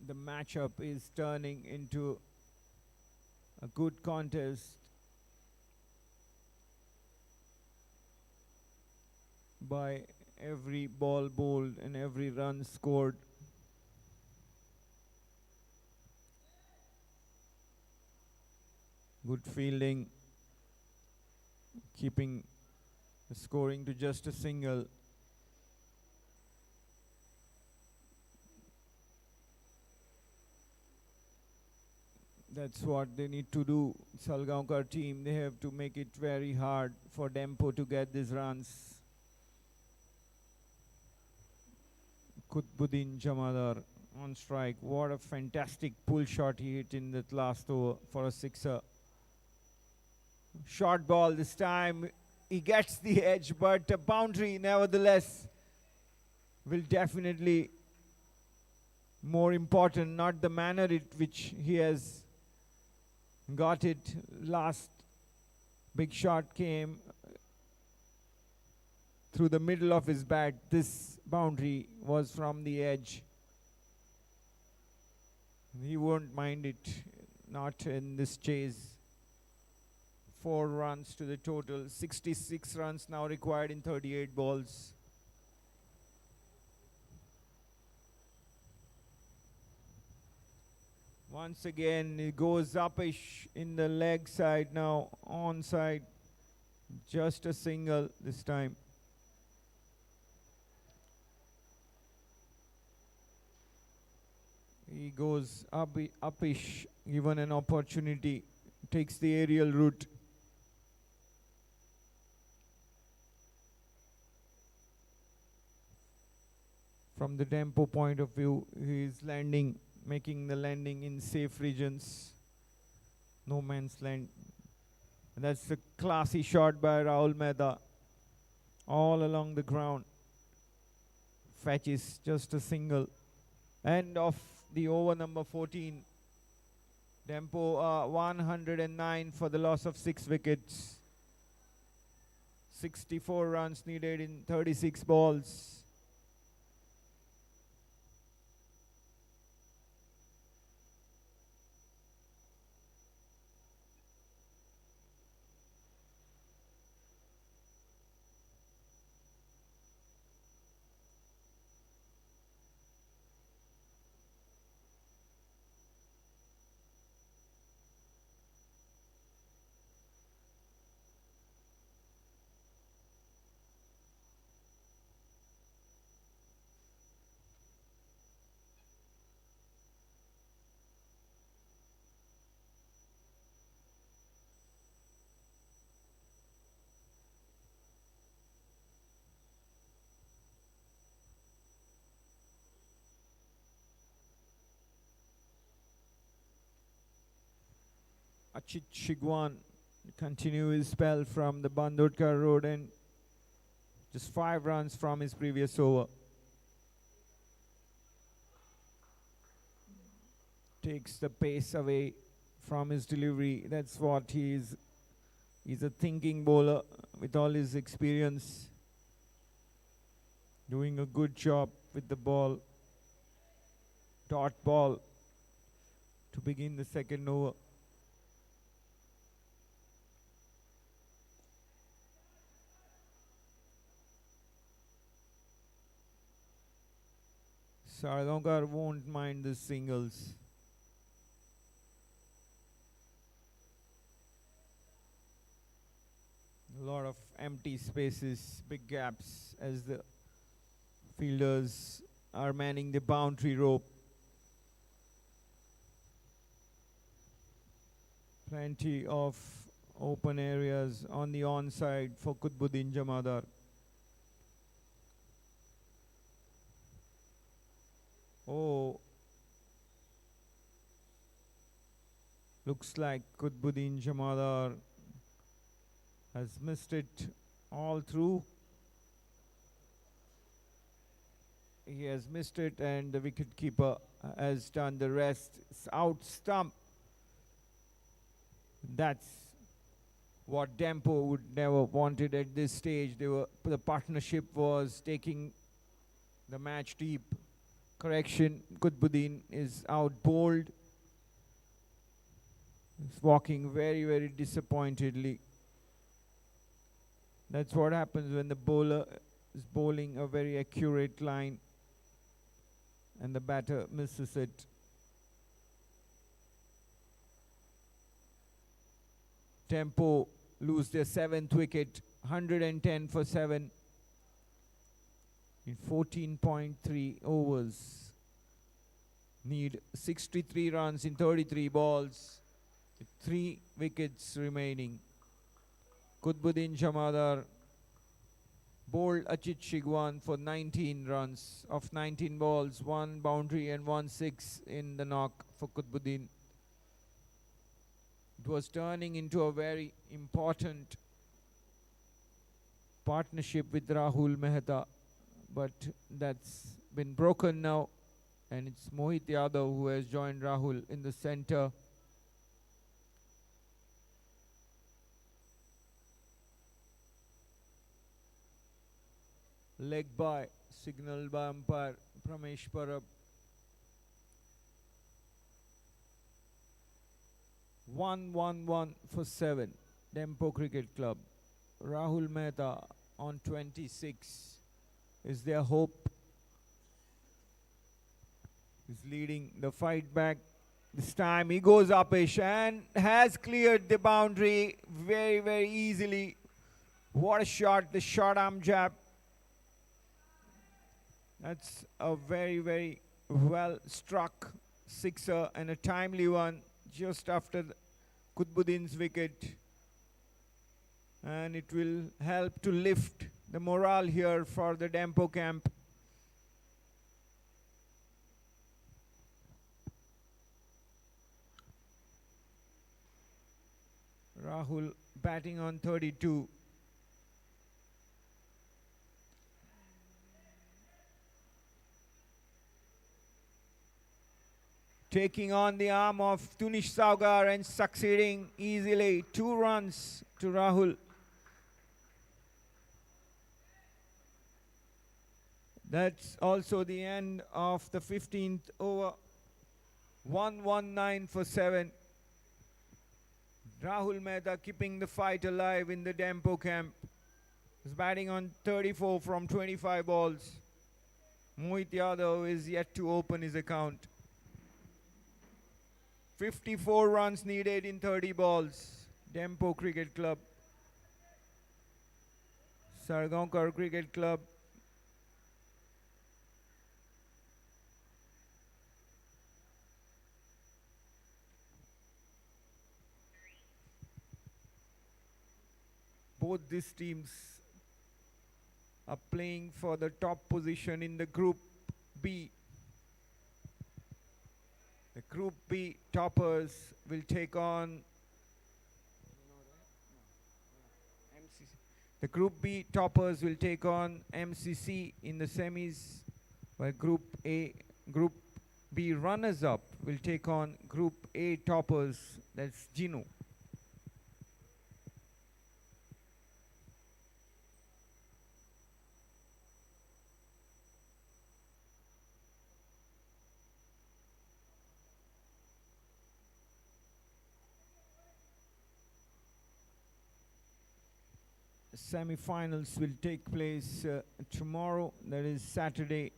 The matchup is turning into a good contest by every ball bowled and every run scored. Good fielding, keeping the scoring to just a single. That's what they need to do. Salgaocar team, they have to make it very hard for Dempo to get these runs. Kutbuddin Jamadar on strike. What a fantastic pull shot he hit in that last over for a sixer. Short ball this time. He gets the edge, but a boundary nevertheless will definitely more important, not the manner which he has got it. Last big shot came through the middle of his bat. This boundary was from the edge. He won't mind it, not in this chase. 4 runs to the total. 66 runs now required in 38 balls. Once again, it goes upish in the leg side now, onside. Just a single this time. He goes upish, given an opportunity, takes the aerial route. From the Dempo point of view, he is landing, making the landing in safe regions. No man's land. And that's a classy shot by Rahul Mehta. All along the ground. Fetches just a single. End of the over number 14. Dempo 109 for the loss of 6 wickets. 64 runs needed in 36 balls. Achit Shigwan continue his spell from the Bandodkar road and just 5 runs from his previous over. Takes the pace away from his delivery. That's what he is. He's a thinking bowler with all his experience. Doing a good job with the ball. Dot ball to begin the second over. Sarangar won't mind the singles. A lot of empty spaces, big gaps as the fielders are manning the boundary rope. Plenty of open areas on the onside for Qutbuddin Jamadar. Oh, looks like Qutbuddin Jamadar has missed it all through. He has missed it and the wicketkeeper has done the rest. It's out stump. That's what Dempo would never wanted at this stage. The partnership was taking the match deep. Correction, Qutbuddin is out bowled. He's walking very, very disappointedly. That's what happens when the bowler is bowling a very accurate line and the batter misses it. Dempo lose their 7th wicket, 110 for 7 in 14.3 overs. Need 63 runs in 33 balls with 3 wickets remaining. Qutbuddin Jamadar bowled Achit Shigwan for 19 runs of 19 balls, 1 boundary and 1 6 in the knock for Qutbuddin. It was turning into a very important partnership with Rahul Mehta, but that's been broken now, and it's Mohit Yadav who has joined Rahul in the center. Leg by, signaled by umpire Pramesh Parab. 1-1-1 for 7. Dempo Cricket Club. Rahul Mehta on 26. Is there hope? He's leading the fight back. This time he goes upish and has cleared the boundary very, very easily. What a shot, the short arm jab. That's a very, very well struck sixer and a timely one just after Qutbuddin's wicket. And it will help to lift the morale here for the Dempo camp. Rahul batting on 32. Taking on the arm of Tunish Salgaocar and succeeding easily. 2 runs to Rahul. That's also the end of the 15th over. 119 for 7. Rahul Mehta keeping the fight alive in the Dempo camp. He's batting on 34 from 25 balls. Mohit Yadav is yet to open his account. 54 runs needed in 30 balls. Dempo Cricket Club. Salgaocar Cricket Club. Both these teams are playing for the top position in the Group B. The Group B toppers will take on the Group B toppers will take on MCC in the semis, while Group B runners-up will take on Group A toppers, that's Gino. Semi-finals will take place tomorrow, that is Saturday.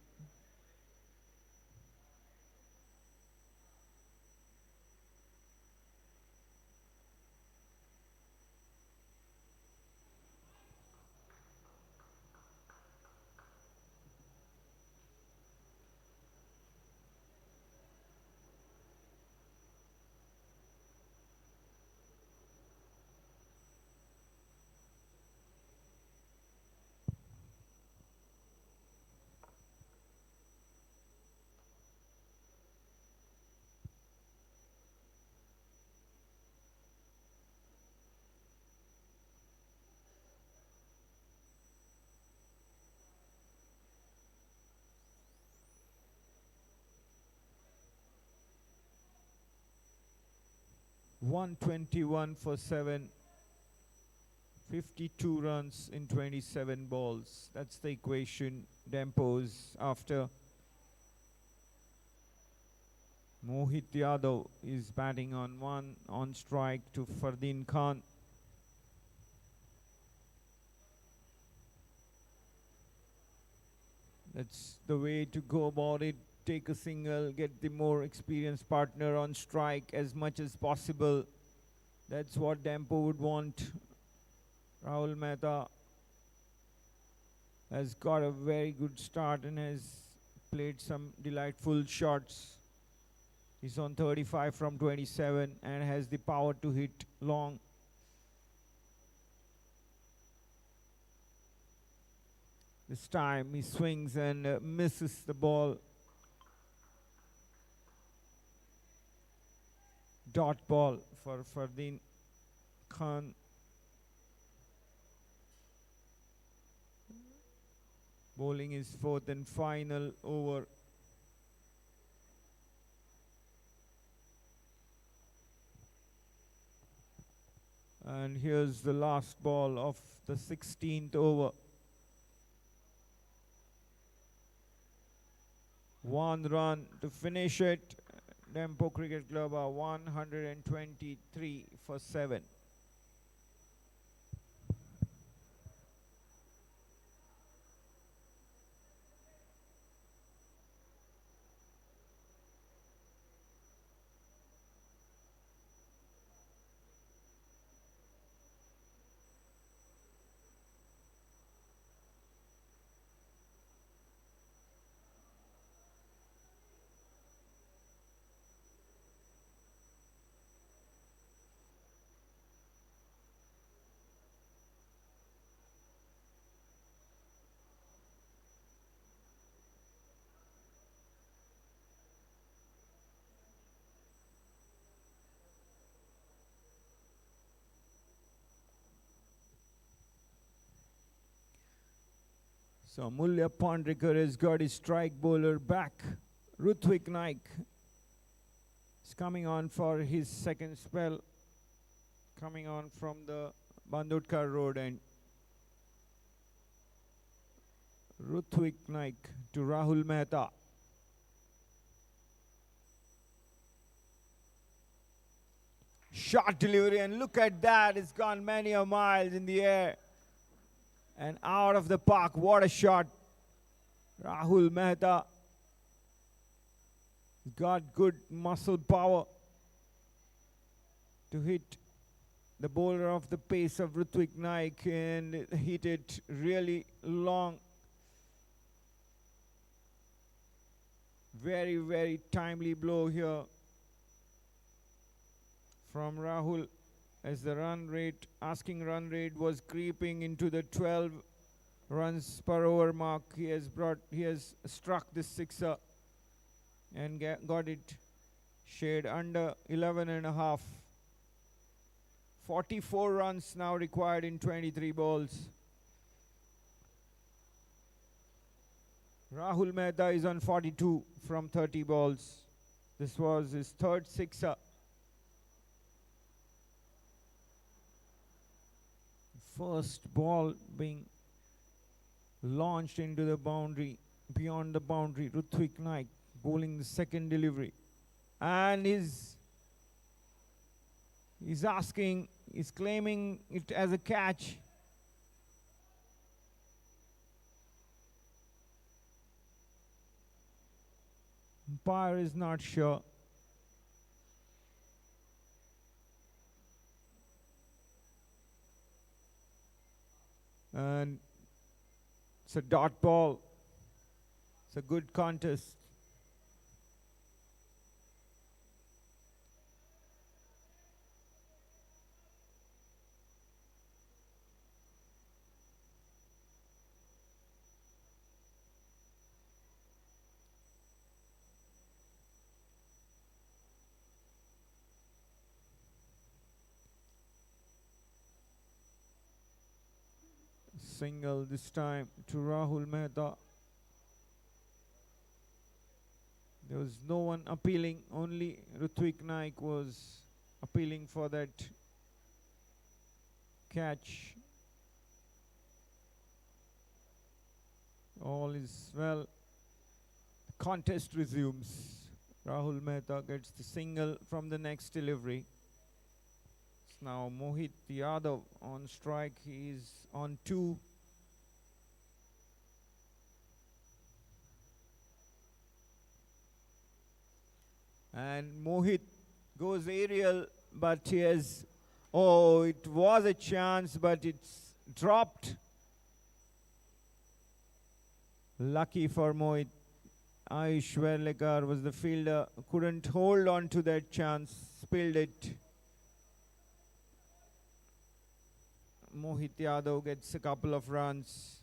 121 for 7. 52 runs in 27 balls. That's the equation Dempo's after. Mohit Yadav is batting on 1 on strike to Fardeen Khan. That's the way to go about it. Take a single, get the more experienced partner on strike as much as possible. That's what Dempo would want. Rahul Mehta has got a very good start and has played some delightful shots. He's on 35 from 27 and has the power to hit long. This time he swings and misses the ball. Dot ball for Fardeen Khan. Bowling his fourth and final over. And here's the last ball of the 16th over. 1 run to finish it. Dempo Cricket Club are 123 for 7. So Mulya Pandrikar has got his strike bowler back. Rutvik Naik is coming on for his second spell. Coming on from the Bandodkar road end. Rutvik Naik to Rahul Mehta. Shot delivery, and look at that, it's gone many a miles in the air. And out of the park, what a shot. Rahul Mehta got good muscle power to hit the bowler of the pace of Rutvik Naik and hit it really long. Very, very timely blow here from Rahul, as the asking run rate was creeping into the 12 runs per over mark. He has struck this sixer and got it shade under 11.5. 44 runs now required in 23 balls. Rahul Mehta is on 42 from 30 balls. This was his third sixer. First ball being launched into the boundary, beyond the boundary. Rutvik Naik bowling the second delivery. And he's claiming it as a catch. Umpire is not sure. And it's a dot ball. It's a good contest. Single this time to Rahul Mehta. There was no one appealing, only Rutvik Naik was appealing for that catch. All is well. The contest resumes. Rahul Mehta gets the single from the next delivery. It's now Mohit Yadav on strike. He's on 2. And Mohit goes aerial, but he has, oh, it was a chance, but it's dropped. Lucky for Mohit. Ayush Verlekar was the fielder, couldn't hold on to that chance, spilled it. Mohit Yadav gets a couple of runs.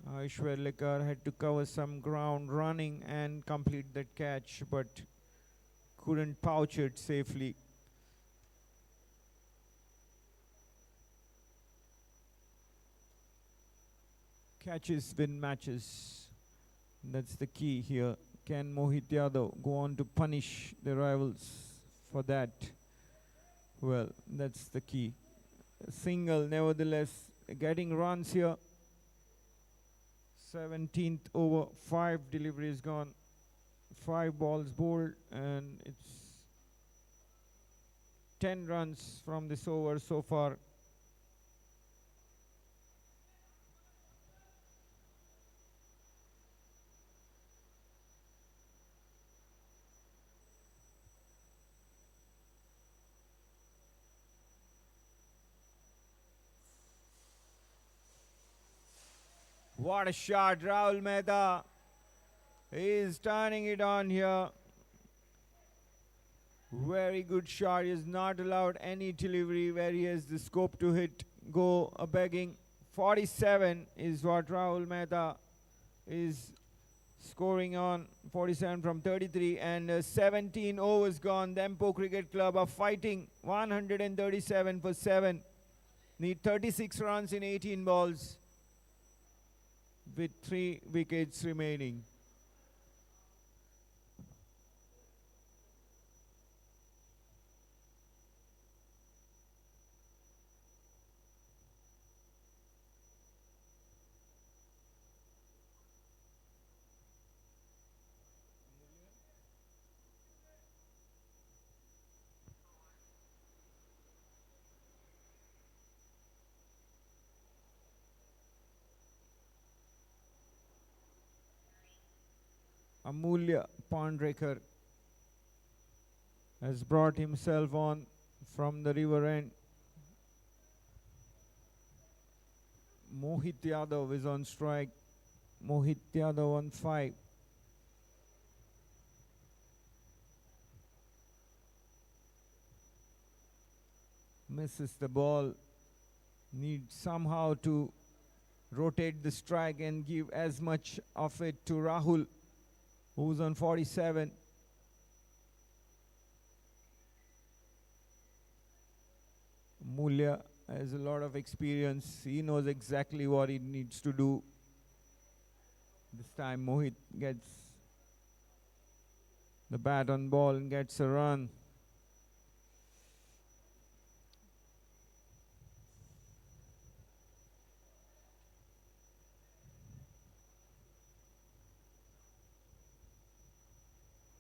Ayush Verlekar had to cover some ground running and complete that catch, but couldn't pouch it safely. Catches win matches. That's the key here. Can Mohit Yadav go on to punish the rivals for that? Well, that's the key. A single, nevertheless, getting runs here. 17th over, 5 deliveries gone, 5 balls bowled, and it's 10 runs from this over so far. What a shot, Rahul Mehta. He is turning it on here. Very good shot. He has not allowed any delivery where he has the scope to hit, go a begging. 47 is what Rahul Mehta is scoring on. 47 from 33, and 17 overs gone. Dempo Cricket Club are fighting 137 for 7. Need 36 runs in 18 balls with 3 wickets remaining. Amulya Pandrekar has brought himself on from the river end. Mohit Yadav is on strike. Mohit Yadav on 5. Misses the ball. Needs somehow to rotate the strike and give as much of it to Rahul, who's on 47. Mulya has a lot of experience. He knows exactly what he needs to do. This time Mohit gets the bat on ball and gets a run.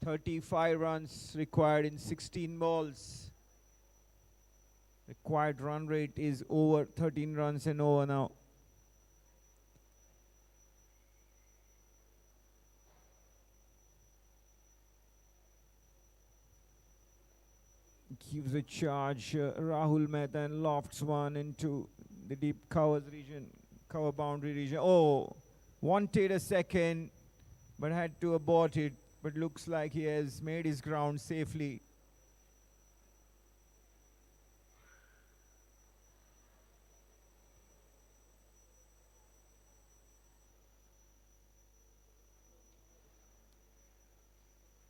.35 runs required in 16 balls. Required run rate is over 13 runs and over now. Gives a charge, Rahul Mehta, and lofts one into the deep covers region, cover boundary region. Oh, wanted a second, but had to abort it. But looks like he has made his ground safely.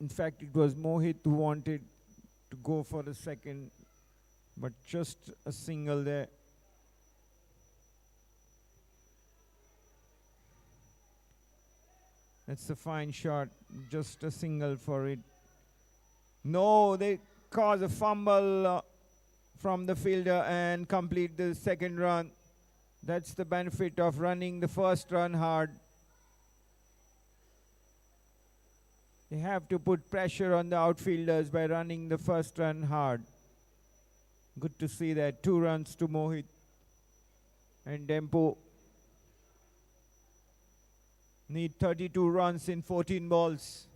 In fact, it was Mohit who wanted to go for the second, but just a single there. That's a fine shot. Just a single for it. No, they cause a fumble from the fielder and complete the second run. That's the benefit of running the first run hard. They have to put pressure on the outfielders by running the first run hard. Good to see that. 2 runs to Mohit and Dempo need 32 runs in 14 balls.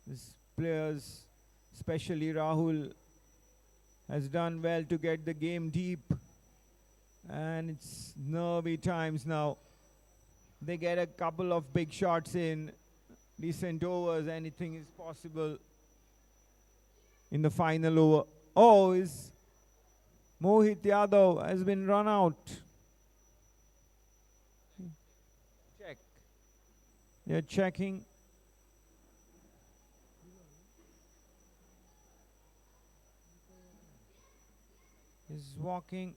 These players, especially Rahul, has done well to get the game deep, and it's nervy times now. They get a couple of big shots in, decent overs, anything is possible in the final over. Oh, is Mohit Yadav has been run out. Check. They're checking. He's walking.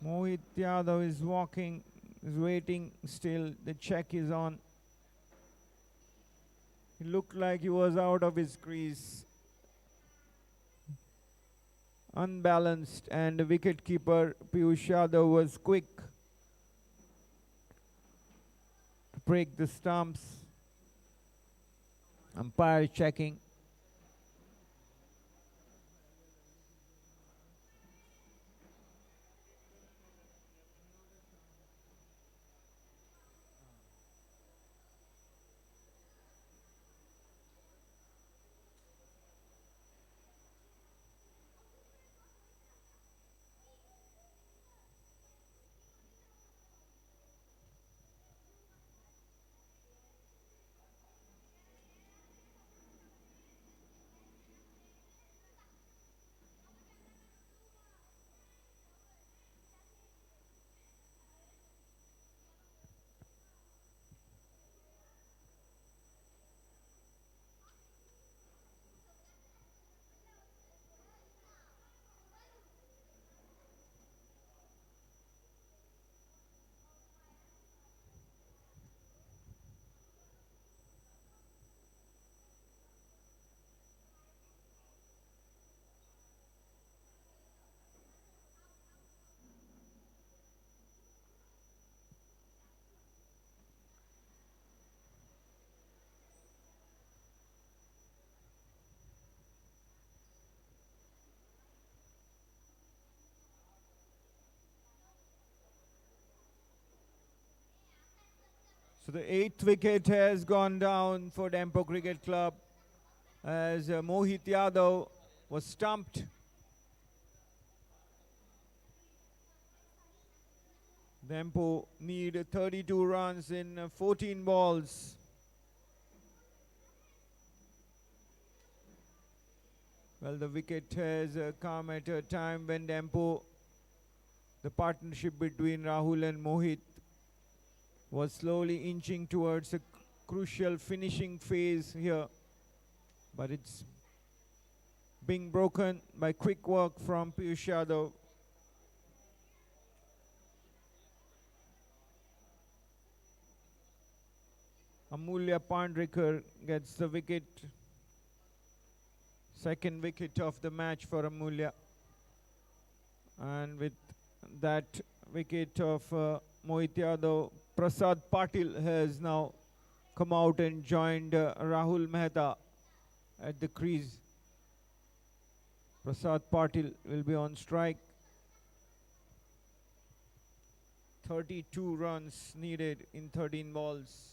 Mohit Yadav is walking, is waiting still. The check is on. He looked like he was out of his crease. Unbalanced, and the wicketkeeper Piyush Yadav was quick to break the stumps. Umpire checking. So the 8th wicket has gone down for Dempo Cricket Club as Mohit Yadav was stumped. Dempo need 32 runs in 14 balls. Well, the wicket has come at a time when Dempo, the partnership between Rahul and Mohit, was slowly inching towards a crucial finishing phase here, but it's being broken by quick work from Piyush Yadav. Amulya Pandrikar gets the wicket, second wicket of the match for Amulya, and with that wicket of Mohit Yadav, Prasad Patil has now come out and joined Rahul Mehta at the crease. Prasad Patil will be on strike. 32 runs needed in 13 balls.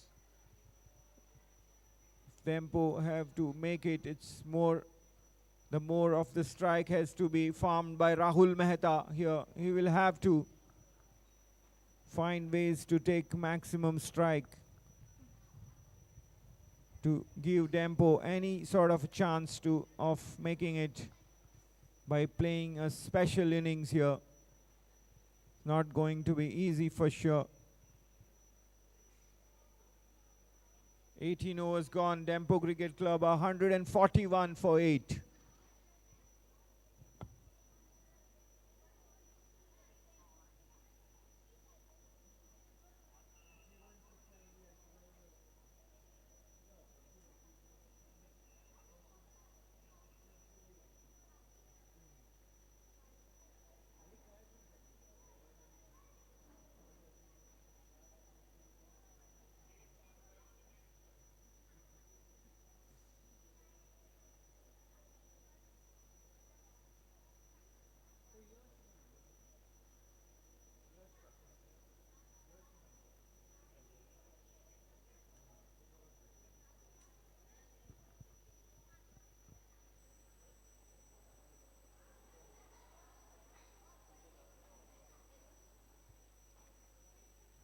If Dempo have to make it, the more of the strike has to be farmed by Rahul Mehta here. He will have to find ways to take maximum strike to give Dempo any sort of a chance of making it by playing a special innings here. Not going to be easy for sure. 18 overs gone. Dempo Cricket Club 141 for 8.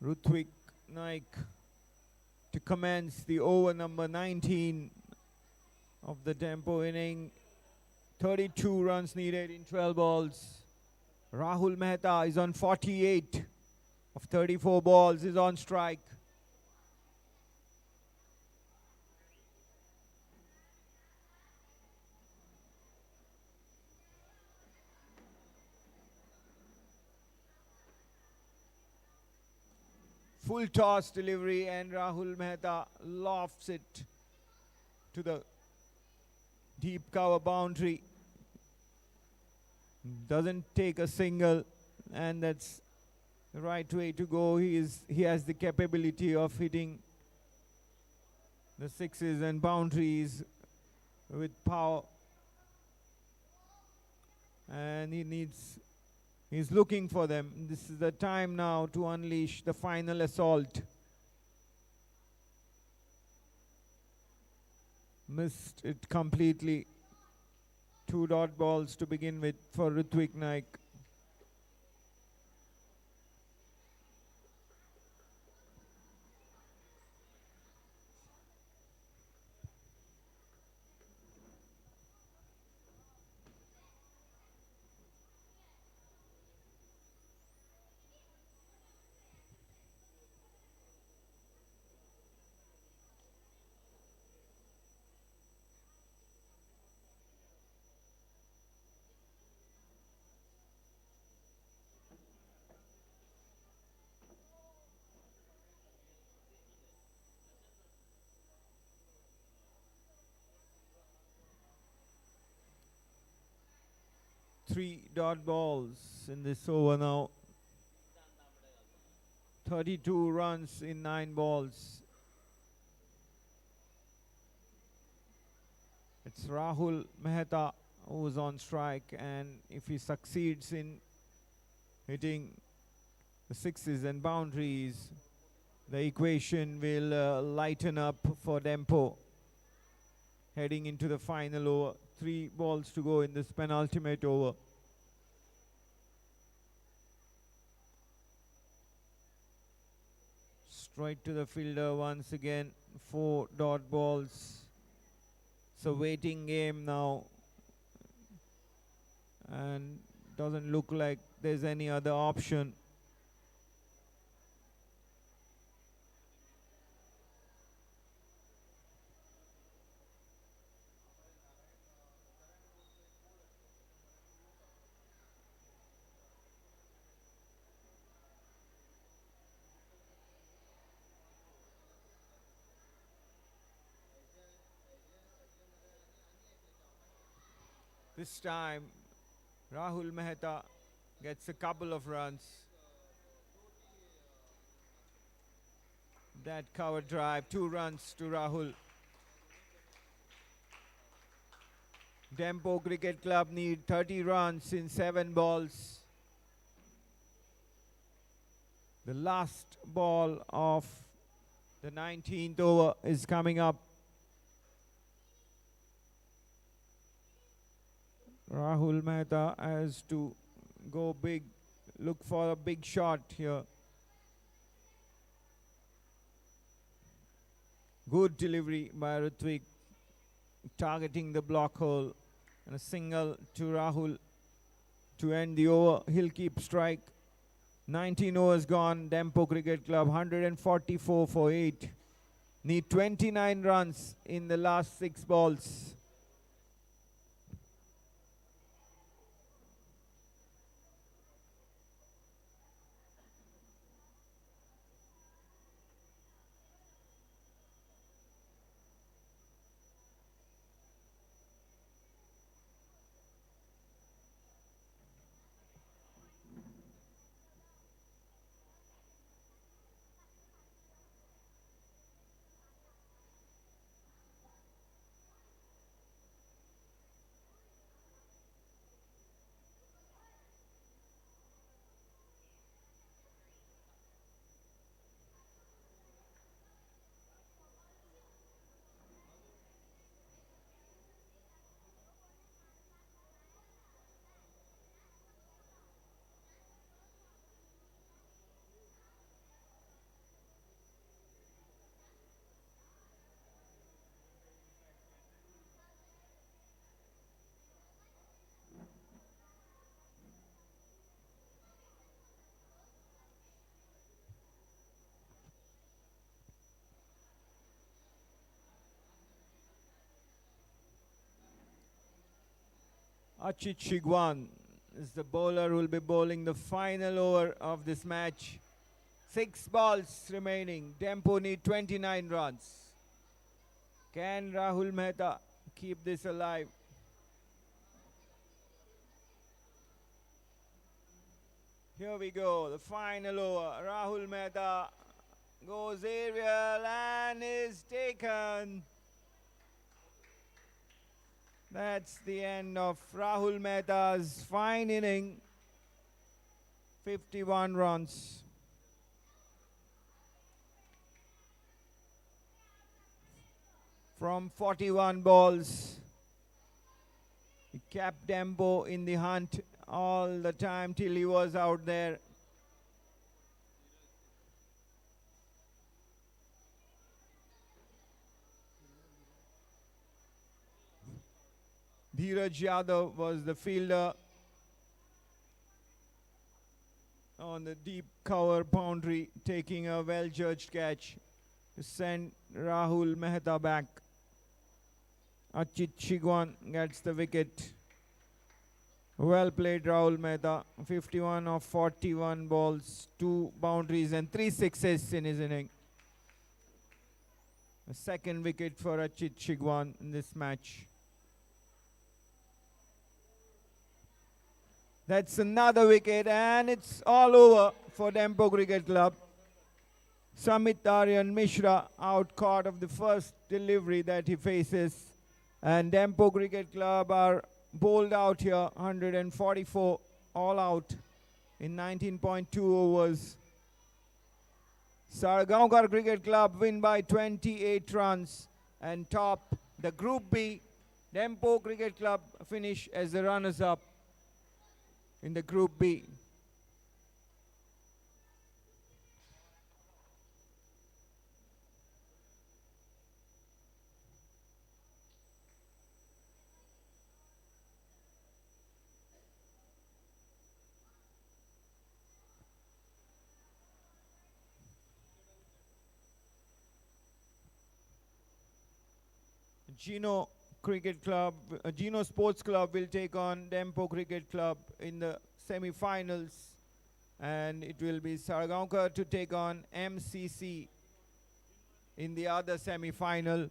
Rutvik Naik to commence the over number 19 of the Dempo inning. 32 runs needed in 12 balls. Rahul Mehta is on 48 of 34 balls, is on strike. Full toss delivery and Rahul Mehta lofts it to the deep cover boundary. Doesn't take a single, and that's the right way to go. He has the capability of hitting the sixes and boundaries with power, and he's looking for them. This is the time now to unleash the final assault. Missed it completely. 2 dot balls to begin with for Rutvik Naik. Three dot balls in this over now. 32 runs in 9 balls. It's Rahul Mehta who's on strike, and if he succeeds in hitting the sixes and boundaries, the equation will lighten up for Dempo heading into the final over. 3 balls to go in this penultimate over. Straight to the fielder once again. 4 dot balls. It's a waiting game now, and doesn't look like there's any other option. This time, Rahul Mehta gets a couple of runs. That cover drive, 2 runs to Rahul. Dempo Cricket Club need 30 runs in 7 balls. The last ball of the 19th over is coming up. Rahul Mehta has to go big, look for a big shot here. Good delivery by Rutvik, targeting the block hole, and a single to Rahul to end the over. He'll keep strike. 19 overs gone. Dempo Cricket Club 144 for 8. Need 29 runs in the last 6 balls. Achit Shigwan is the bowler who will be bowling the final over of this match. 6 balls remaining. Dempo need 29 runs. Can Rahul Mehta keep this alive? Here we go, the final over. Rahul Mehta goes aerial and is taken. That's the end of Rahul Mehta's fine inning. 51 runs. From 41 balls. He kept Dempo in the hunt all the time till he was out there. Dheeraj Yadav was the fielder on the deep cover boundary, taking a well-judged catch to send Rahul Mehta back. Achit Shigwan gets the wicket. Well played, Rahul Mehta. 51 of 41 balls, 2 boundaries and 3 sixes in his inning. A second wicket for Achit Shigwan in this match. That's another wicket and it's all over for Dempo Cricket Club. Samit Aryan Mishra out caught of the first delivery that he faces. And Dempo Cricket Club are bowled out here, 144 all out in 19.2 overs. Salgaocar Cricket Club win by 28 runs and top the Group B. Dempo Cricket Club finish as the runners-up in the Group B. Gino Sports Club will take on Dempo Cricket Club in the semi-finals, and it will be Sarangar to take on MCC in the other semi-final.